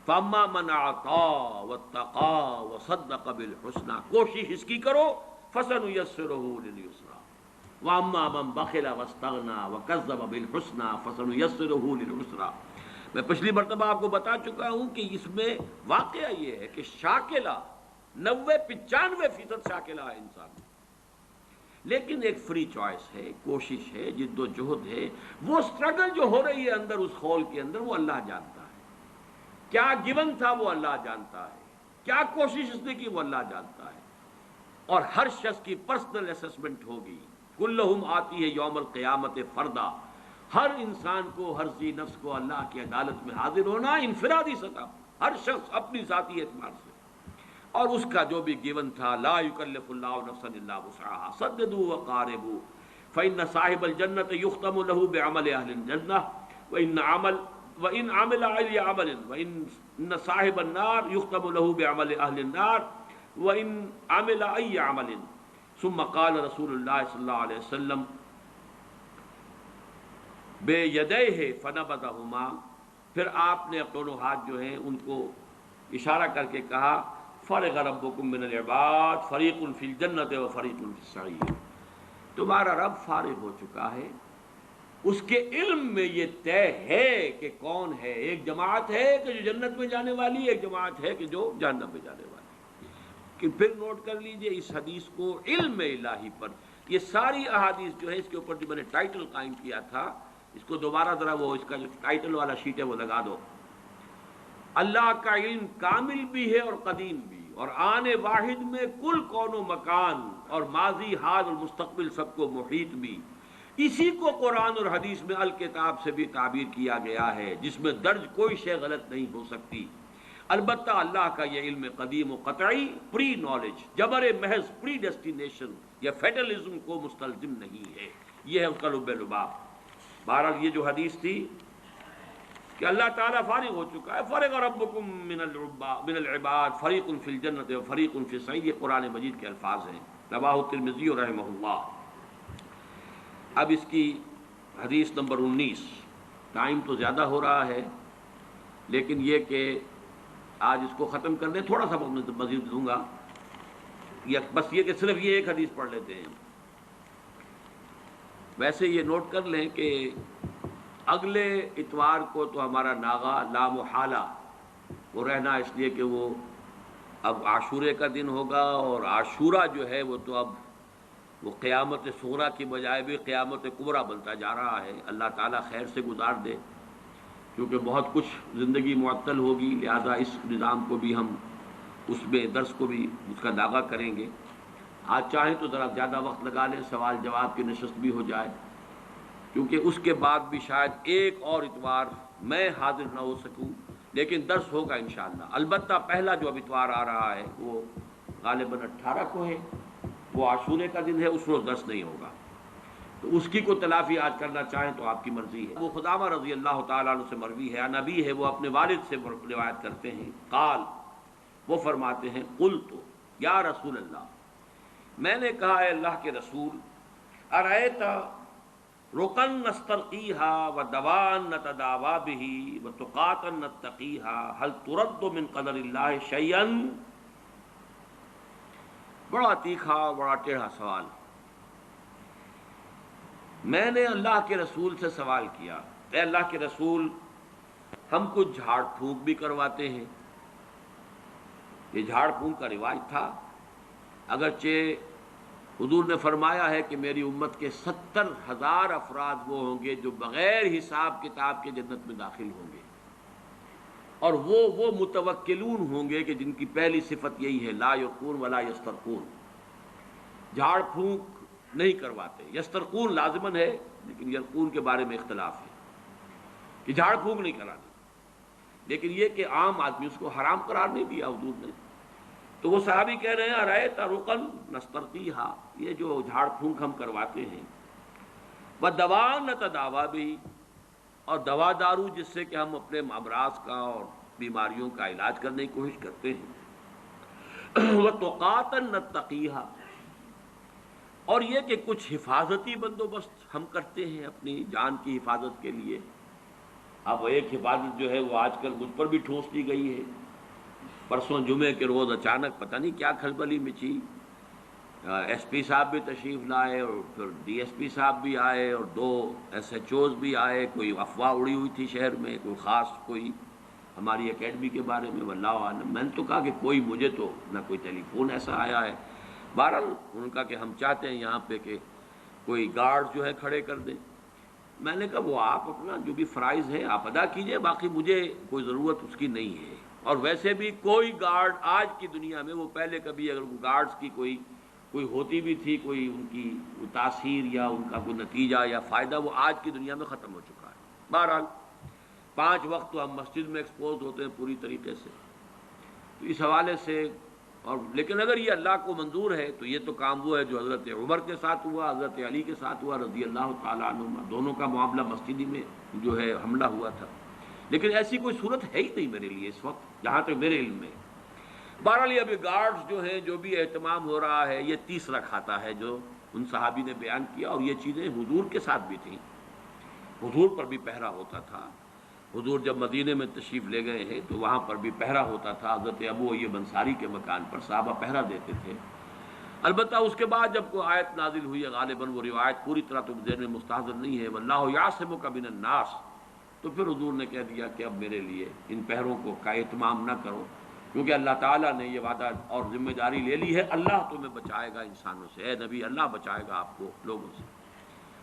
فاما من اعطى واتقى وصدق بالحسنى، کوشش اس کی کرو، فسنيسره لليسرى، واما من بخل واستغنى وكذب بالحسنى فسنيسره للعسرى۔ میں پچھلی مرتبہ آپ کو بتا چکا ہوں کہ اس میں واقعہ یہ ہے کہ شاکلہ 95% شاکلہ ہے انسان، لیکن ایک فری چوائس ہے، کوشش ہے، جد و جہد ہے، وہ سٹرگل جو ہو رہی ہے اندر اس خول کے اندر، وہ اللہ جانتا ہے۔ کیا گیون تھا وہ اللہ جانتا ہے، کیا کوشش اس نے کی وہ اللہ جانتا ہے، اور ہر شخص کی پرسنل اسسمنٹ ہوگی۔ کلہم آتی ہے یوم القیامت فردا، ہر انسان کو، ہر ذی نفس کو اللہ کی عدالت میں حاضر ہونا انفرادی سطح، ہر شخص اپنی ذاتی اعتبار سے، اور اس کا جو بھی گیون تھا، لا یکلف اللہ نفسا الا وسعها، سددوا وقاربوا، فإن صاحب الجنة يختم له بعمل أهل الجنة وإن عمل أي عمل، وإن صاحب النار يختم له بعمل أهل النار وإن عمل أي عمل۔ ثم قال رسول اللہ صلی اللہ علیہ وسلم بِيَدَيْهِ فَنَبَذَهُمَا، پھر آپ نے دونوں ہاتھ جو ہیں ان کو اشارہ کر کے کہا، فرغ ربکم من العباد فریق فی الجنۃ و فریق فی السعیر، تمہارا رب فارغ ہو چکا ہے، اس کے علم میں یہ طے ہے کہ کون ہے، ایک جماعت ہے کہ جو جنت میں جانے والی، ایک جماعت ہے کہ جو جہنم میں جانے والی۔ کہ پھر نوٹ کر لیجئے اس حدیث کو علم الہی پر، یہ ساری احادیث جو ہے اس کے اوپر جو میں نے ٹائٹل قائم کیا تھا، اس کو دوبارہ ذرا وہ اس کا جو ٹائٹل والا شیٹ ہے وہ لگا دو۔ اللہ کا علم کامل بھی ہے اور قدیم بھی، اور آن واحد میں کل کون و مکان اور ماضی، حال اور مستقبل سب کو محیط بھی۔ اسی کو قرآن اور حدیث میں الکتاب سے بھی تعبیر کیا گیا ہے، جس میں درج کوئی شے غلط نہیں ہو سکتی۔ البتہ اللہ کا یہ علم قدیم و قطعی، پری نالج، جبر محض، پری ڈیسٹینیشن یا فیٹلزم کو مستلزم نہیں ہے، یہ ہے اس کا لب لباب۔ بہرحال یہ جو حدیث تھی کہ اللہ تعالیٰ فارغ ہو چکا ہے، فرغ ربکم من العباد فریق فی الجنۃ و فریق فی السعیر، یہ قرآن مجید کے الفاظ ہیں، رواہ ترمذی رحمہ اللہ۔ اب اس کی حدیث نمبر 19، ٹائم تو زیادہ ہو رہا ہے لیکن یہ کہ آج اس کو ختم کر دیں، تھوڑا سا مزید دوں گا۔ یا بس یہ کہ صرف یہ ایک حدیث پڑھ لیتے ہیں. ویسے یہ نوٹ کر لیں کہ اگلے اتوار کو تو ہمارا ناغا لا محالہ وہ رہنا، اس لیے کہ وہ اب عاشورے کا دن ہوگا، اور عاشورہ جو ہے وہ تو اب وہ قیامت صغریٰ کی بجائے بھی قیامت کبریٰ بنتا جا رہا ہے. اللہ تعالیٰ خیر سے گزار دے، کیونکہ بہت کچھ زندگی معطل ہوگی، لہذا اس نظام کو بھی ہم اس میں درس کو بھی اس کا داغا کریں گے. آج چاہیں تو ذرا زیادہ وقت لگا لیں، سوال جواب کی نشست بھی ہو جائے، کیونکہ اس کے بعد بھی شاید ایک اور اتوار میں حاضر نہ ہو سکوں، لیکن درس ہوگا انشاءاللہ. البتہ پہلا جو اب اتوار آ رہا ہے وہ غالباً 18 کو ہے، وہ عاشورے کا دن ہے، اس روز درس نہیں ہوگا. تو اس کی کو تلافی آج کرنا چاہیں تو آپ کی مرضی ہے. وہ خدامہ رضی اللہ تعالیٰ عنہ سے مروی ہے، نبی ہے، وہ اپنے والد سے روایت کرتے ہیں. قال، وہ فرماتے ہیں، قلت یا رسول اللہ، میں نے کہا اے اللہ کے رسول، ارأیت رقن نسترقیہا ودوان نتداوا بہ وتقاتا نتقیہا هل ترد من قدر اللہ شیئا. بڑا تیکھا، بڑا ٹیڑھا سوال. میں نے اللہ کے رسول سے سوال کیا، اے اللہ کے رسول، ہم کچھ جھاڑ پھونک بھی کرواتے ہیں. یہ جھاڑ پھونک کا رواج تھا، اگرچہ حضور نے فرمایا ہے کہ میری امت کے 70,000 افراد وہ ہوں گے جو بغیر حساب کتاب کے جنت میں داخل ہوں گے، اور وہ متوکلون ہوں گے کہ جن کی پہلی صفت یہی ہے، لا یقون ولا یسترقون، جھاڑ پھونک نہیں کرواتے. یسترقون لازمن ہے، لیکن یرقون کے بارے میں اختلاف ہے کہ جھاڑ پھونک نہیں کراتے، لیکن یہ کہ عام آدمی اس کو حرام قرار نہیں دیا حضور نے. تو وہ صحابی کہہ رہے ہیں، ارأیت رقن نسترقیہا، یہ جو جھاڑ پھونک ہم کرواتے ہیں، ودوان نتداوا بہ، اور دوا دارو جس سے کہ ہم اپنے امراض کا اور بیماریوں کا علاج کرنے کی کوشش کرتے ہیں، وتقاتا نتقیہا، اور یہ کہ کچھ حفاظتی بندوبست ہم کرتے ہیں اپنی جان کی حفاظت کے لیے. اب ایک حفاظت جو ہے وہ آج کل مجھ پر بھی ٹھونس دی گئی ہے. پرسوں جمعے کے روز اچانک پتہ نہیں کیا کھلبلی مچی، ایس پی صاحب بھی تشریف لائے، اور پھر ڈی ایس پی صاحب بھی آئے، اور 2 SHOs بھی آئے. کوئی افواہ اڑی ہوئی تھی شہر میں، کوئی خاص کوئی ہماری اکیڈمی کے بارے میں، واللہ عالم. میں نے تو کہا کہ کوئی مجھے تو نہ کوئی ٹیلی فون ایسا آیا ہے. بہرحال انہوں نے کہا کہ ہم چاہتے ہیں یہاں پہ کہ کوئی گارڈ جو ہے کھڑے کر دیں. میں نے کہا وہ آپ اپنا جو بھی فرائض ہے آپ ادا کیجئے، باقی مجھے کوئی ضرورت اس کی نہیں ہے. اور ویسے بھی کوئی گارڈ آج کی دنیا میں، وہ پہلے کبھی اگر گارڈز کی کوئی ہوتی بھی تھی، کوئی ان کی تاثیر یا ان کا کوئی نتیجہ یا فائدہ، وہ آج کی دنیا میں ختم ہو چکا ہے. بہرحال 5 وقت تو ہم مسجد میں ایکسپوز ہوتے ہیں پوری طریقے سے. تو اس حوالے سے، اور لیکن اگر یہ اللہ کو منظور ہے تو یہ تو کام وہ ہے جو حضرت عمر کے ساتھ ہوا، حضرت علی کے ساتھ ہوا رضی اللہ تعالیٰ عنہما. دونوں کا معاملہ مسجد ہی میں جو ہے حملہ ہوا تھا. لیکن ایسی کوئی صورت ہے ہی نہیں میرے لیے اس وقت، جہاں تک میرے علم میں. بہرحال ابھی گارڈز جو ہیں، جو بھی اہتمام ہو رہا ہے، یہ تیسرا کھاتا ہے جو ان صحابی نے بیان کیا. اور یہ چیزیں حضور کے ساتھ بھی تھیں، حضور پر بھی پہرا ہوتا تھا. حضور جب مدینے میں تشریف لے گئے ہیں تو وہاں پر بھی پہرا ہوتا تھا. حضرت ابو ایوب انصاری کے مکان پر صحابہ پہرا دیتے تھے. البتہ اس کے بعد جب کوئی آیت نازل ہوئی ہے، غالباً وہ روایت پوری طرح تو ذہن میں مستحضر نہیں ہے، واللہ یعصمک من الناس، تو پھر حضور نے کہہ دیا کہ اب میرے لیے ان پہروں کا اہتمام نہ کرو، کیونکہ اللہ تعالیٰ نے یہ وعدہ اور ذمہ داری لے لی ہے، اللہ تمہیں بچائے گا انسانوں سے. اے نبی، اللہ بچائے گا آپ کو لوگوں سے.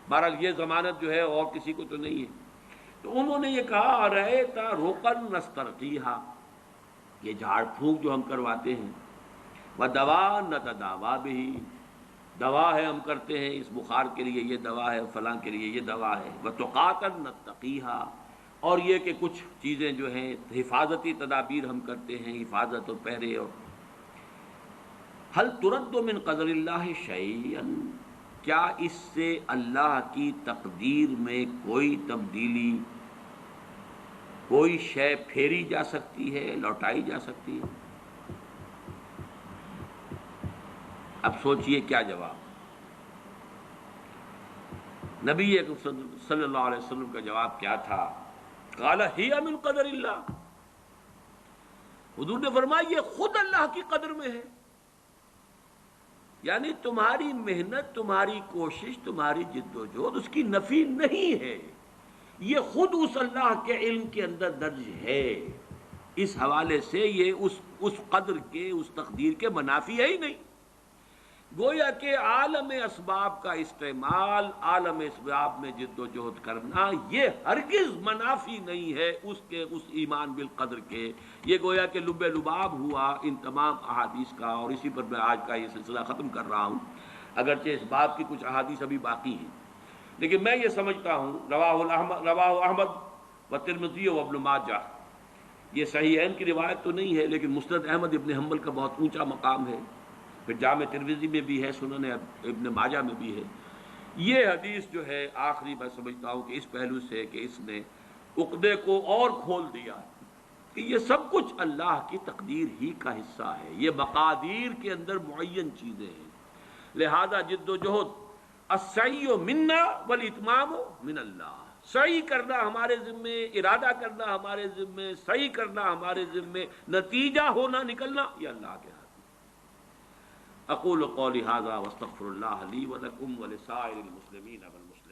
بہرحال یہ ضمانت جو ہے اور کسی کو تو نہیں ہے. تو انہوں نے یہ کہا، ارأیت رقن نسترقیہا، یہ جھاڑ پھونک جو ہم کرواتے ہیں، ودوان نتداوا بہ، دوا ہے ہم کرتے ہیں، اس بخار کے لیے یہ دوا ہے، فلاں کے لیے یہ دوا ہے، وتقاتا نتقیہا، اور یہ کہ کچھ چیزیں جو ہیں حفاظتی تدابیر ہم کرتے ہیں، حفاظت اور پہرے. اور هل ترد من قدر اللہ شیئا، کیا اس سے اللہ کی تقدیر میں کوئی تبدیلی، کوئی شے پھیری جا سکتی ہے، لوٹائی جا سکتی ہے؟ اب سوچئے کیا جواب. نبی اکرم صلی اللہ علیہ وسلم کا جواب کیا تھا؟ قال ہی من قدر اللہ، حضور نے فرمایا یہ خود اللہ کی قدر میں ہے. یعنی تمہاری محنت، تمہاری کوشش، تمہاری جد و جہد اس کی نفی نہیں ہے، یہ خود اس اللہ کے علم کے اندر درج ہے۔ اس حوالے سے یہ اس قدر کے، اس تقدیر کے منافی ہے ہی نہیں۔ گویا کہ عالم اسباب کا استعمال، عالم اسباب میں جد و جہد کرنا، یہ ہرگز منافی نہیں ہے اس ایمان بالقدر کے۔ یہ گویا کہ لب لباب ہوا ان تمام احادیث کا، اور اسی پر میں آج کا یہ سلسلہ ختم کر رہا ہوں، اگرچہ اس باب کی کچھ احادیث ابھی باقی ہیں، لیکن میں یہ سمجھتا ہوں رواہ احمد و ترمذی و ابن ماجہ، یہ صحیحین کی روایت تو نہیں ہے لیکن مسند احمد ابن حنبل کا بہت اونچا مقام ہے، پھر جامع ترمذی میں بھی ہے، سنن ابن ماجہ میں بھی ہے۔ یہ حدیث جو ہے آخری میں سمجھتا ہوں کہ اس پہلو سے کہ اس نے عقدے کو اور کھول دیا کہ یہ سب کچھ اللہ کی تقدیر ہی کا حصہ ہے، یہ مقادیر کے اندر معین چیزیں ہیں، لہذا جد و جہد السعی منا والاتمام من اللہ، سعی کرنا ہمارے ذمے، ارادہ کرنا ہمارے ذمے، سعی کرنا ہمارے ذمے، نتیجہ ہونا نکلنا یہ اللہ کے ہاتھ۔ اقول قولی ھذا واستغفر اللہ لی ولکم ولسائر المسلمین والمسلمات۔